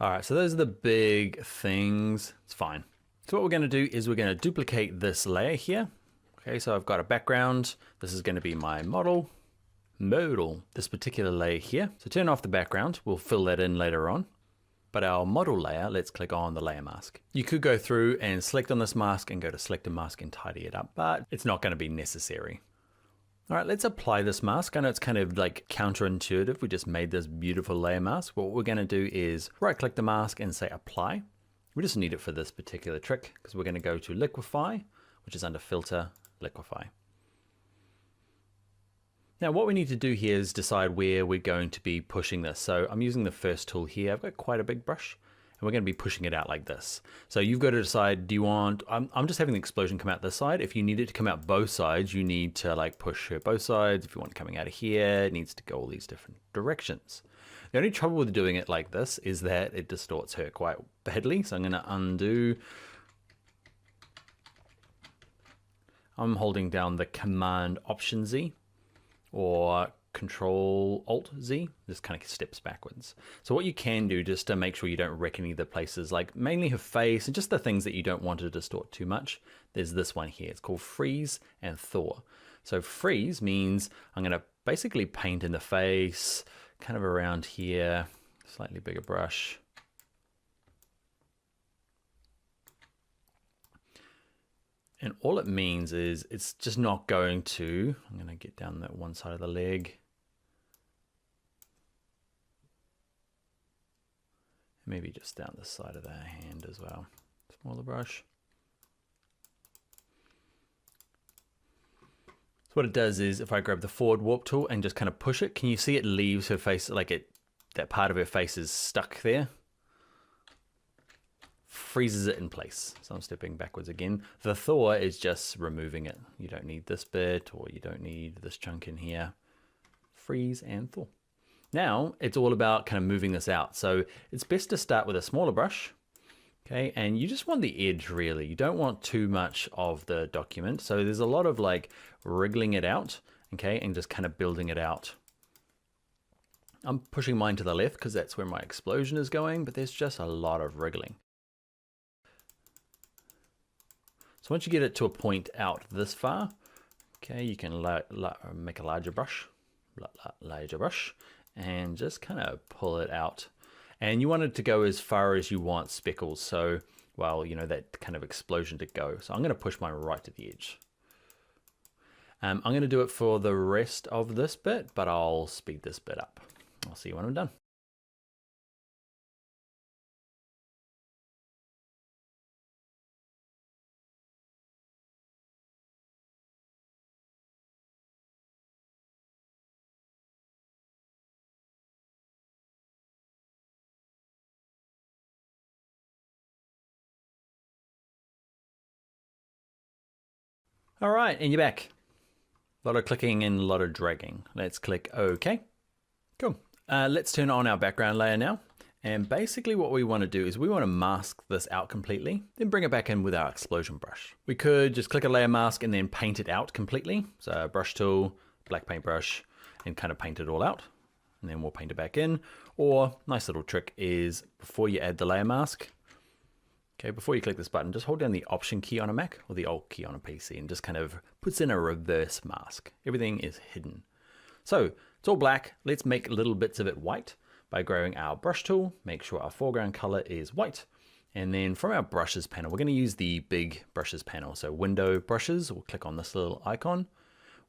All right, so those are the big things. It's fine. So what we're going to do is we're going to duplicate this layer here. Okay, so I've got a background. This is going to be my model, this particular layer here. So turn off the background. We'll fill that in later on. But our model layer, let's click on the layer mask. You could go through and select on this mask and go to select a mask and tidy it up, but it's not going to be necessary. All right, let's apply this mask. I know it's kind of like counterintuitive. We just made this beautiful layer mask. What we're going to do is right click the mask and say apply. We just need it for this particular trick because we're going to go to Liquify, which is under filter, Liquify. Now what we need to do here is decide where we're going to be pushing this. So I'm using the first tool here. I've got quite a big brush and we're going to be pushing it out like this. So you've got to decide, do you want, I'm just having the explosion come out this side. If you need it to come out both sides, you need to like push her both sides. If you want it coming out of here, it needs to go all these different directions. The only trouble with doing it like this is that it distorts her quite badly. So I'm going to undo. I'm holding down the Command Option Z or Control Alt Z. This kind of steps backwards. So what you can do just to make sure you don't wreck any of the places, like mainly her face and just the things that you don't want to distort too much, there's this one here. It's called Freeze and Thaw. So freeze means I'm going to basically paint in the face, kind of around here, slightly bigger brush. And all it means is it's just not going to, I'm going to get down that one side of the leg. Maybe just down the side of the hand as well. Smaller brush. So what it does is if I grab the forward warp tool and just kind of push it, can you see it leaves her face, like that part of her face is stuck there? Freezes it in place. So I'm stepping backwards again. The thaw is just removing it. You don't need this bit, or you don't need this chunk in here. Freeze and thaw. Now it's all about kind of moving this out. So it's best to start with a smaller brush. Okay, and you just want the edge really. You don't want too much of the document. So there's a lot of like wriggling it out, okay, and just kind of building it out. I'm pushing mine to the left because that's where my explosion is going, but there's just a lot of wriggling. So once you get it to a point out this far, okay, you can make a larger brush, and just kind of pull it out. And you want it to go as far as you want speckles. So, well, you know, that kind of explosion to go. So I'm going to push mine right to the edge. I'm going to do it for the rest of this bit, but I'll speed this bit up. I'll see you when I'm done. All right, and you're back. A lot of clicking and a lot of dragging. Let's click OK. Cool. Let's turn on our background layer now. And basically what we want to do is we want to mask this out completely, then bring it back in with our explosion brush. We could just click a layer mask and then paint it out completely. So brush tool, black paintbrush, and kind of paint it all out. And then we'll paint it back in. Or nice little trick is before you add the layer mask, okay, before you click this button, just hold down the Option key on a Mac or the Alt key on a PC and just kind of puts in a reverse mask. Everything is hidden. So it's all black. Let's make little bits of it white by grabbing our brush tool, make sure our foreground color is white. And then from our brushes panel, we're going to use the big brushes panel. So window brushes, we'll click on this little icon.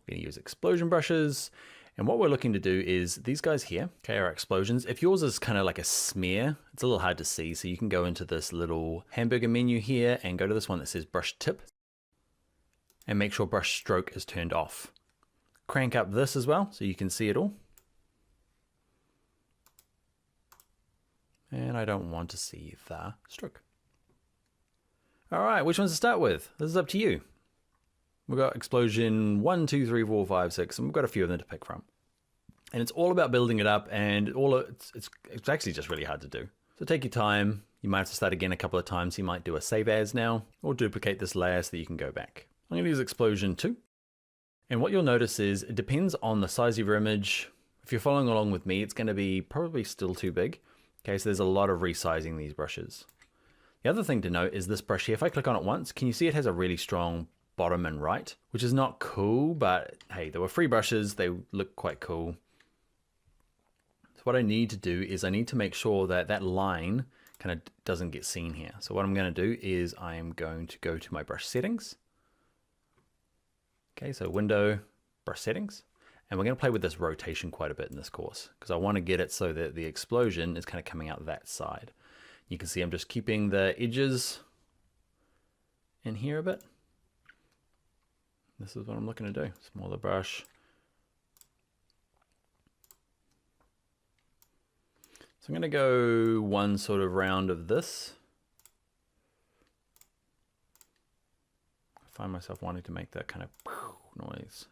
We're going to use explosion brushes. And what we're looking to do is these guys here, okay, are explosions. If yours is kind of like a smear, it's a little hard to see. So you can go into this little hamburger menu here and go to this one that says brush tip and make sure brush stroke is turned off. Crank up this as well so you can see it all. And I don't want to see the stroke. All right, which ones to start with? This is up to you. We've got explosion 1, 2, 3, 4, 5, 6, and we've got a few of them to pick from. And it's all about building it up, and it's actually just really hard to do. So take your time. You might have to start again a couple of times. You might do a save as now, or duplicate this layer so that you can go back. I'm going to use explosion 2. And what you'll notice is it depends on the size of your image. If you're following along with me, it's going to be probably still too big. Okay, so there's a lot of resizing these brushes. The other thing to note is this brush here. If I click on it once, can you see it has a really strong bottom and right, which is not cool, but hey, there were free brushes. They look quite cool. So what I need to do is I need to make sure that that line kind of doesn't get seen here. So what I'm going to do is I'm going to go to my brush settings. Okay, so window, brush settings. And we're going to play with this rotation quite a bit in this course because I want to get it so that the explosion is kind of coming out that side. You can see I'm just keeping the edges in here a bit. This is what I'm looking to do. Smaller brush. So I'm going to go one sort of round of this. I find myself wanting to make that kind of noise.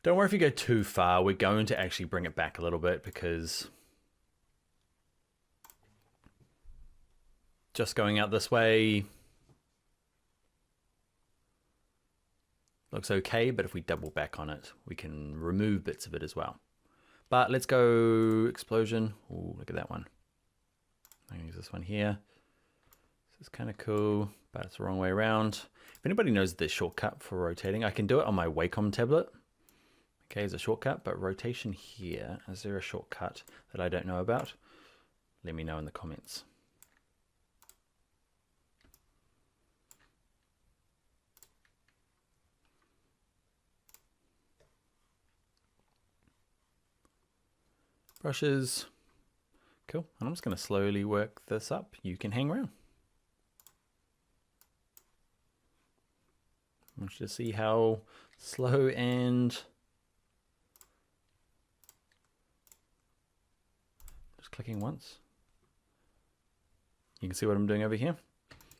Don't worry if you go too far. We're going to actually bring it back a little bit because just going out this way looks okay, but if we double back on it, we can remove bits of it as well. But let's go explosion. Ooh, look at that one. I'm gonna use this one here. This is kind of cool, but it's the wrong way around. If anybody knows the shortcut for rotating, I can do it on my Wacom tablet. Okay, as a shortcut, but rotation here, is there a shortcut that I don't know about? Let me know in the comments. brushes. Cool. And I'm just going to slowly work this up. You can hang around. I want you to see how slow and just clicking once. You can see what I'm doing over here.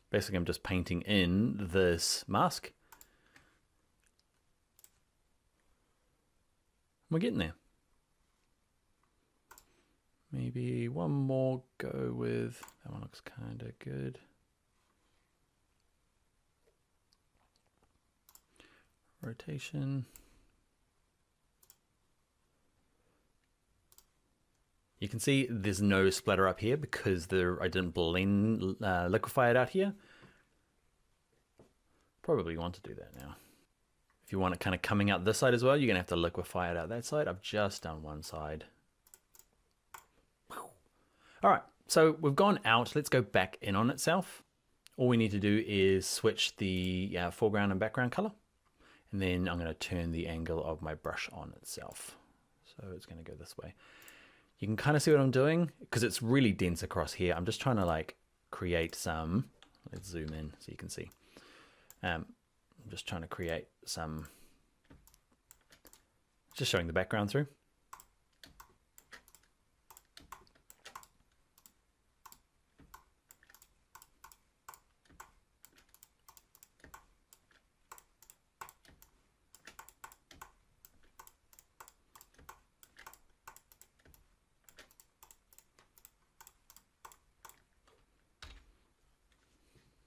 Basically, I'm just painting in this mask. We're getting there. Maybe one more go with, that one looks kind of good. Rotation. You can see there's no splatter up here because I didn't blend, liquefy it out here. Probably want to do that now. If you want it kind of coming out this side as well, you're gonna have to liquefy it out that side. I've just done one side. All right, so we've gone out. Let's go back in on itself. All we need to do is switch the foreground and background color. And then I'm going to turn the angle of my brush on itself. So it's going to go this way. You can kind of see what I'm doing because it's really dense across here. I'm just trying to like create some, let's zoom in so you can see. I'm just trying to create some, just showing the background through.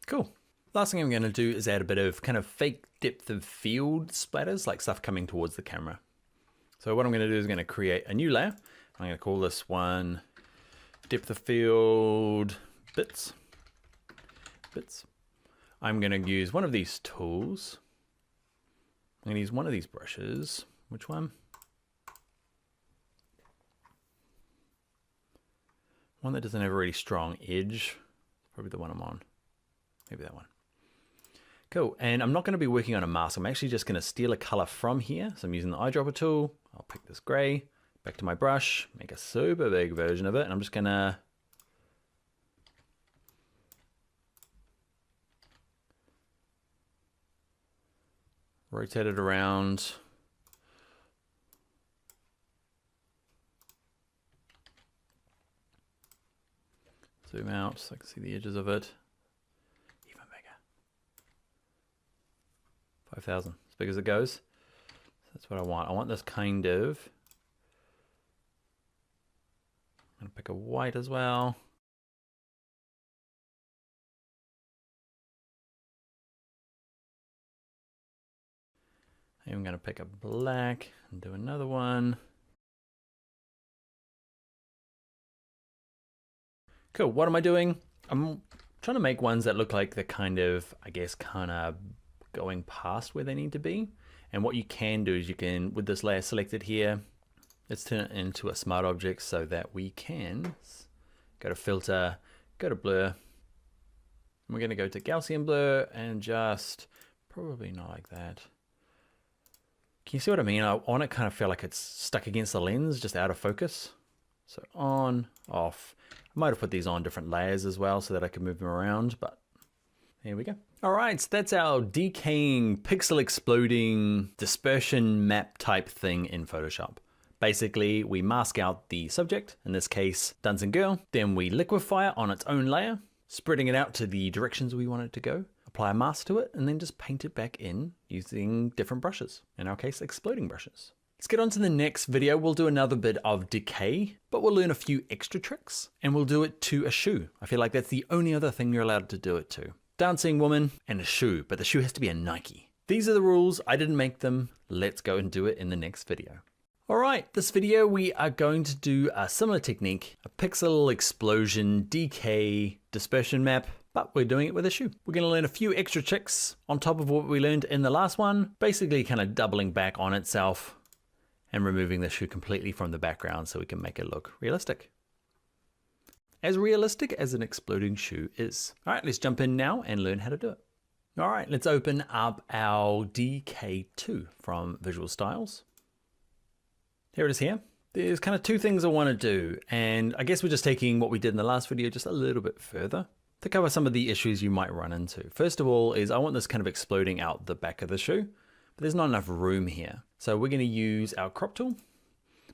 Cool. Last thing I'm going to do is add a bit of kind of fake depth of field splatters, like stuff coming towards the camera. So what I'm going to do is I'm going to create a new layer. I'm going to call this one depth of field bits. I'm going to use one of these tools. I'm going to use one of these brushes. Which one? One that doesn't have a really strong edge. Probably the one I'm on. Maybe that one. Cool, and I'm not going to be working on a mask. I'm actually just going to steal a color from here. So I'm using the eyedropper tool. I'll pick this gray, back to my brush, make a super big version of it, and I'm just going to rotate it around. Zoom out so I can see the edges of it. 5,000, as big as it goes. So that's what I want. I want this kind of, I'm gonna pick a white as well. I'm gonna pick a black and do another one. Cool, what am I doing? I'm trying to make ones that look like they're kind of, I guess, kind of going past where they need to be. And what you can do is you can, with this layer selected here, let's turn it into a smart object so that we can go to filter, go to blur. And we're going to go to Gaussian blur and just probably not like that. Can you see what I mean? I want it kind of feel like it's stuck against the lens, just out of focus. So on, off. I might have put these on different layers as well so that I can move them around, but here we go. All right, so that's our decaying, pixel exploding, dispersion map type thing in Photoshop. Basically, we mask out the subject, in this case, Dunstan Girl, then we liquefy it on its own layer, spreading it out to the directions we want it to go, apply a mask to it, and then just paint it back in using different brushes. In our case, exploding brushes. Let's get on to the next video. We'll do another bit of decay, but we'll learn a few extra tricks, and we'll do it to a shoe. I feel like that's the only other thing you're allowed to do it to. Dancing woman and a shoe, but the shoe has to be a Nike. These are the rules. I didn't make them. Let's go and do it in the next video. All right, this video we are going to do a similar technique, a pixel explosion, decay, dispersion map, but we're doing it with a shoe. We're going to learn a few extra tricks on top of what we learned in the last one, basically kind of doubling back on itself and removing the shoe completely from the background so we can make it look realistic. As realistic as an exploding shoe is. All right, let's jump in now and learn how to do it. All right, let's open up our DK2 from Visual Styles. Here it is here. There's kind of two things I want to do, and I guess we're just taking what we did in the last video just a little bit further to cover some of the issues you might run into. First of all is I want this kind of exploding out the back of the shoe, but there's not enough room here. So we're going to use our crop tool,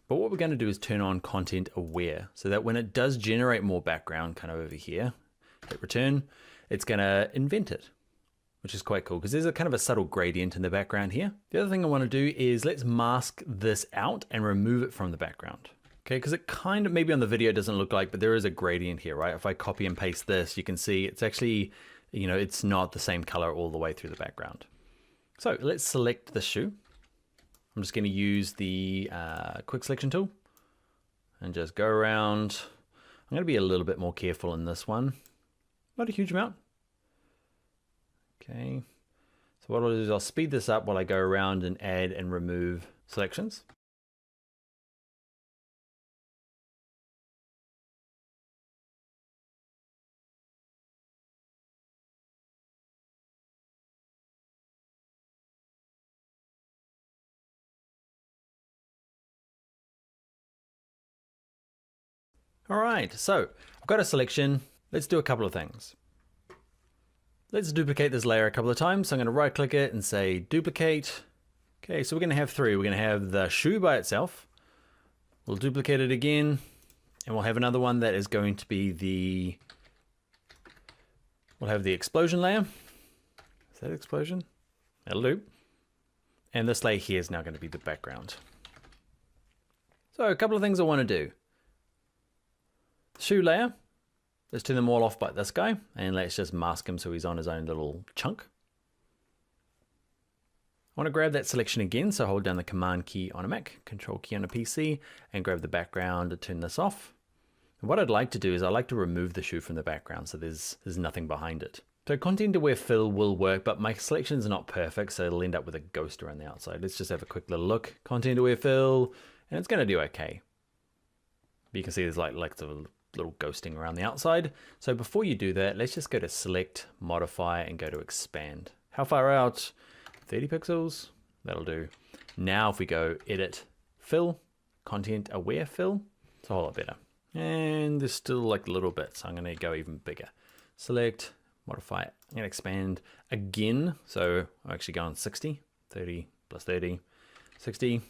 but what we're going to do is turn on content aware so that when it does generate more background kind of over here, hit return, it's going to invent it, which is quite cool because there's a kind of a subtle gradient in the background here. The other thing I want to do is let's mask this out and remove it from the background. Okay, because it kind of, maybe on the video doesn't look like, but there is a gradient here, right? If I copy and paste this, you can see it's actually, you know, it's not the same color all the way through the background. So let's select the shoe. I'm just going to use the quick selection tool and just go around. I'm going to be a little bit more careful in this one. Not a huge amount. Okay. So what I'll do is I'll speed this up while I go around and add and remove selections. All right, so I've got a selection. Let's do a couple of things. Let's duplicate this layer a couple of times. So I'm going to right click it and say duplicate. Okay, so we're going to have three. We're going to have the shoe by itself. We'll duplicate it again. And we'll have another one that is going to be the, we'll have the explosion layer. Is that explosion? That'll do. And this layer here is now going to be the background. So a couple of things I want to do. Shoe layer, let's turn them all off by this guy, and let's just mask him so he's on his own little chunk. I want to grab that selection again, so hold down the Command key on a Mac, Control key on a PC, and grab the background to turn this off. And what I'd like to do is I like to remove the shoe from the background so there's nothing behind it. So content aware fill will work, but my selection's not perfect, so it'll end up with a ghost around the outside. Let's just have a quick little look. Content aware fill, and it's going to do okay. But you can see there's like a little ghosting around the outside. So before you do that, let's just go to select, modify, and go to expand. How far out? 30 pixels, that'll do. Now if we go edit, fill, content aware fill, it's a whole lot better. And there's still like little bits, so I'm gonna go even bigger. Select, modify, I'm gonna expand again. So I'm actually going 60, 30 plus 30, 60,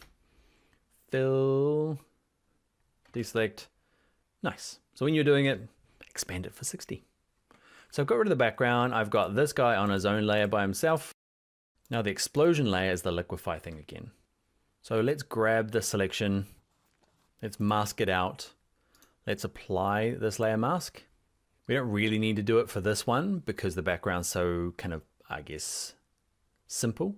fill, deselect, nice. So when you're doing it, expand it for 60. So I've got rid of the background. I've got this guy on his own layer by himself. Now the explosion layer is the liquefy thing again. So let's grab the selection. Let's mask it out. Let's apply this layer mask. We don't really need to do it for this one because the background's so kind of, I guess, simple.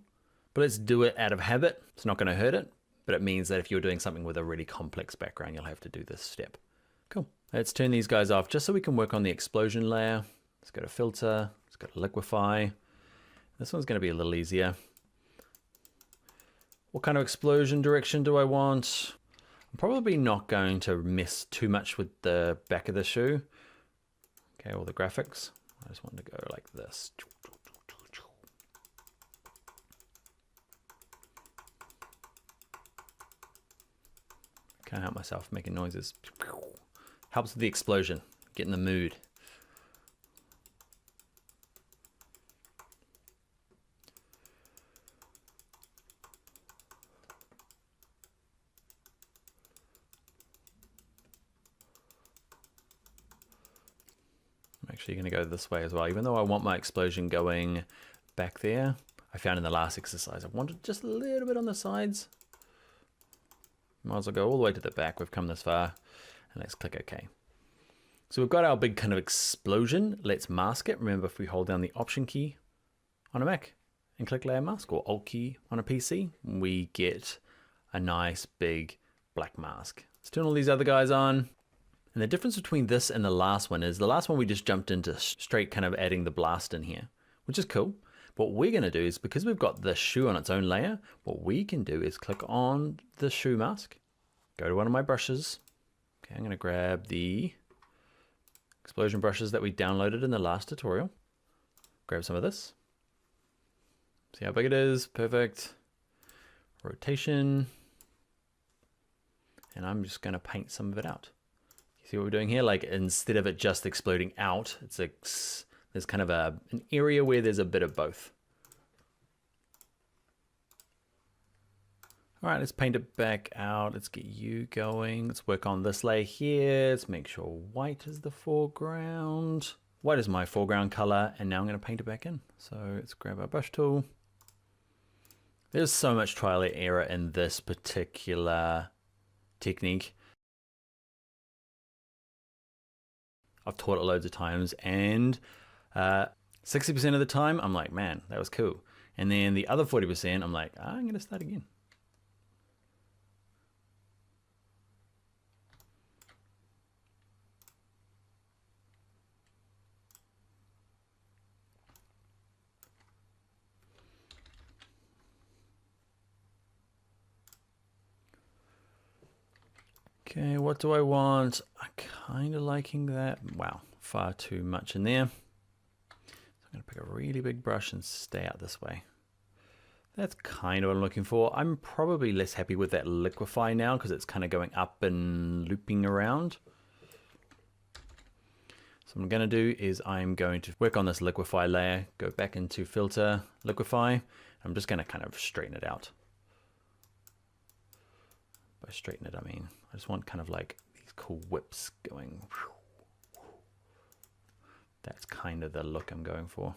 But let's do it out of habit. It's not going to hurt it, but it means that if you're doing something with a really complex background, you'll have to do this step. Cool. Let's turn these guys off just so we can work on the explosion layer. Let's go to filter, let's go to liquefy. This one's going to be a little easier. What kind of explosion direction do I want? I'm probably not going to mess too much with the back of the shoe. Okay, all the graphics. I just want to go like this. Can't help myself making noises. Helps with the explosion, get in the mood. I'm actually going to go this way as well, even though I want my explosion going back there. I found in the last exercise I wanted just a little bit on the sides. Might as well go all the way to the back. We've come this far. And let's click OK. So we've got our big kind of explosion. Let's mask it. Remember, if we hold down the Option key on a Mac and click Layer Mask, or Alt key on a PC, we get a nice big black mask. Let's turn all these other guys on. And the difference between this and the last one is the last one we just jumped into straight kind of adding the blast in here, which is cool. What we're going to do is, because we've got the shoe on its own layer, what we can do is click on the shoe mask, go to one of my brushes. Okay, I'm going to grab the explosion brushes that we downloaded in the last tutorial. Grab some of this. See how big it is? Perfect. Rotation. and I'm just going to paint some of it out. You see what we're doing here? Like instead of it just exploding out, there's kind of an area where there's a bit of both. All right, let's paint it back out. Let's get you going. Let's work on this layer here. Let's make sure white is the foreground. White is my foreground color, and now I'm going to paint it back in. So let's grab our brush tool. There's so much trial and error in this particular technique. I've taught it loads of times, and 60% of the time, I'm like, man, that was cool. And then the other 40%, I'm like, I'm going to start again. Okay, what do I want? I'm kind of liking that. Wow, far too much in there. So I'm going to pick a really big brush and stay out this way. That's kind of what I'm looking for. I'm probably less happy with that liquefy now because it's kind of going up and looping around. So what I'm going to do is I'm going to work on this liquefy layer, go back into filter, liquefy. I'm just going to kind of straighten it out. By straighten it, I mean, I just want kind of like these cool whips going. That's kind of the look I'm going for.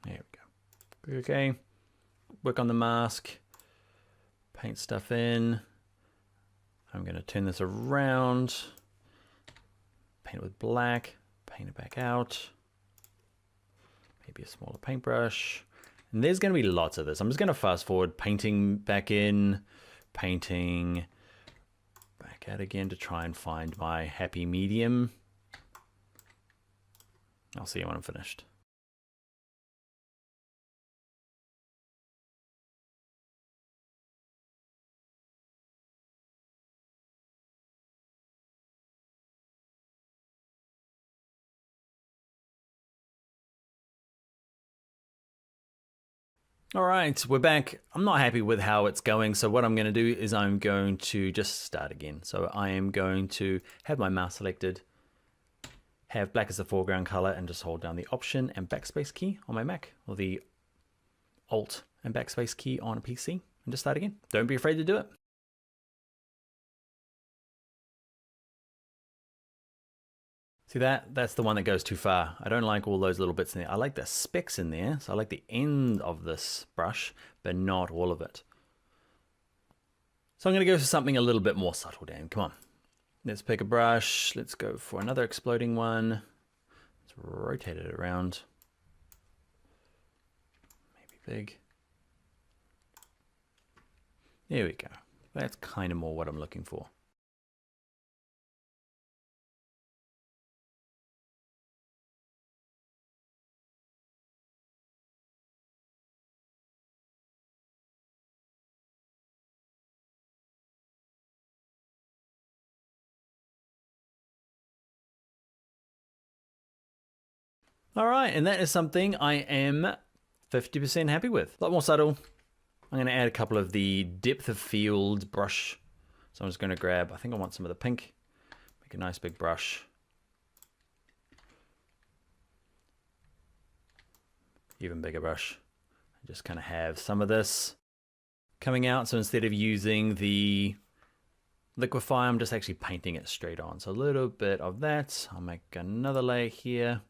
There we go. Okay, work on the mask, paint stuff in. I'm going to turn this around, paint it with black, paint it back out. Maybe a smaller paintbrush. And there's going to be lots of this. I'm just going to fast forward, painting back in, painting back out again to try and find my happy medium. I'll see you when I'm finished. All right, we're back. I'm not happy with how it's going, so what I'm going to do is I'm going to just start again. So I am going to have my mouse selected, have black as the foreground color, and just hold down the Option and Backspace key on my Mac, or the Alt and Backspace key on a PC, and just start again. Don't be afraid to do it. See that? That's the one that goes too far. I don't like all those little bits in there. I like the specks in there. So I like the end of this brush, but not all of it. So I'm going to go for something a little bit more subtle, Dan. Come on. Let's pick a brush. Let's go for another exploding one. Let's rotate it around. Maybe big. There we go. That's kind of more what I'm looking for. All right, and that is something I am 50% happy with. A lot more subtle. I'm going to add a couple of the depth of field brush. So I'm just going to grab, I think I want some of the pink. Make a nice big brush. Even bigger brush. Just kind of have some of this coming out. So instead of using the liquefy, I'm just actually painting it straight on. So a little bit of that. I'll make another layer here.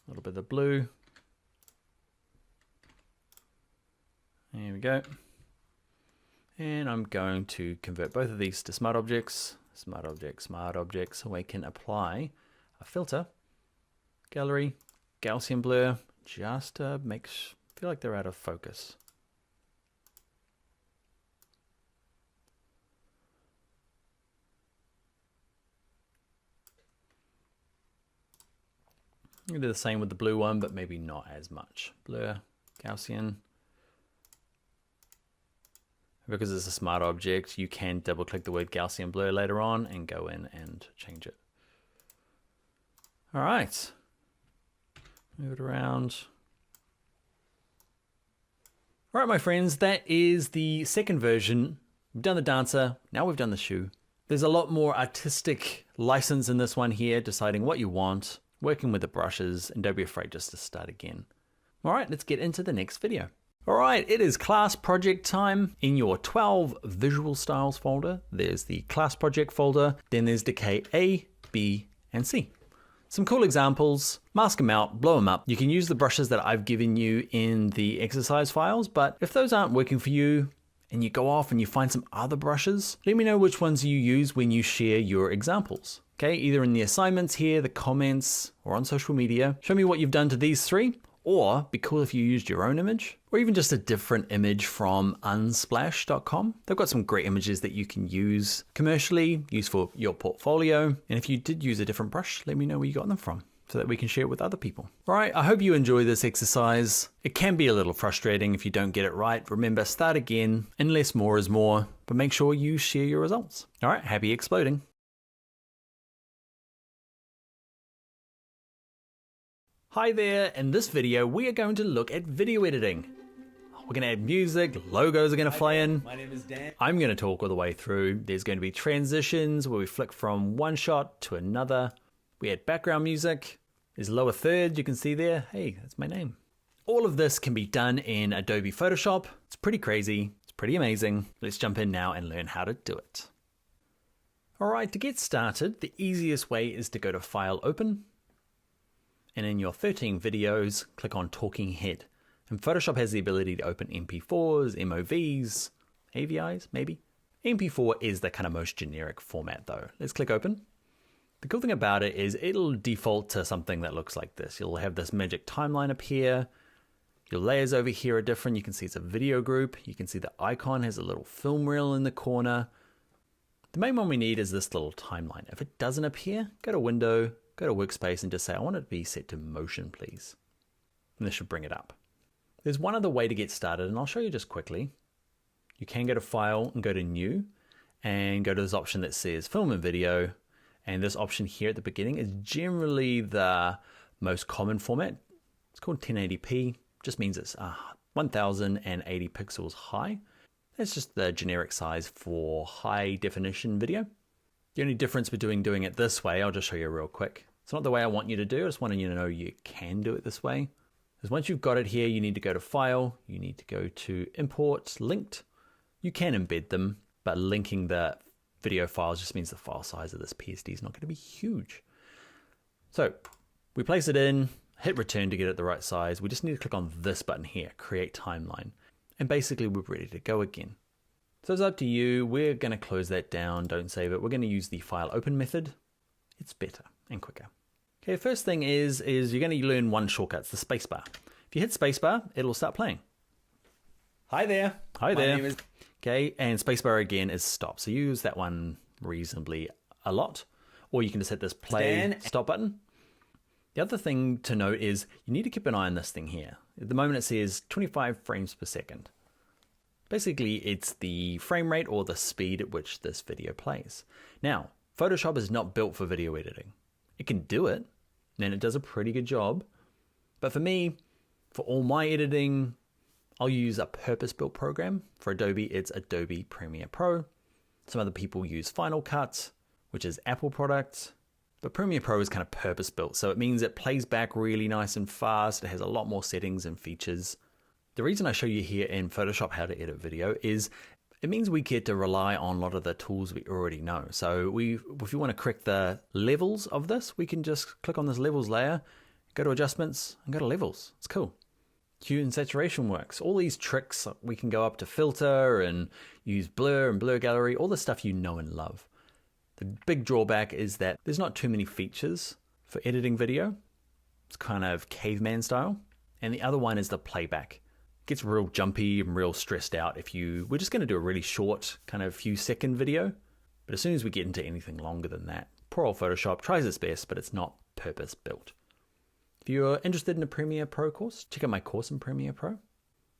A little bit of the blue. There we go. And I'm going to convert both of these to smart objects. Smart object, smart object. So we can apply a filter, gallery, Gaussian blur, just to feel like they're out of focus. You can do the same with the blue one, but maybe not as much. Blur, Gaussian. Because it's a smart object, you can double click the word Gaussian blur later on and go in and change it. All right. Move it around. All right, my friends, that is the second version. We've done the dancer, now we've done the shoe. There's a lot more artistic license in this one here, deciding what you want, working with the brushes, and don't be afraid just to start again. All right, let's get into the next video. All right, it is class project time. In your 12 visual styles folder, there's the class project folder, then there's Decay A, B, and C. Some cool examples, mask them out, blow them up. You can use the brushes that I've given you in the exercise files, but if those aren't working for you and you go off and you find some other brushes, let me know which ones you use when you share your examples. Okay, either in the assignments here, the comments, or on social media. Show me what you've done to these three, or be cool if you used your own image, or even just a different image from unsplash.com. They've got some great images that you can use commercially, use for your portfolio. And if you did use a different brush, let me know where you got them from so that we can share it with other people. All right, I hope you enjoy this exercise. It can be a little frustrating if you don't get it right. Remember, start again, and less more is more, but make sure you share your results. All right, happy exploding. Hi there, in this video we are going to look at video editing. We're going to add music, logos are going to fly in. My name is Dan. I'm going to talk all the way through. There's going to be transitions where we flick from one shot to another. We add background music. There's lower third, you can see there. Hey, that's my name. All of this can be done in Adobe Photoshop. It's pretty crazy, it's pretty amazing. Let's jump in now and learn how to do it. All right, to get started, the easiest way is to go to File, Open. And in your 13 videos, click on Talking Head. And Photoshop has the ability to open MP4s, MOVs, AVIs, maybe. MP4 is the kind of most generic format though. Let's click Open. The cool thing about it is it'll default to something that looks like this. You'll have this magic timeline up here. Your layers over here are different. You can see it's a video group. You can see the icon has a little film reel in the corner. The main one we need is this little timeline. If it doesn't appear, go to Window, go to Workspace and just say, I want it to be set to motion, please. And this should bring it up. There's one other way to get started, and I'll show you just quickly. You can go to File and go to New, and go to this option that says Film and Video. And this option here at the beginning is generally the most common format. It's called 1080p, just means it's 1080 pixels high. That's just the generic size for high definition video. The only difference between doing it this way, I'll just show you real quick. It's not the way I want you to do it. I just want you to know you can do it this way. Because once you've got it here, you need to go to File, you need to go to Import, Linked. You can embed them, but linking the video files just means the file size of this PSD is not going to be huge. So we place it in, hit return to get it the right size. We just need to click on this button here, Create Timeline. And basically we're ready to go again. So it's up to you. We're going to close that down. Don't save it. We're going to use the File Open method. It's better and quicker. Okay, first thing is you're going to learn one shortcut. It's the spacebar. If you hit spacebar, it'll start playing. Hi there. Hi there. My name is... Okay, and spacebar again is stop. So you use that one reasonably a lot. Or you can just hit this play stop button. The other thing to note is you need to keep an eye on this thing here. At the moment it says 25 frames per second. Basically, it's the frame rate or the speed at which this video plays. Now, Photoshop is not built for video editing. It can do it, and it does a pretty good job. But for me, for all my editing, I'll use a purpose-built program. For Adobe, it's Adobe Premiere Pro. Some other people use Final Cut, which is Apple product. But Premiere Pro is kind of purpose-built, so it means it plays back really nice and fast. It has a lot more settings and features. The reason I show you here in Photoshop how to edit video is it means we get to rely on a lot of the tools we already know. So if you want to correct the levels of this, we can just click on this levels layer, go to adjustments and go to levels. It's cool. Hue and saturation works. All these tricks, we can go up to filter and use blur and blur gallery, all the stuff you know and love. The big drawback is that there's not too many features for editing video. It's kind of caveman style. And the other one is the playback. It gets real jumpy and real stressed out if we're just going to do a really short kind of few second video. But as soon as we get into anything longer than that, poor old Photoshop tries its best, but it's not purpose built. If you're interested in a Premiere Pro course, check out my course in Premiere Pro.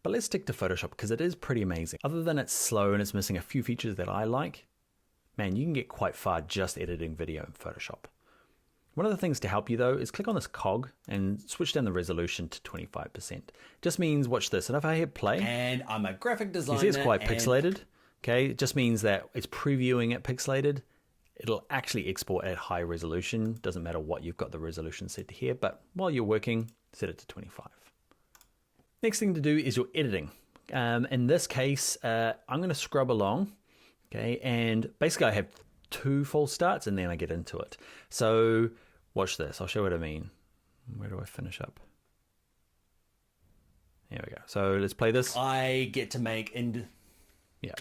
But let's stick to Photoshop because it is pretty amazing. Other than it's slow and it's missing a few features that I like, man, you can get quite far just editing video in Photoshop. One of the things to help you though is click on this cog and switch down the resolution to 25%. Just means, watch this, and if I hit play, And I'm a graphic designer. you see it's quite pixelated. Okay, it just means that it's previewing it pixelated. It'll actually export at high resolution. Doesn't matter what you've got the resolution set to here, but while you're working, set it to 25. Next thing to do is your editing. In this case, I'm going to scrub along. Okay, and basically I have 2 false starts and then I get into it. So watch this. I'll show what I mean. Where do I finish up? Here we go. So let's play this. I get to make Yeah.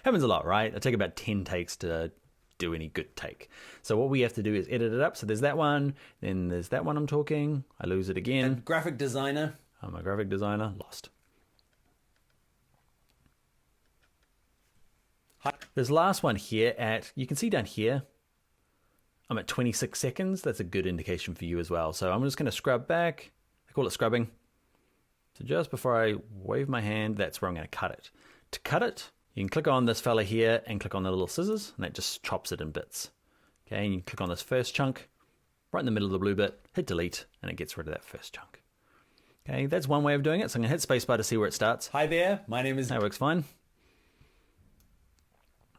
Happens a lot, right? I take about 10 takes to do any good take. So what we have to do is edit it up. So there's that one, then there's that one I'm talking. I lose it again. graphic designer. I'm a graphic designer, lost. This last one here you can see down here, I'm at 26 seconds. That's a good indication for you as well. So I'm just going to scrub back. I call it scrubbing. So just before I wave my hand, that's where I'm going to cut it. To cut it, you can click on this fella here and click on the little scissors, and that just chops it in bits. Okay, and you click on this first chunk, right in the middle of the blue bit, hit delete, and it gets rid of that first chunk. Okay, that's one way of doing it. So I'm going to hit spacebar to see where it starts. Hi there, my name is... That works fine.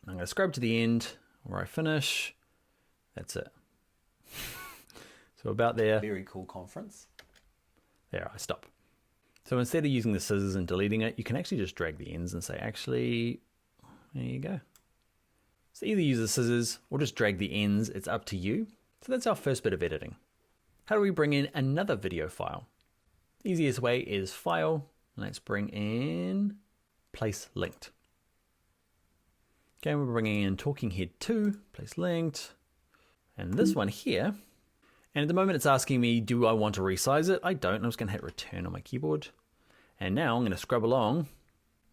I'm going to scrub to the end where I finish. That's it. So about there. Very cool conference. There, I stop. So instead of using the scissors and deleting it, you can actually just drag the ends and say, actually, there you go. So either use the scissors or just drag the ends. It's up to you. So that's our first bit of editing. How do we bring in another video file? The easiest way is File. Let's bring in Place Linked. Okay, we're bringing in Talking Head 2, Place Linked, and this one here. And at the moment it's asking me, do I want to resize it? I don't. I'm just going to hit return on my keyboard. And now I'm going to scrub along.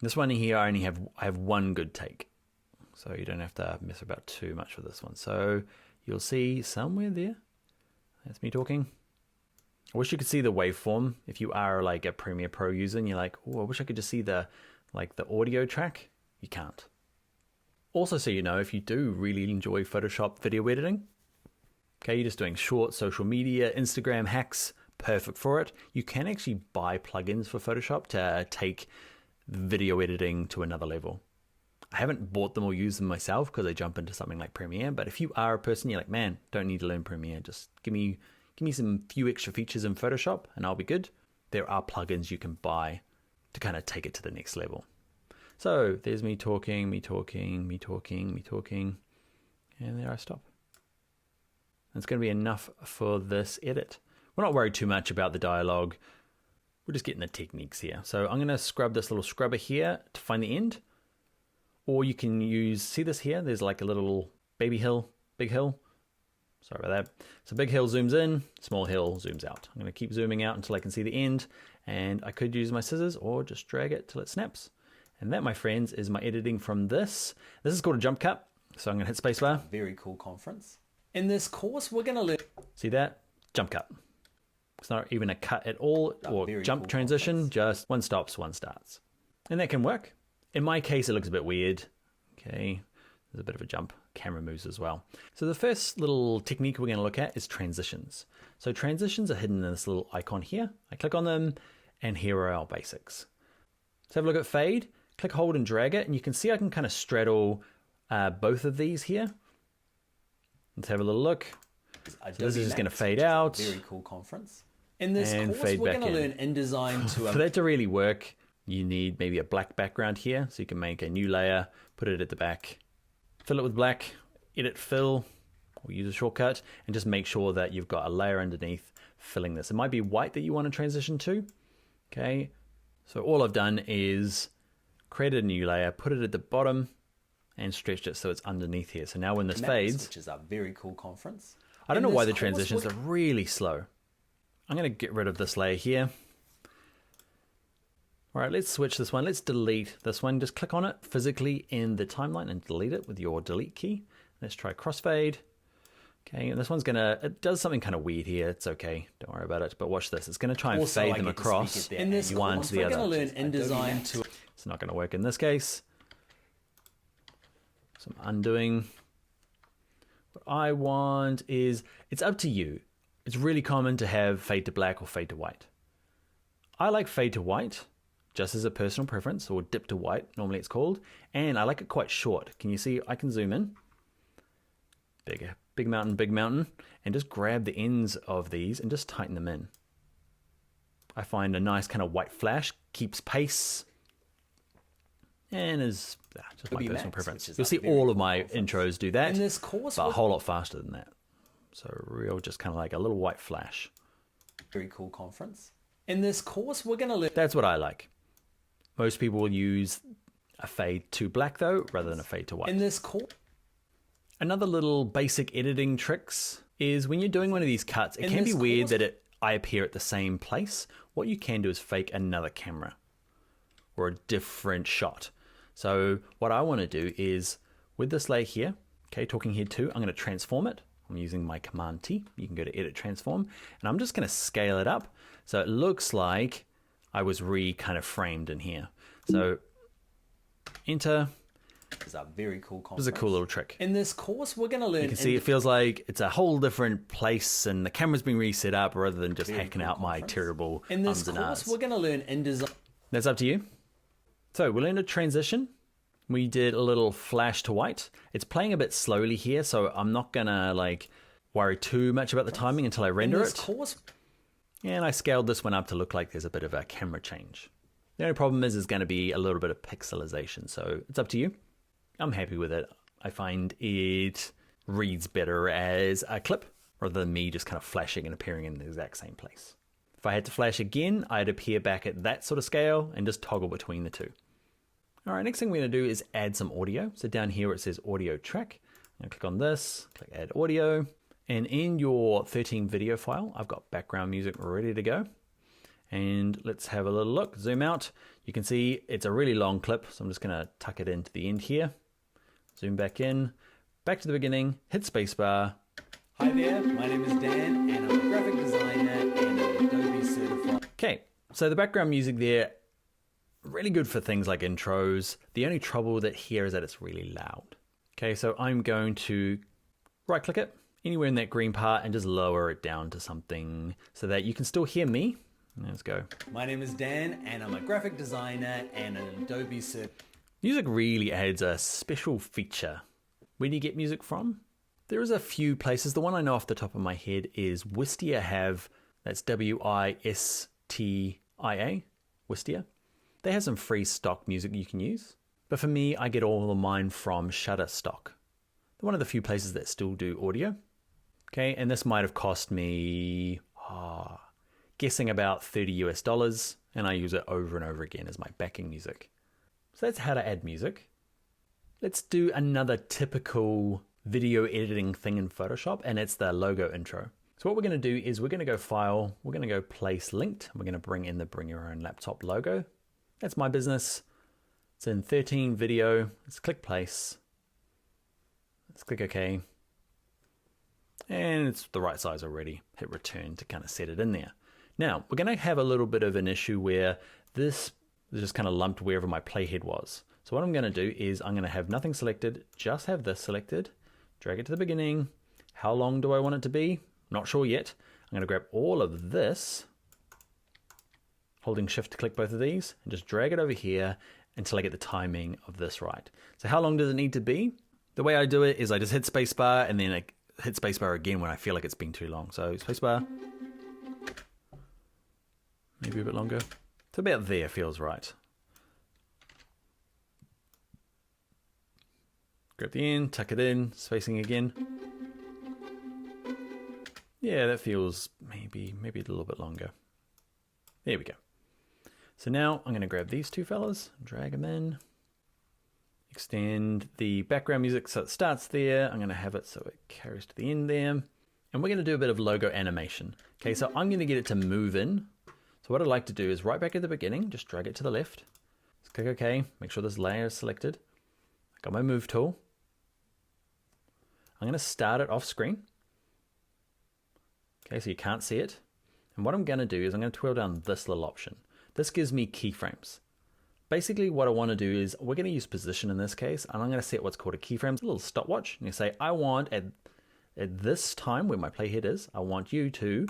This one here, I have one good take. So you don't have to mess about too much with this one. So you'll see somewhere there, that's me talking. I wish you could see the waveform. If you are like a Premiere Pro user and you're like, oh, I wish I could just see the audio track. You can't. Also, so you know, if you do really enjoy Photoshop video editing, okay, you're just doing short social media, Instagram hacks, perfect for it. You can actually buy plugins for Photoshop to take video editing to another level. I haven't bought them or used them myself because I jump into something like Premiere, but if you are a person, you're like, man, don't need to learn Premiere, just give me some few extra features in Photoshop and I'll be good. There are plugins you can buy to kind of take it to the next level. So there's me talking, and there I stop. That's going to be enough for this edit. We're not worried too much about the dialogue. We're just getting the techniques here. So I'm going to scrub this little scrubber here to find the end. Or you can use, see this here? There's like a little baby hill, big hill. Sorry about that. So big hill zooms in, small hill zooms out. I'm going to keep zooming out until I can see the end. And I could use my scissors or just drag it till it snaps. And that, my friends, is my editing from this. This is called a jump cut. So I'm going to hit spacebar. Very cool conference. In this course, we're going to learn... See that? Jump cut. It's not even a cut at all or jump transition, conference. Just one stops, one starts. And that can work. In my case, it looks a bit weird. Okay, there's a bit of a jump. Camera moves as well. So the first little technique we're going to look at is transitions. So transitions are hidden in this little icon here. I click on them, and here are our basics. Let's have a look at fade. Click, hold, and drag it, and you can see I can kind of straddle both of these here. Let's have a little look. This is just going to fade out. Very cool conference. In this and course, we're going to learn InDesign to... For that to really work, you need maybe a black background here, so you can make a new layer, put it at the back, fill it with black, edit fill, or use a shortcut, and just make sure that you've got a layer underneath filling this. It might be white that you want to transition to. Okay, so all I've done is created a new layer, put it at the bottom, and stretched it so it's underneath here. So now when this fades, which is a very cool conference. I don't know why the transitions are really slow. I'm going to get rid of this layer here. All right, let's switch this one. Let's delete this one. Just click on it physically in the timeline and delete it with your delete key. Let's try crossfade. Okay, and this one's it does something kind of weird here. It's okay, don't worry about it. But watch this. It's going to try and fade them across in this one to the other. We're going to learn InDesign to... It's not going to work in this case. Some undoing. What I want is, it's up to you. It's really common to have fade to black or fade to white. I like fade to white, just as a personal preference, or dip to white, normally it's called, and I like it quite short. Can you see? I can zoom in. Big mountain, and just grab the ends of these and just tighten them in. I find a nice kind of white flash, keeps pace, and is just my personal preference. You'll see all of my intros do that, In this course, but a whole lot faster than that. So real, just kind of like a little white flash. very cool conference. In this course, we're going to learn. That's what I like. Most people will use a fade to black though, rather than a fade to white. In this course, Another little basic editing tricks is when you're doing one of these cuts, it can be weird that I appear at the same place. What you can do is fake another camera or a different shot. So what I want to do is with this layer here, okay, talking head 2, I'm going to transform it. I'm using my Command T. You can go to Edit Transform, and I'm just going to scale it up so it looks like I was kind of framed in here. So enter. is a very cool conference. This is a cool little trick. In this course, we're going to learn. You can see it feels like it's a whole different place and the camera's been reset up rather than just hacking out my terrible In this ums and course, ahs. we're going to learn InDesign. That's up to you. So we'll enter transition. We did a little flash to white. It's playing a bit slowly here, so I'm not gonna like worry too much about the timing until I render In this it. course, And I scaled this one up to look like there's a bit of a camera change. The only problem is there's going to be a little bit of pixelization, so it's up to you. I'm happy with it. I find it reads better as a clip rather than me just kind of flashing and appearing in the exact same place. If I had to flash again, I'd appear back at that sort of scale and just toggle between the two. All right, next thing we're going to do is add some audio. So down here where it says audio track, I'm going to click on this, click add audio, and in your 13 video file, I've got background music ready to go. And let's have a little look, zoom out. You can see it's a really long clip, so I'm just going to tuck it into the end here. Zoom back in, back to the beginning, hit spacebar. hi there, my name is Dan, and I'm a graphic designer and an Adobe certified. Okay, so the background music there, really good for things like intros. The only trouble with it here is that it's really loud. Okay, so I'm going to right click it anywhere in that green part and just lower it down to something so that you can still hear me. Let's go. My name is Dan, and I'm a graphic designer and an Adobe certified. Music really adds a special feature. Where do you get music from? There is a few places. The one I know off the top of my head is Wistia have, that's W-I-S-T-I-A, Wistia. They have some free stock music you can use. But for me, I get all of mine from Shutterstock. They're one of the few places that still do audio. Okay, and this might have cost me, guessing about $30 US, and I use it over and over again as my backing music. So that's how to add music. Let's do another typical video editing thing in Photoshop, and it's the logo intro. So what we're going to do is we're going to go File, we're going to go Place Linked, and we're going to bring in the Bring Your Own Laptop logo. That's my business. It's in 13 video. Let's click Place. Let's click OK. And it's the right size already. Hit Return to kind of set it in there. Now, we're going to have a little bit of an issue where this is just kind of lumped wherever my playhead was. So what I'm going to do is I'm going to have nothing selected, just have this selected, drag it to the beginning. How long do I want it to be? Not sure yet. I'm going to grab all of this, holding Shift to click both of these, and just drag it over here until I get the timing of this right. So how long does it need to be? The way I do it is I just hit spacebar and then I hit spacebar again when I feel like it's been too long. So spacebar, maybe a bit longer. So about there feels right. Grab the end, tuck it in, spacing again. Yeah, that feels maybe a little bit longer. There we go. So now I'm going to grab these two fellas, drag them in, extend the background music so it starts there. I'm going to have it so it carries to the end there. And we're going to do a bit of logo animation. Okay, so I'm going to get it to move in. So what I'd like to do is right back at the beginning, just drag it to the left. Let's click OK, make sure this layer is selected. I got my move tool. I'm going to start it off screen. Okay, so you can't see it. And what I'm going to do is I'm going to twirl down this little option. This gives me keyframes. Basically what I want to do is we're going to use position in this case, and I'm going to set what's called a keyframe, a little stopwatch, and you say I want at at this time where my playhead is, I want you to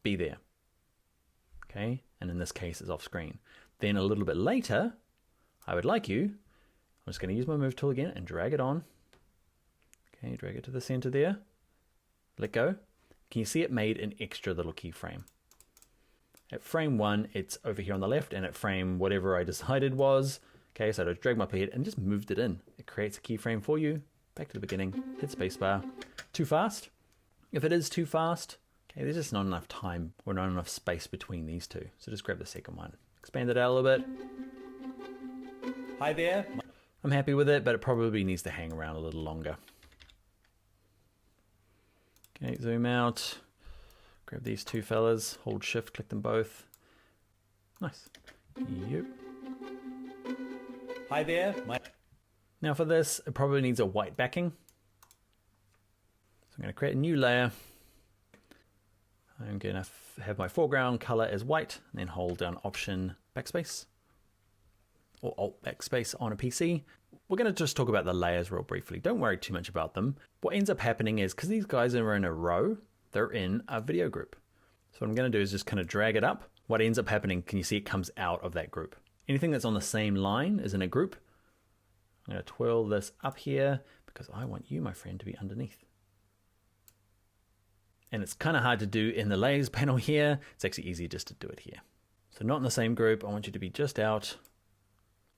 be there. Okay, and in this case it's off screen. Then a little bit later, I would like you, I'm just going to use my move tool again and drag it on. Okay, drag it to the center there. Let go. Can you see it made an extra little keyframe? At frame 1, it's over here on the left, and at frame whatever I decided was, okay, so I just drag my playhead and just moved it in. It creates a keyframe for you. Back to the beginning, hit spacebar. Too fast? If it is too fast, okay, there's just not enough time or not enough space between these two. So just grab the second one. Expand it out a little bit. Hi there. I'm happy with it, but it probably needs to hang around a little longer. Okay, zoom out. Grab these two fellas, hold shift, click them both. Nice. Yep. Hi there. Now for this, it probably needs a white backing. So I'm going to create a new layer. I'm going to have my foreground color as white, and then hold down Option Backspace or Alt Backspace on a PC. We're going to just talk about the layers real briefly. Don't worry too much about them. What ends up happening is, because these guys are in a row, they're in a video group. So what I'm going to do is just kind of drag it up. What ends up happening, can you see it comes out of that group? Anything that's on the same line is in a group. I'm going to twirl this up here because I want you, my friend, to be underneath. And it's kind of hard to do in the layers panel here. It's actually easier just to do it here. So not in the same group. I want you to be just out.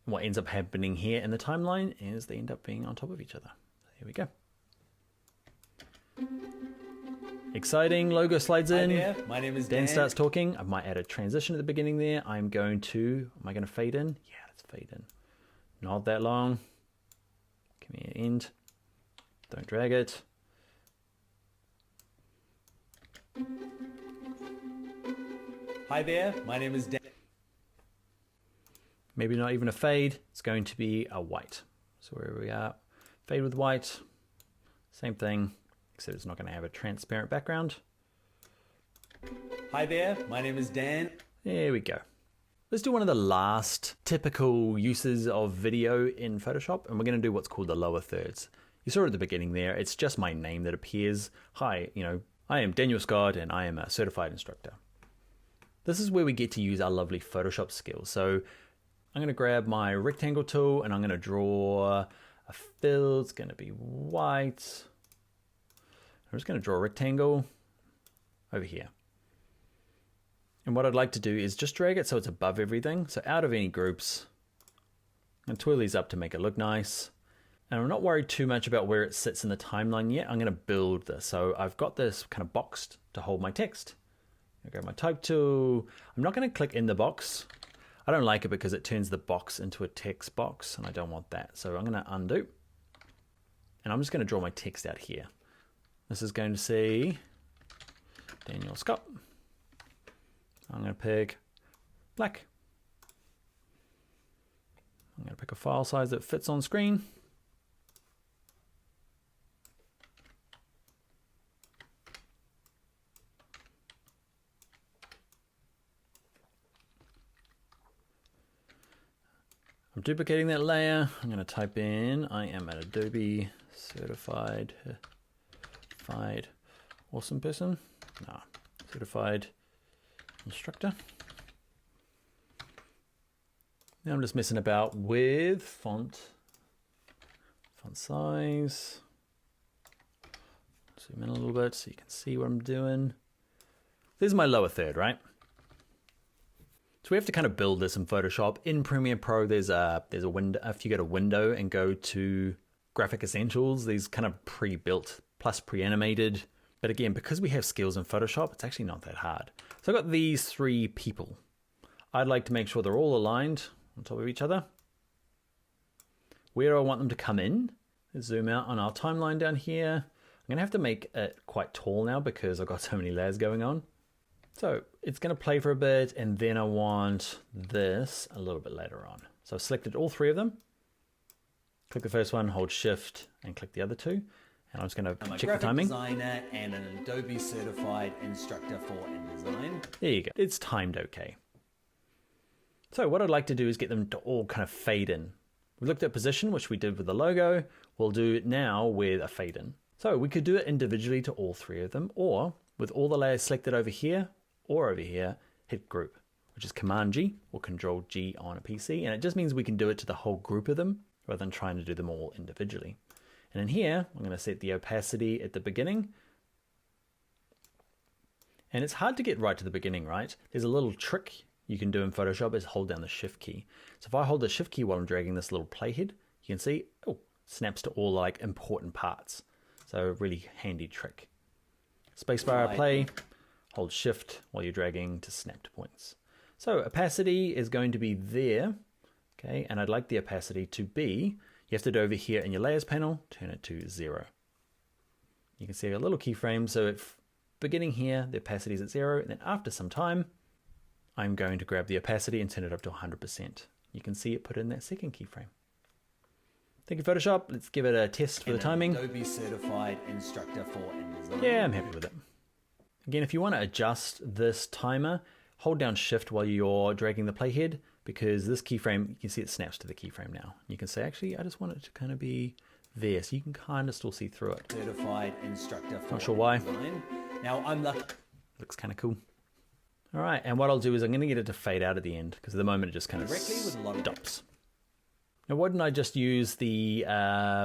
And what ends up happening here in the timeline is they end up being on top of each other. Here we go. Exciting. Logo slides in. Hi there. My name is Dan. Dan starts talking. I might add a transition at the beginning there. Am I going to fade in? Yeah, let's fade in. Not that long. Give me an end. Don't drag it. Hi there. My name is Dan. Maybe not even a fade. It's going to be a white. So where we are, fade with white. Same thing, except it's not going to have a transparent background. Hi there. My name is Dan. There we go. Let's do one of the last typical uses of video in Photoshop, and we're going to do what's called the lower thirds. You saw it at the beginning there. It's just my name that appears. Hi, I am Daniel Scott, and I am a certified instructor. This is where we get to use our lovely Photoshop skills. So I'm going to grab my rectangle tool, and I'm going to draw a fill. It's going to be white. I'm just going to draw a rectangle over here. And what I'd like to do is just drag it so it's above everything. So out of any groups, and twirl these up to make it look nice. And I'm not worried too much about where it sits in the timeline yet. I'm going to build this. So I've got this kind of boxed to hold my text. I grab my type tool. I'm not going to click in the box. I don't like it because it turns the box into a text box, and I don't want that. So I'm going to undo. And I'm just going to draw my text out here. This is going to say Daniel Scott. I'm going to pick black. I'm going to pick a file size that fits on screen. I'm duplicating that layer. I'm going to type in, I am an Adobe certified awesome person. No, certified instructor. Now I'm just messing about with font size. Zoom in a little bit so you can see what I'm doing. This is my lower third, right? So we have to kind of build this in Photoshop. In Premiere Pro, there's a window. If you go to Window and go to Graphic Essentials, these kind of pre-built plus pre-animated. But again, because we have skills in Photoshop, it's actually not that hard. So I've got these three people. I'd like to make sure they're all aligned on top of each other. Where do I want them to come in? Let's zoom out on our timeline down here. I'm going to have to make it quite tall now because I've got so many layers going on. So it's going to play for a bit, and then I want this a little bit later on. So I've selected all three of them. Click the first one, hold shift, and click the other two. And I'm just going to check the timing. I'm a graphic designer and an Adobe certified instructor for InDesign. There you go. It's timed okay. So what I'd like to do is get them to all kind of fade in. We looked at position, which we did with the logo. We'll do it now with a fade in. So we could do it individually to all three of them, or with all the layers selected over here or over here, hit group, which is Command G or Control G on a PC. And it just means we can do it to the whole group of them rather than trying to do them all individually. And in here, I'm going to set the opacity at the beginning. And it's hard to get right to the beginning, right? There's a little trick you can do in Photoshop is hold down the Shift key. So if I hold the Shift key while I'm dragging this little playhead, you can see, oh, snaps to all like important parts. So a really handy trick. Spacebar play, hold Shift while you're dragging to snap to points. So opacity is going to be there, okay? And I'd like the opacity to be, you have to do over here in your layers panel, turn it to 0. You can see a little keyframe. So if beginning here, the opacity is at 0, and then after some time, I'm going to grab the opacity and turn it up to 100%. You can see it put in that second keyframe. Thank you, Photoshop. Let's give it a test for the timing. Adobe certified instructor for InDesign. Yeah, I'm happy with it. Again, if you want to adjust this timer, hold down Shift while you're dragging the playhead, because this keyframe, you can see it snaps to the keyframe now. You can say, actually, I just want it to kind of be there, so you can kind of still see through it. Certified instructor for Not sure why. InDesign. Now I'm lucky. Looks kind of cool. All right, and what I'll do is I'm going to get it to fade out at the end, because at the moment it just kind of Directly with a lot of stops. Now, why didn't I just use the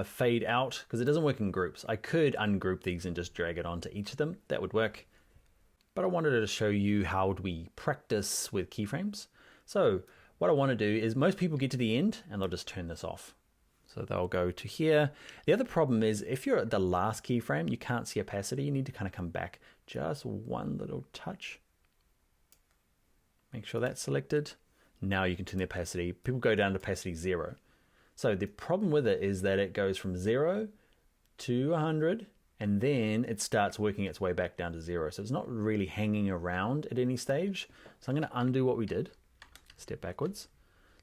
fade out? Because it doesn't work in groups. I could ungroup these and just drag it onto each of them. That would work. But I wanted to show you how we practice with keyframes. So what I want to do is most people get to the end and they'll just turn this off. So they'll go to here. The other problem is if you're at the last keyframe, you can't see opacity. You need to kind of come back just one little touch. Make sure that's selected. Now you can turn the opacity. People go down to opacity 0. So the problem with it is that it goes from 0 to 100, and then it starts working its way back down to 0. So it's not really hanging around at any stage. So I'm going to undo what we did, step backwards.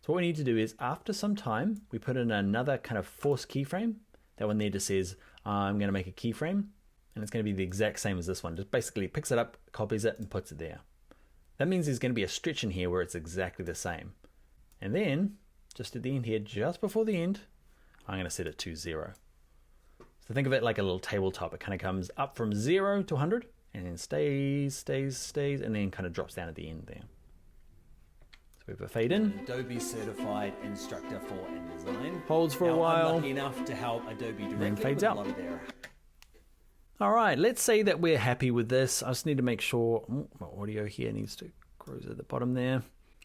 So what we need to do is after some time, we put in another kind of force keyframe. That one there just says, I'm going to make a keyframe, and it's going to be the exact same as this one. Just basically picks it up, copies it, and puts it there. That means there's going to be a stretch in here where it's exactly the same. And then, just at the end here, just before the end, I'm going to set it to 0. So think of it like a little tabletop. It kind of comes up from 0 to 100, and then stays, and then kind of drops down at the end there. So we have a fade in. Adobe certified instructor for InDesign. Holds for a I'm while. lucky enough to help Adobe directly then fades with out. a lot of their All right, let's say that we're happy with this. I just need to make sure my audio here needs to cruise at the bottom there.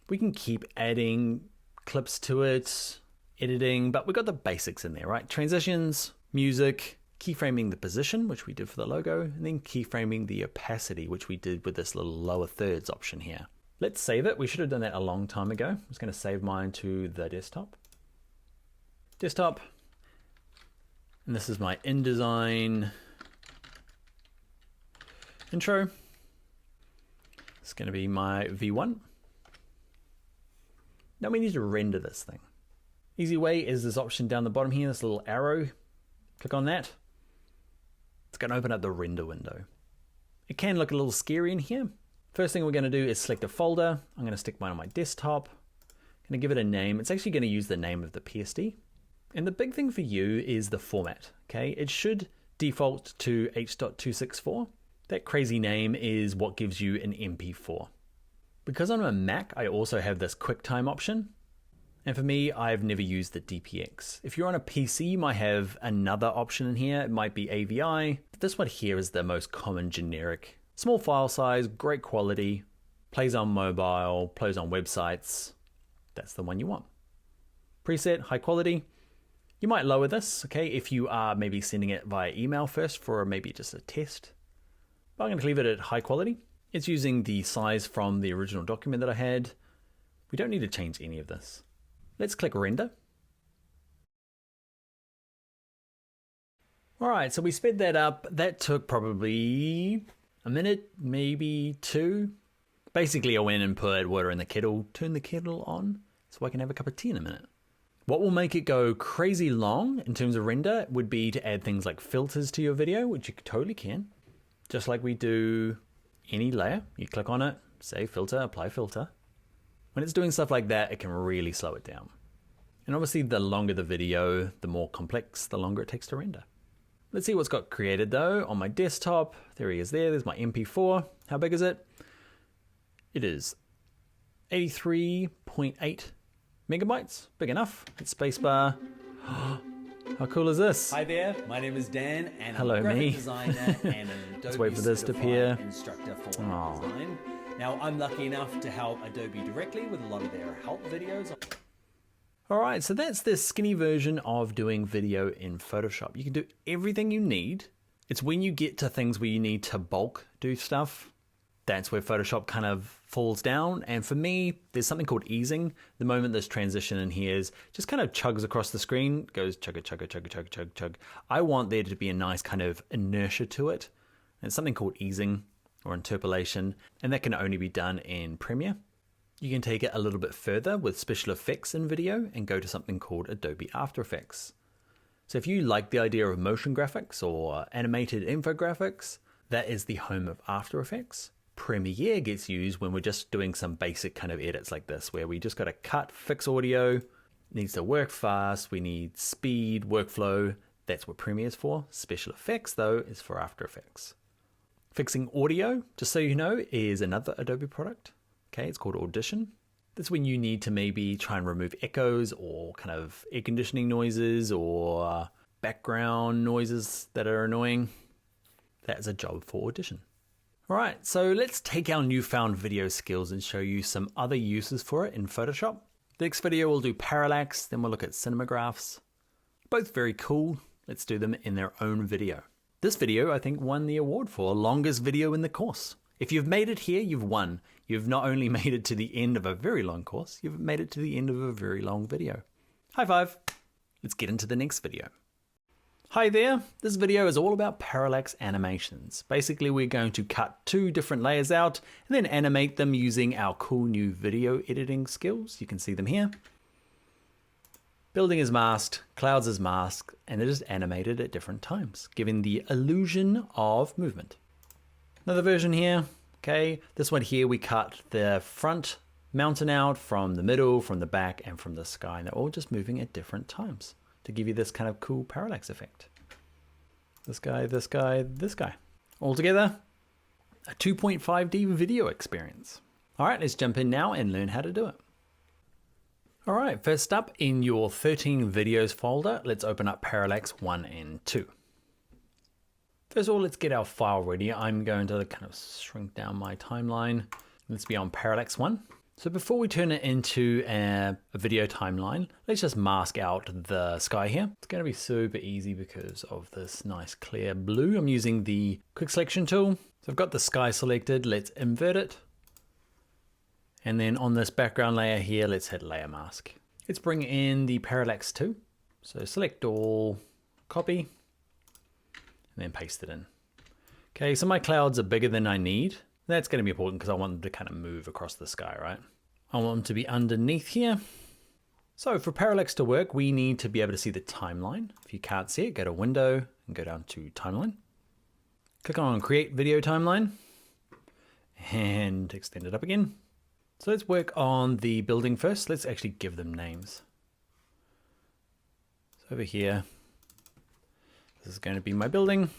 We can keep adding clips to it, editing, but we've got the basics in there, right? Transitions, music, keyframing the position, which we did for the logo, and then keyframing the opacity, which we did with this little lower thirds option here. Let's save it. We should have done that a long time ago. I'm just going to save mine to the desktop. Desktop. And this is my InDesign intro. It's going to be my V1. Now we need to render this thing. Easy way is this option down the bottom here, this little arrow. Click on that. It's going to open up the render window. It can look a little scary in here. First thing we're going to do is select a folder. I'm going to stick mine on my desktop. I'm going to give it a name. It's actually going to use the name of the PSD. And the big thing for you is the format. Okay, it should default to H.264. That crazy name is what gives you an MP4. Because on a Mac, I also have this QuickTime option. And for me, I've never used the DPX. If you're on a PC, you might have another option in here. It might be AVI. This one here is the most common generic. Small file size, great quality, plays on mobile, plays on websites. That's the one you want. Preset, high quality. You might lower this, okay, if you are maybe sending it via email first for maybe just a test. But I'm going to leave it at high quality. It's using the size from the original document that I had. We don't need to change any of this. Let's click render. All right, so we sped that up. That took probably a minute, maybe 2. Basically, I went and put water in the kettle, turned the kettle on so I can have a cup of tea in a minute. What will make it go crazy long in terms of render would be to add things like filters to your video, which you totally can. Just like we do any layer, you click on it, say filter, apply filter. When it's doing stuff like that, it can really slow it down. And obviously the longer the video, the more complex, the longer it takes to render. Let's see what's got created though on my desktop. There he is there. There's my MP4. How big is it? It is 83.8 megabytes. Big enough. Hit spacebar. How cool is this? Hi there, my name is Dan, and Hello, I'm a graphic me. designer and an Adobe wait for this to certified appear. instructor for Aw. design. Now, I'm lucky enough to help Adobe directly with a lot of their help videos. All right, so that's the skinny version of doing video in Photoshop. You can do everything you need. It's when you get to things where you need to bulk do stuff, that's where Photoshop kind of falls down. And for me, there's something called easing. The moment this transition in here is just kind of chugs across the screen, goes chugga, chugga, chugga, chugga, chugga, chug. I want there to be a nice kind of inertia to it. And it's something called easing or interpolation, and that can only be done in Premiere. You can take it a little bit further with special effects in video and go to something called Adobe After Effects. So if you like the idea of motion graphics or animated infographics, that is the home of After Effects. Premiere gets used when we're just doing some basic kind of edits like this, where we just got to cut, fix audio, it needs to work fast, we need speed, workflow. That's what Premiere is for. Special effects, though, is for After Effects. Fixing audio, just so you know, is another Adobe product. Okay, it's called Audition. That's when you need to maybe try and remove echoes or kind of air conditioning noises or background noises that are annoying. That is a job for Audition. All right, so let's take our newfound video skills and show you some other uses for it in Photoshop. The next video we'll do parallax, then we'll look at cinemagraphs. Both very cool. Let's do them in their own video. This video, I think, won the award for longest video in the course. If you've made it here, you've won. You've not only made it to the end of a very long course, you've made it to the end of a very long video. High five. Let's get into the next video. Hi there, this video is all about parallax animations. Basically, we're going to cut two different layers out and then animate them using our cool new video editing skills. You can see them here. Building is masked, clouds is masked, and it is animated at different times, giving the illusion of movement. Another version here, okay, this one here we cut the front mountain out from the middle, from the back, and from the sky, and they're all just moving at different times to give you this kind of cool parallax effect. This guy, this guy, this guy. All together, a 2.5D video experience. All right, let's jump in now and learn how to do it. All right, first up in your 13 videos folder, let's open up Parallax 1 and 2. First of all, let's get our file ready. I'm going to kind of shrink down my timeline. Let's be on Parallax 1. So before we turn it into a video timeline, let's just mask out the sky here. It's going to be super easy because of this nice clear blue. I'm using the quick selection tool. So I've got the sky selected. Let's invert it. And then on this background layer here, let's hit layer mask. Let's bring in the Parallax 2. So select all, copy, and then paste it in. Okay, so my clouds are bigger than I need. That's going to be important because I want them to kind of move across the sky, right? I want them to be underneath here. So for parallax to work, we need to be able to see the timeline. If you can't see it, go to Window and go down to Timeline. Click on Create Video Timeline and extend it up again. So let's work on the building first. Let's actually give them names. So over here, this is going to be my building.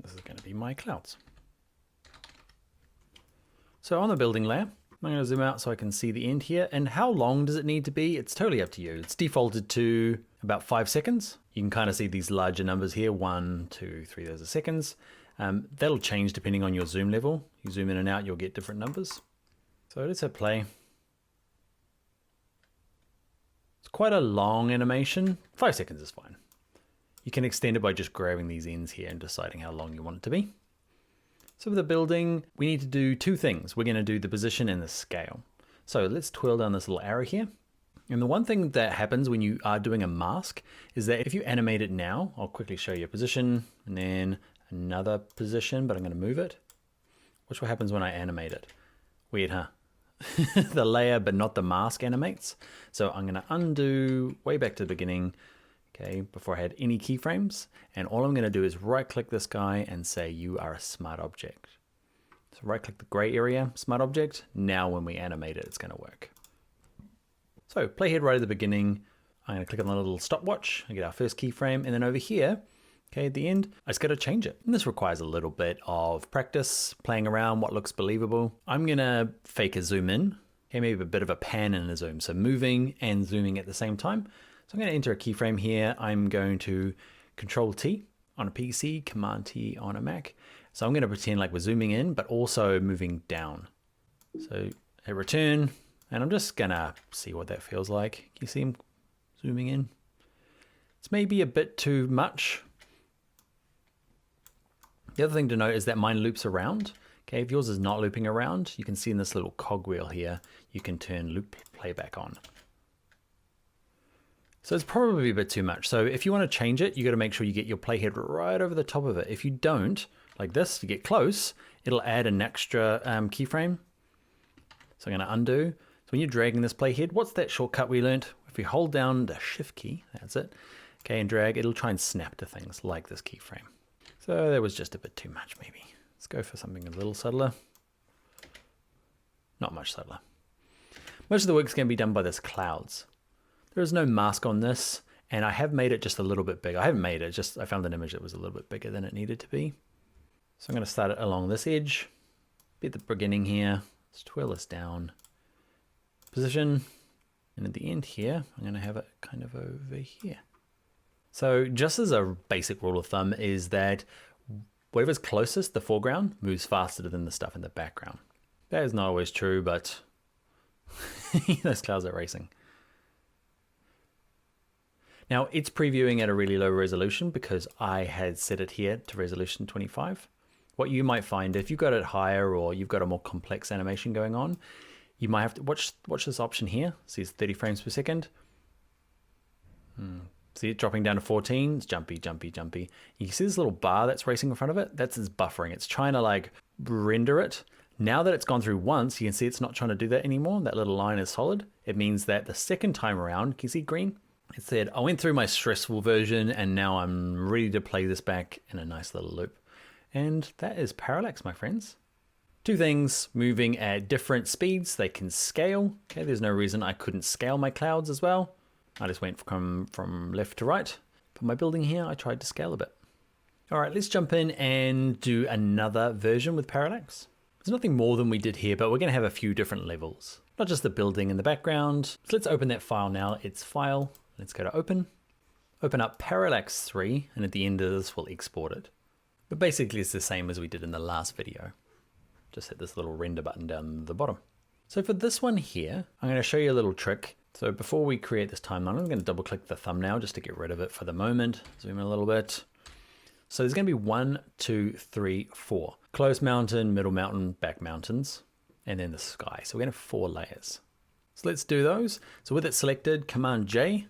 This is going to be my clouds. So on the building layer, I'm going to zoom out so I can see the end here. And how long does it need to be? It's totally up to you. It's defaulted to about 5 seconds. You can kind of see these larger numbers here, 1, 2, 3, those are seconds. That'll change depending on your zoom level. You zoom in and out, you'll get different numbers. So let's hit play. It's quite a long animation. 5 seconds is fine. You can extend it by just grabbing these ends here and deciding how long you want it to be. So for the building, we need to do two things. We're going to do the position and the scale. So let's twirl down this little arrow here. And the one thing that happens when you are doing a mask is that if you animate it now, I'll quickly show you a position and then another position, but I'm going to move it. Watch what happens when I animate it. Weird, huh? The layer, but not the mask animates. So I'm going to undo way back to the beginning. Okay, before I had any keyframes, and all I'm going to do is right click this guy and say you are a smart object. So right click the gray area, smart object. Now when we animate it, it's going to work. So playhead right at the beginning, I'm going to click on the little stopwatch and get our first keyframe. And then over here, okay, at the end, I just got to change it. And this requires a little bit of practice, playing around what looks believable. I'm going to fake a zoom in. Okay, maybe a bit of a pan and a zoom. So moving and zooming at the same time. So I'm going to enter a keyframe here. I'm going to Control T on a PC, Command T on a Mac. So I'm going to pretend like we're zooming in, but also moving down. So hit return, and I'm just going to see what that feels like. You see him zooming in? It's maybe a bit too much. The other thing to note is that mine loops around. Okay, if yours is not looping around, you can see in this little cogwheel here, you can turn loop playback on. So it's probably a bit too much. So if you want to change it, you got to make sure you get your playhead right over the top of it. If you don't, like this, to get close, it'll add an extra keyframe. So I'm going to undo. So when you're dragging this playhead, what's that shortcut we learned? If you hold down the shift key, that's it, okay, and drag, it'll try and snap to things like this keyframe. So that was just a bit too much maybe. Let's go for something a little subtler. Not much subtler. Most of the work's going to be done by this clouds. There is no mask on this, and I have made it just a little bit bigger. I haven't made it, just I found an image that was a little bit bigger than it needed to be. So I'm going to start it along this edge, be at the beginning here. Let's twirl this down, position, and at the end here, I'm going to have it kind of over here. So just as a basic rule of thumb is that whatever's closest, the foreground, moves faster than the stuff in the background. That is not always true, but those clouds are racing. Now it's previewing at a really low resolution because I had set it here to resolution 25. What you might find if you've got it higher or you've got a more complex animation going on, you might have to watch this option here. See, it's 30 frames per second. See it dropping down to 14. It's jumpy, jumpy, jumpy. You can see this little bar that's racing in front of it. That's its buffering. It's trying to like render it. Now that it's gone through once, you can see it's not trying to do that anymore. That little line is solid. It means that the second time around, can you see green? It said, I went through my stressful version and now I'm ready to play this back in a nice little loop. And that is Parallax, my friends. Two things moving at different speeds. They can scale. Okay, there's no reason I couldn't scale my clouds as well. I just went from left to right. But my building here, I tried to scale a bit. All right, let's jump in and do another version with Parallax. There's nothing more than we did here, but we're going to have a few different levels. Not just the building in the background. So let's open that file now. It's File. Let's go to Open. Open up Parallax 3, and at the end of this, we'll export it. But basically, it's the same as we did in the last video. Just hit this little render button down the bottom. So for this one here, I'm going to show you a little trick. So before we create this timeline, I'm going to double click the thumbnail just to get rid of it for the moment. Zoom in a little bit. So there's going to be 1, 2, 3, 4. Close mountain, middle mountain, back mountains, and then the sky. So we're going to have 4 layers. So let's do those. So with it selected, Command J,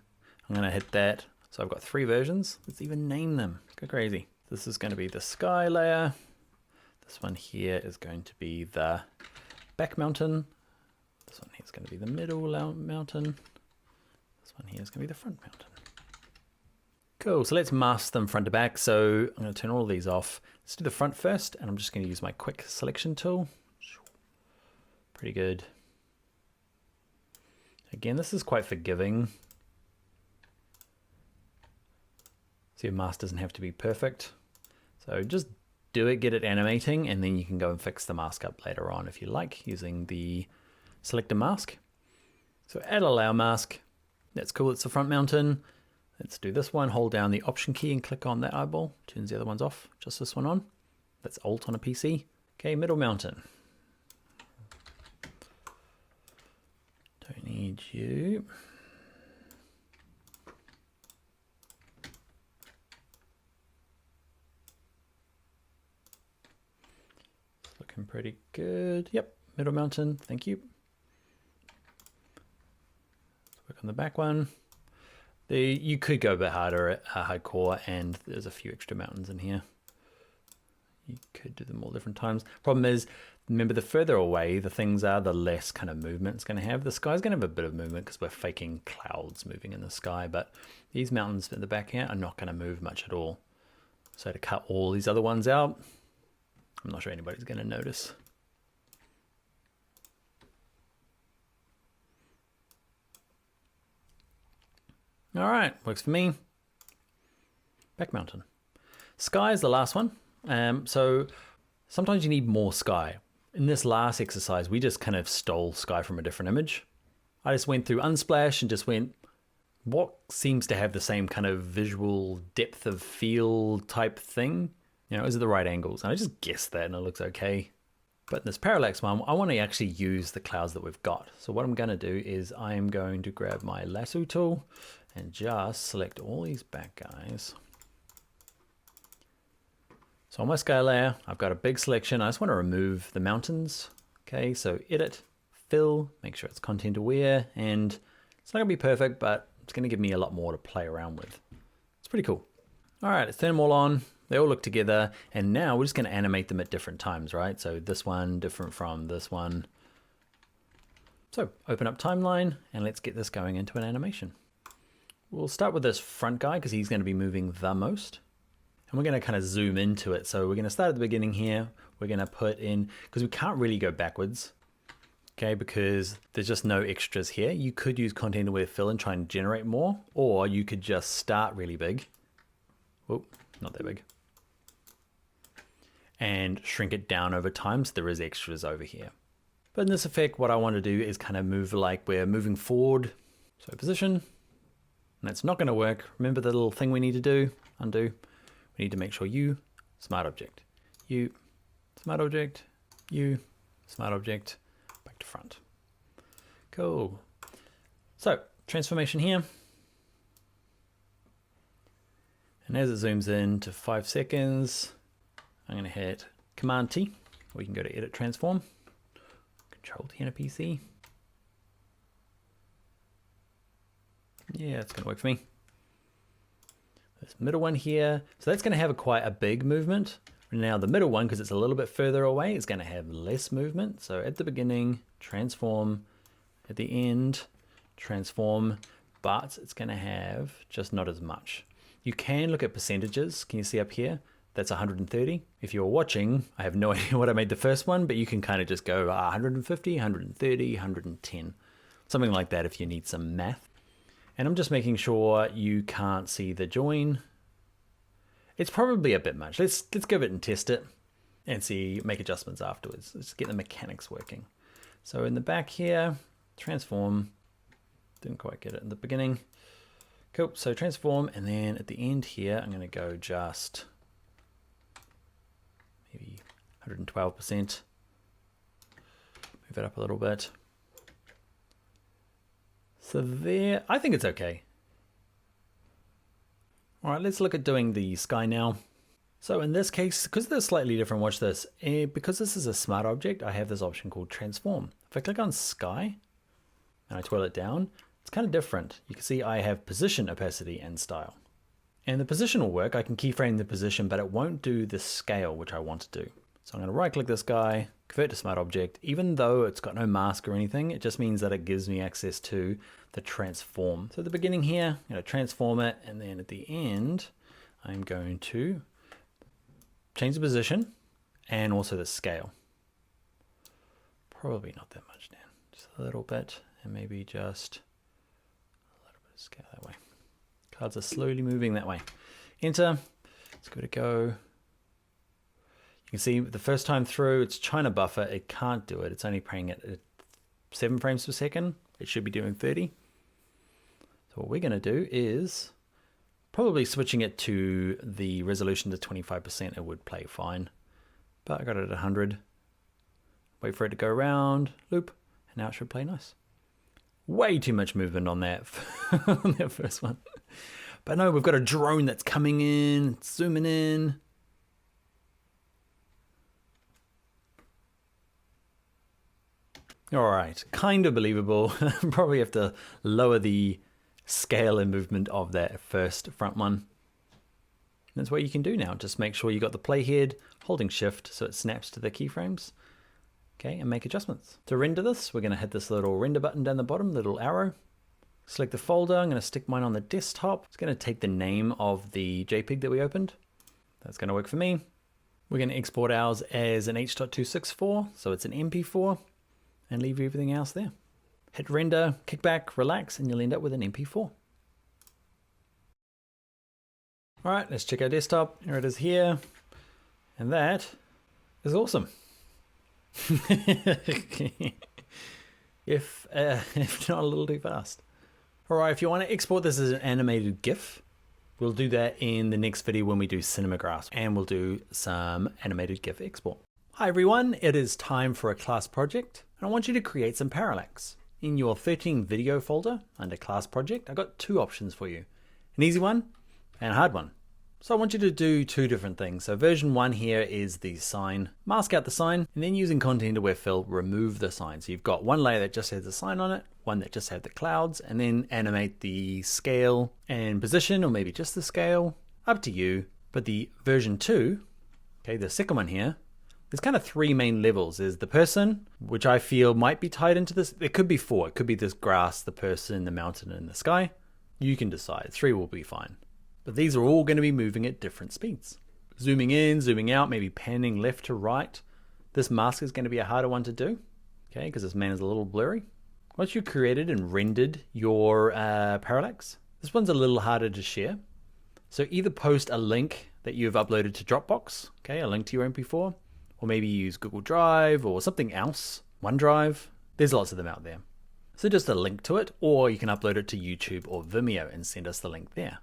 I'm going to hit that. So I've got 3 versions. Let's even name them. Let's go crazy. This is going to be the sky layer. This one here is going to be the back mountain. This one here is going to be the middle mountain. This one here is going to be the front mountain. Cool, so let's mask them front to back. So I'm going to turn all of these off. Let's do the front first, and I'm just going to use my quick selection tool. Pretty good. Again, this is quite forgiving. So your mask doesn't have to be perfect. So just do it, get it animating, and then you can go and fix the mask up later on if you like, using the selector mask. So add a layer mask. That's cool, it's the front mountain. Let's do this one, hold down the Option key and click on that eyeball. Turns the other ones off, just this one on. That's Alt on a PC. Okay, middle mountain. Don't need you. It's looking pretty good. Yep, middle mountain, thank you. Let's work on the back one. You could go a bit harder at hardcore, and there's a few extra mountains in here. You could do them all different times. Problem is, remember, the further away the things are, the less kind of movement it's going to have. The sky's going to have a bit of movement because we're faking clouds moving in the sky, but these mountains at the back here are not going to move much at all. So to cut all these other ones out, I'm not sure anybody's going to notice. All right, works for me. Back mountain. Sky is the last one. So sometimes you need more sky. In this last exercise, we just kind of stole sky from a different image. I just went through Unsplash and just went, what seems to have the same kind of visual depth of field type thing? You know, is it the right angles? And I just guessed that and it looks okay. But in this parallax one, I want to actually use the clouds that we've got. So what I'm going to do is I'm going to grab my lasso tool and just select all these back guys. So on my scale layer, I've got a big selection. I just want to remove the mountains. Okay, so edit, fill, make sure it's content aware, and it's not gonna be perfect, but it's gonna give me a lot more to play around with. It's pretty cool. All right, let's turn them all on. They all look together, and now we're just gonna animate them at different times, right? So this one different from this one. So open up timeline, and let's get this going into an animation. We'll start with this front guy because he's gonna be moving the most. And we're going to kind of zoom into it. So we're going to start at the beginning here. We're going to put in, because we can't really go backwards, okay, because there's just no extras here. You could use content aware fill and try and generate more, or you could just start really big. Oh, not that big. And shrink it down over time so there is extras over here. But in this effect, what I want to do is kind of move like we're moving forward. So position, and that's not going to work. Remember the little thing we need to do? Undo. We need to make sure you, smart object, you, smart object, you, smart object, back to front. Cool. So transformation here. And as it zooms in to 5 seconds, I'm going to hit Command T, or you can go to Edit Transform, Control T on a PC. Yeah, it's going to work for me. This middle one here, so that's going to have quite a big movement. Now the middle one, because it's a little bit further away, is going to have less movement. So at the beginning, transform. At the end, transform. But it's going to have just not as much. You can look at percentages. Can you see up here? That's 130. If you're watching, I have no idea what I made the first one, but you can kind of just go 150, 130, 110. Something like that if you need some math. And I'm just making sure you can't see the join. It's probably a bit much. Let's give it and test it and see, make adjustments afterwards. Let's get the mechanics working. So in the back here, transform. Didn't quite get it in the beginning. Cool, so transform, and then at the end here, I'm gonna go just maybe 112%. Move it up a little bit. So there, I think it's okay. All right, let's look at doing the sky now. So in this case, because they're slightly different, watch this. Because this is a smart object, I have this option called transform. If I click on sky and I twirl it down, it's kind of different. You can see I have position, opacity, and style. And the position will work. I can keyframe the position, but it won't do the scale, which I want to do. So I'm going to right click this guy, convert to smart object. Even though it's got no mask or anything, it just means that it gives me access to the transform. So at the beginning here, I'm going to transform it, and then at the end, I'm going to change the position and also the scale. Probably not that much, Dan. Just a little bit, and maybe just a little bit of scale that way. Cards are slowly moving that way. Enter. Let's go to go. You can see the first time through, it's trying to buffer. It can't do it. It's only playing it at 7 frames per second. It should be doing 30. So what we're going to do is probably switching it to the resolution to 25%. It would play fine. But I got it at 100. Wait for it to go around, loop, and now it should play nice. Way too much movement on that, on that first one. But no, we've got a drone that's coming in, it's zooming in. All right, kind of believable. Probably have to lower the scale and movement of that first front one. That's what you can do now. Just make sure you got the playhead, holding shift so it snaps to the keyframes. Okay, and make adjustments. To render this, we're going to hit this little render button down the bottom, little arrow. Select the folder. I'm going to stick mine on the desktop. It's going to take the name of the JPEG that we opened. That's going to work for me. We're going to export ours as an H.264, so it's an MP4, and leave everything else there. Hit render, kick back, relax, and you'll end up with an MP4. All right, let's check our desktop. Here it is here. And that is awesome. if not a little too fast. All right, if you want to export this as an animated GIF, we'll do that in the next video when we do Cinemagraphs, and we'll do some animated GIF export. Hi everyone, it is time for a class project, and I want you to create some parallax. In your 13 video folder under class project, I got two options for you, an easy one and a hard one. So I want you to do two different things. So version 1 here is the sign. Mask out the sign, and then using Content Aware Fill, remove the sign. So you've got one layer that just has the sign on it, one that just has the clouds, and then animate the scale and position, or maybe just the scale, up to you. But the version 2, okay, the second one here, there's kind of three main levels. There's the person, which I feel might be tied into this. There could be four. It could be this grass, the person, the mountain, and the sky. You can decide. 3 will be fine. But these are all going to be moving at different speeds. Zooming in, zooming out, maybe panning left to right. This mask is going to be a harder one to do, okay, because this man is a little blurry. Once you've created and rendered your parallax, this one's a little harder to share. So either post a link that you've uploaded to Dropbox, okay, a link to your MP4, or maybe use Google Drive or something else, OneDrive. There's lots of them out there. So just a link to it, or you can upload it to YouTube or Vimeo and send us the link there.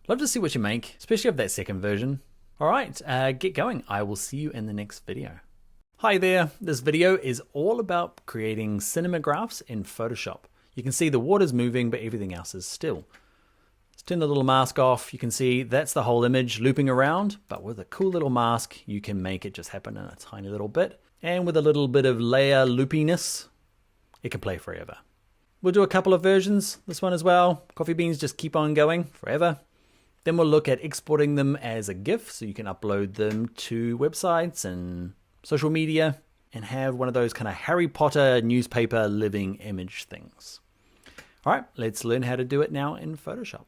Love to see what you make, especially of that second version. All right, get going. I will see you in the next video. Hi there. This video is all about creating cinemagraphs in Photoshop. You can see the water's moving, but everything else is still. Let's turn the little mask off. You can see that's the whole image looping around, but with a cool little mask, you can make it just happen in a tiny little bit. And with a little bit of layer loopiness, it can play forever. We'll do a couple of versions, this one as well. Coffee beans just keep on going forever. Then we'll look at exporting them as a GIF, so you can upload them to websites and social media and have one of those kind of Harry Potter newspaper living image things. All right, let's learn how to do it now in Photoshop.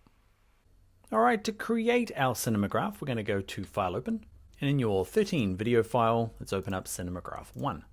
All right, to create our cinemagraph, we're going to go to File Open, and in your 13 video file, let's open up Cinemagraph 1.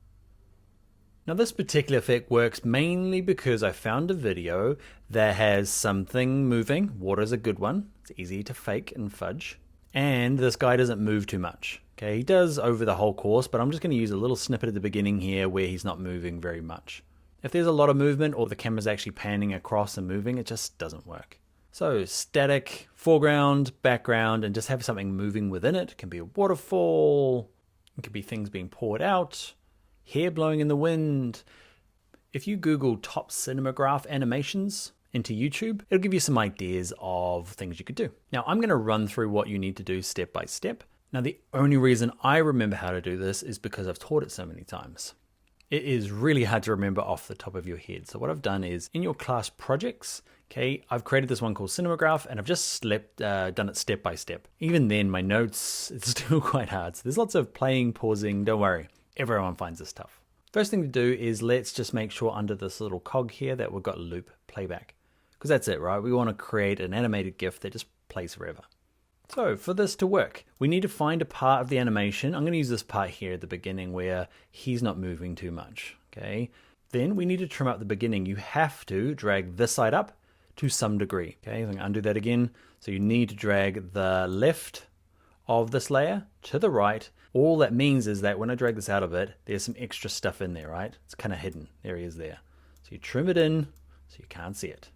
Now this particular effect works mainly because I found a video that has something moving. Water's a good one. It's easy to fake and fudge. And this guy doesn't move too much. Okay, he does over the whole course, but I'm just going to use a little snippet at the beginning here where he's not moving very much. If there's a lot of movement or the camera's actually panning across and moving, it just doesn't work. So static, foreground, background, and just have something moving within it. It can be a waterfall. It could be things being poured out. Hair blowing in the wind. If you Google top cinemagraph animations into YouTube, it'll give you some ideas of things you could do. Now I'm going to run through what you need to do step by step. Now the only reason I remember how to do this is because I've taught it so many times. It is really hard to remember off the top of your head. So what I've done is in your class projects, okay, I've created this one called Cinemagraph and I've just done it step by step. Even then my notes, it's still quite hard. So there's lots of playing, pausing, don't worry. Everyone finds this tough. First thing to do is let's just make sure under this little cog here that we've got loop playback. Because that's it, right? We want to create an animated GIF that just plays forever. So for this to work, we need to find a part of the animation. I'm going to use this part here at the beginning where he's not moving too much, okay? Then we need to trim out the beginning. You have to drag this side up to some degree, okay? I'm going to undo that again. So you need to drag the left of this layer to the right. All that means is that when I drag this out of it, there's some extra stuff in there, right? It's kind of hidden. There he is there. So you trim it in so you can't see it.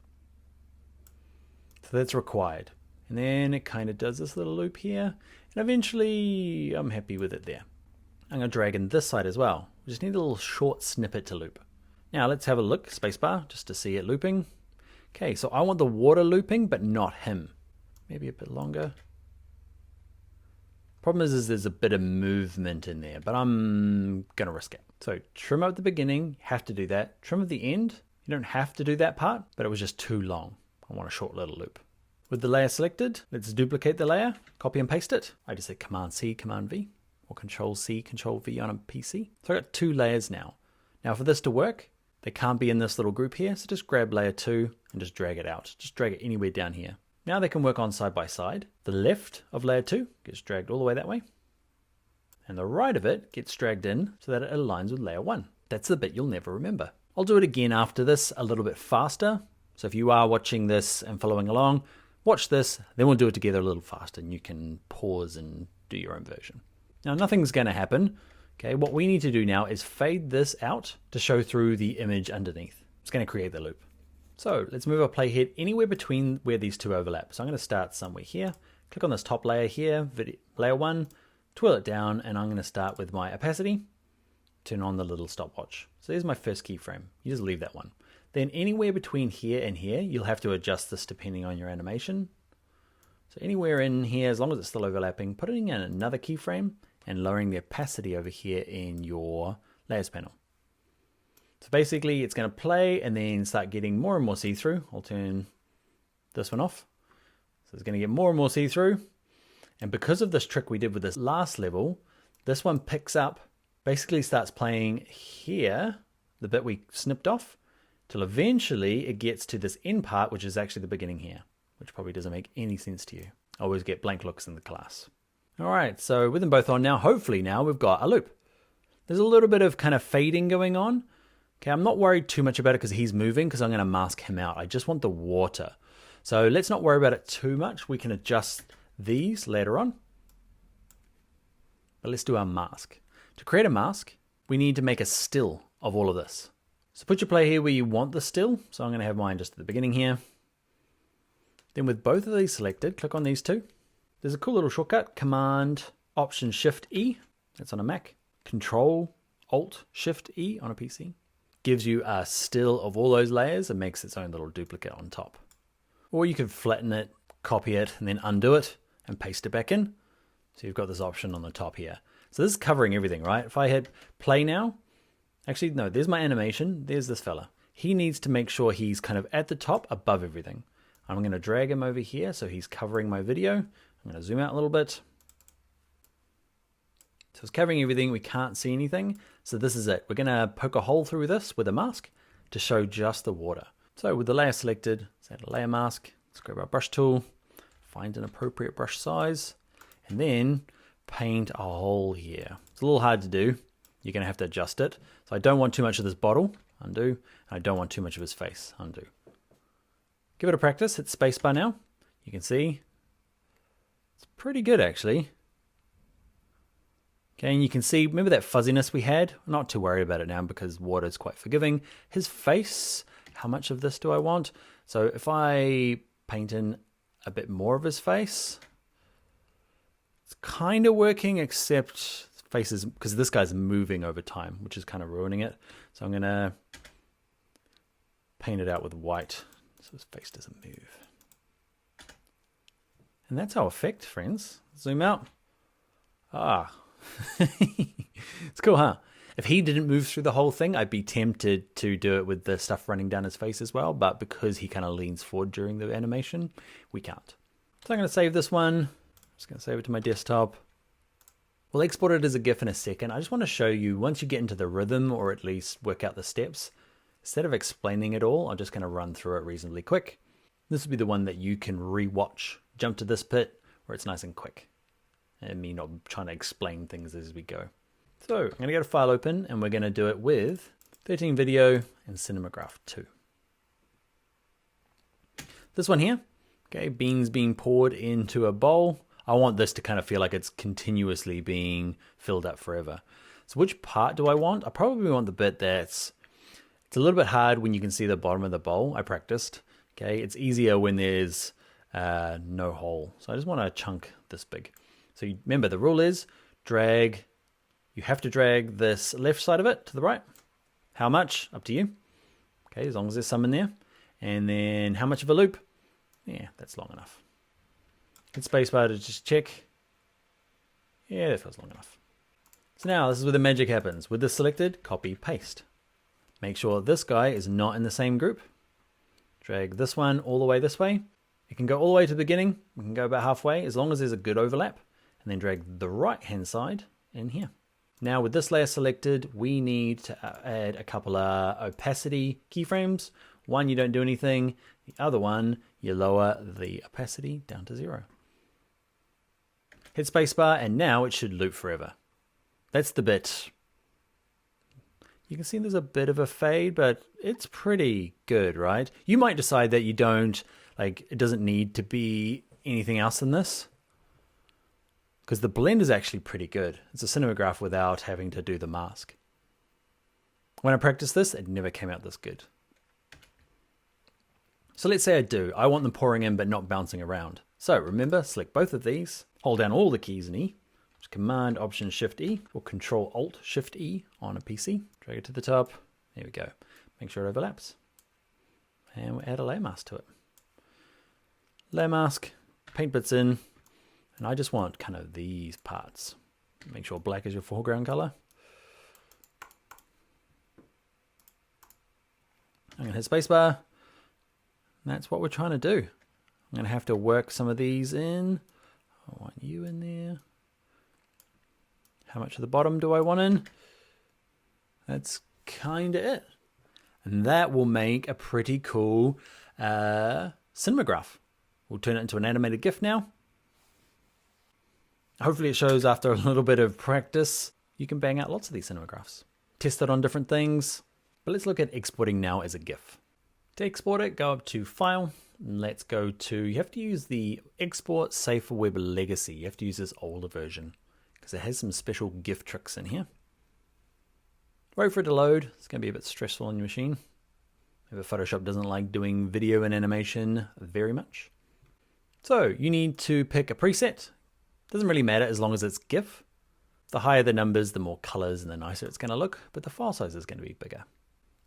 So that's required. And then it kind of does this little loop here. And eventually I'm happy with it there. I'm going to drag in this side as well. We just need a little short snippet to loop. Now let's have a look, spacebar, just to see it looping. Okay, so I want the water looping, but not him. Maybe a bit longer. Problem is there's a bit of movement in there, but I'm gonna risk it. So trim out the beginning, you have to do that. Trim at the end, you don't have to do that part, but it was just too long. I want a short little loop. With the layer selected, let's duplicate the layer, copy and paste it. I just hit Command C, Command V, or Control C, Control V on a PC. So I got 2 layers now. Now for this to work, they can't be in this little group here, so just grab layer 2 and just drag it out. Just drag it anywhere down here. Now they can work on side by side. The left of layer 2 gets dragged all the way that way. And the right of it gets dragged in so that it aligns with layer 1. That's the bit you'll never remember. I'll do it again after this a little bit faster. So if you are watching this and following along, Watch this, then we'll do it together a little faster and you can pause and do your own version. Now nothing's going to happen. Okay, what we need to do now is fade this out to show through the image underneath. It's going to create the loop. So let's move our playhead anywhere between where these two overlap. So I'm going to start somewhere here, click on this top layer here, layer 1, twirl it down, and I'm going to start with my opacity, turn on the little stopwatch. So there's my first keyframe. You just leave that one. Then anywhere between here and here, you'll have to adjust this depending on your animation. So anywhere in here, as long as it's still overlapping, putting in another keyframe and lowering the opacity over here in your layers panel. So basically it's going to play and then start getting more and more see-through. I'll turn this one off. So it's going to get more and more see-through. And because of this trick we did with this last level, this one picks up, basically starts playing here, the bit we snipped off, till eventually it gets to this end part, which is actually the beginning here, which probably doesn't make any sense to you. I always get blank looks in the class. All right, so with them both on now, hopefully now we've got a loop. There's a little bit of kind of fading going on. Okay, I'm not worried too much about it because he's moving, because I'm going to mask him out. I just want the water. So let's not worry about it too much. We can adjust these later on. But let's do our mask. To create a mask, we need to make a still of all of this. So put your play here where you want the still. So I'm going to have mine just at the beginning here. Then with both of these selected, click on these two. There's a cool little shortcut, Command Option Shift E. That's on a Mac. Control Alt Shift E on a PC. Gives you a still of all those layers and makes its own little duplicate on top. Or you can flatten it, copy it, and then undo it and paste it back in. So you've got this option on the top here. So this is covering everything, right? If I hit play now, actually no, there's my animation. There's this fella. He needs to make sure he's kind of at the top above everything. I'm going to drag him over here so he's covering my video. I'm going to zoom out a little bit. So it's covering everything. We can't see anything. So this is it. We're going to poke a hole through this with a mask to show just the water. So with the layer selected, let's add a layer mask. Let's grab our brush tool, find an appropriate brush size, and then paint a hole here. It's a little hard to do. You're going to have to adjust it. So I don't want too much of this bottle, undo. And I don't want too much of his face, undo. Give it a practice. Hit spacebar now. You can see it's pretty good actually. Okay, and you can see, remember that fuzziness we had? I'm not too worried about it now because water is quite forgiving. His face, how much of this do I want? So if I paint in a bit more of his face, it's kind of working, except faces, because this guy's moving over time, which is kind of ruining it. So I'm going to paint it out with white so his face doesn't move. And that's our effect, friends. Zoom out. Ah. It's cool, huh? If he didn't move through the whole thing, I'd be tempted to do it with the stuff running down his face as well, but because he kind of leans forward during the animation, we can't. So I'm going to save this one. I'm just going to save it to my desktop. We'll export it as a GIF in a second. I just want to show you, once you get into the rhythm, or at least work out the steps, instead of explaining it all, I'm just going to run through it reasonably quick. This will be the one that you can re-watch. Jump to this bit where it's nice and quick, and me not trying to explain things as we go. So I'm going to get a file open, and we're going to do it with 13 Video and Cinemagraph 2. This one here, okay, beans being poured into a bowl. I want this to kind of feel like it's continuously being filled up forever. So which part do I want? I probably want the bit it's a little bit hard when you can see the bottom of the bowl. I practiced. Okay, it's easier when there's no hole. So I just want to chunk this big. So you remember the rule is drag. You have to drag this left side of it to the right. How much? Up to you. Okay, as long as there's some in there. And then how much of a loop? Yeah, that's long enough. Hit spacebar to just check. Yeah, that feels long enough. So now this is where the magic happens. With this selected, copy, paste. Make sure this guy is not in the same group. Drag this one all the way this way. It can go all the way to the beginning. We can go about halfway as long as there's a good overlap. And then drag the right hand side in here. Now with this layer selected, we need to add a couple of opacity keyframes. One, you don't do anything. The other one, you lower the opacity down to 0. Hit spacebar, and now it should loop forever. That's the bit. You can see there's a bit of a fade, but it's pretty good, right? You might decide that you don't Like, it doesn't need to be anything else than this, because the blend is actually pretty good. It's a cinemagraph without having to do the mask. When I practiced this, it never came out this good. So let's say I do. I want them pouring in but not bouncing around. So remember, select both of these, hold down all the keys in E, Command Option Shift E, or Control Alt Shift E on a PC. Drag it to the top. There we go. Make sure it overlaps. And we'll add a layer mask to it. Layer mask, paint bits in, and I just want kind of these parts. Make sure black is your foreground color. I'm going to hit spacebar. That's what we're trying to do. I'm going to have to work some of these in. I want you in there. How much of the bottom do I want in? That's kind of it. And that will make a pretty cool cinemagraph. We'll turn it into an animated GIF now. Hopefully it shows after a little bit of practice, you can bang out lots of these cinemagraphs. Test it on different things. But let's look at exporting now as a GIF. To export it, go up to File. And let's go to, you have to use the Export Save for Web Legacy. You have to use this older version because it has some special GIF tricks in here. Wait for it to load. It's going to be a bit stressful on your machine. Maybe Photoshop doesn't like doing video and animation very much. So you need to pick a preset. Doesn't really matter as long as it's GIF. The higher the numbers, the more colors and the nicer it's going to look, but the file size is going to be bigger.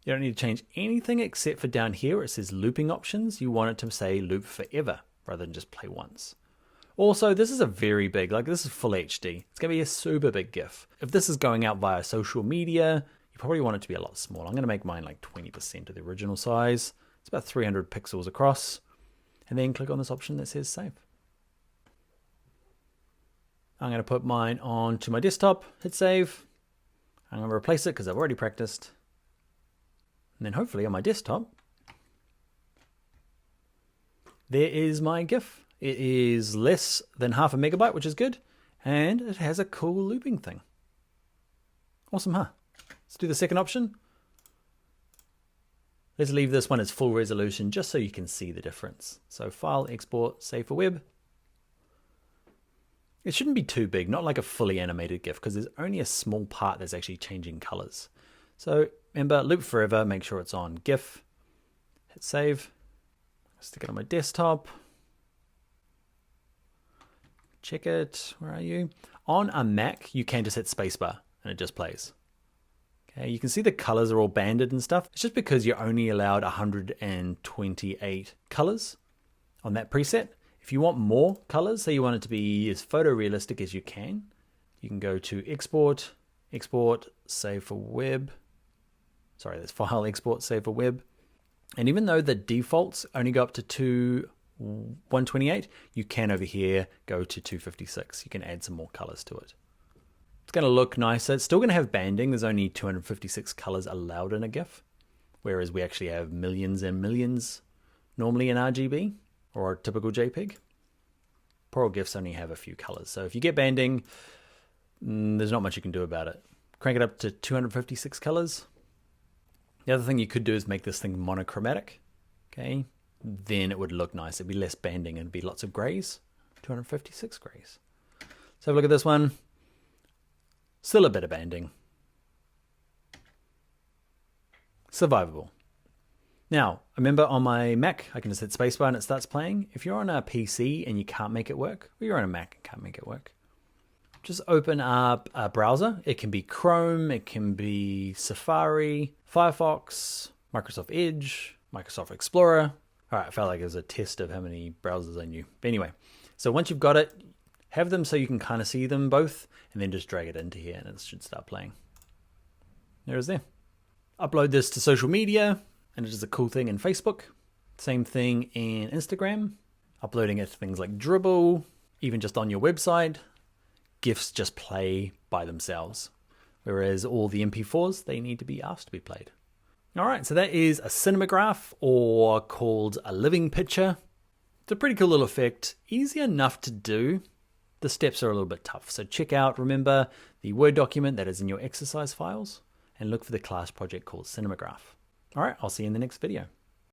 You don't need to change anything except for down here where it says looping options. You want it to say loop forever rather than just play once. Also, this is a very big, like this is full HD. It's going to be a super big GIF. If this is going out via social media, you probably want it to be a lot smaller. I'm going to make mine like 20% of the original size. It's about 300 pixels across. And then click on this option that says save. I'm going to put mine onto my desktop, hit save. I'm going to replace it because I've already practiced. And then hopefully on my desktop, there is my GIF. It is less than 0.5 MB, which is good. And it has a cool looping thing. Awesome, huh? Let's do the second option. Let's leave this one as full resolution just so you can see the difference. So File, Export, Save for Web. It shouldn't be too big, not like a fully animated GIF, because there's only a small part that's actually changing colors. So remember, loop forever, make sure it's on GIF. Hit save. Stick it on my desktop. Check it. Where are you? On a Mac, you can just hit spacebar and it just plays. Okay, you can see the colors are all banded and stuff. It's just because you're only allowed 128 colors on that preset. If you want more colors, say you want it to be as photorealistic as you can go to Export, Export, Save for Web. Sorry, that's File, Export, Save for Web. And even though the defaults only go up to 128, you can over here go to 256. You can add some more colors to it. It's going to look nicer. It's still going to have banding. There's only 256 colors allowed in a GIF, whereas we actually have millions and millions normally in RGB or a typical JPEG. Poor old GIFs only have a few colors. So if you get banding, there's not much you can do about it. Crank it up to 256 colors. The other thing you could do is make this thing monochromatic. Okay, then it would look nice. It'd be less banding and it'd be lots of grays. 256 grays. So have a look at this one. Still a bit of banding. Survivable. Now, remember on my Mac, I can just hit spacebar and it starts playing. If you're on a PC and you can't make it work, or you're on a Mac and can't make it work, just open up a browser. It can be Chrome, it can be Safari, Firefox, Microsoft Edge, Microsoft Explorer. All right, I felt like it was a test of how many browsers I knew. But anyway, so once you've got it, have them so you can kind of see them both, and then just drag it into here and it should start playing. There it is there. Upload this to social media, and it is a cool thing in Facebook. Same thing in Instagram. Uploading it to things like Dribbble, even just on your website. GIFs just play by themselves, whereas all the MP4s, they need to be asked to be played. All right, so that is a cinemagraph, or called a living picture. It's a pretty cool little effect, easy enough to do. The steps are a little bit tough, so check out, remember, the Word document that is in your exercise files, and look for the class project called Cinemagraph. All right, I'll see you in the next video.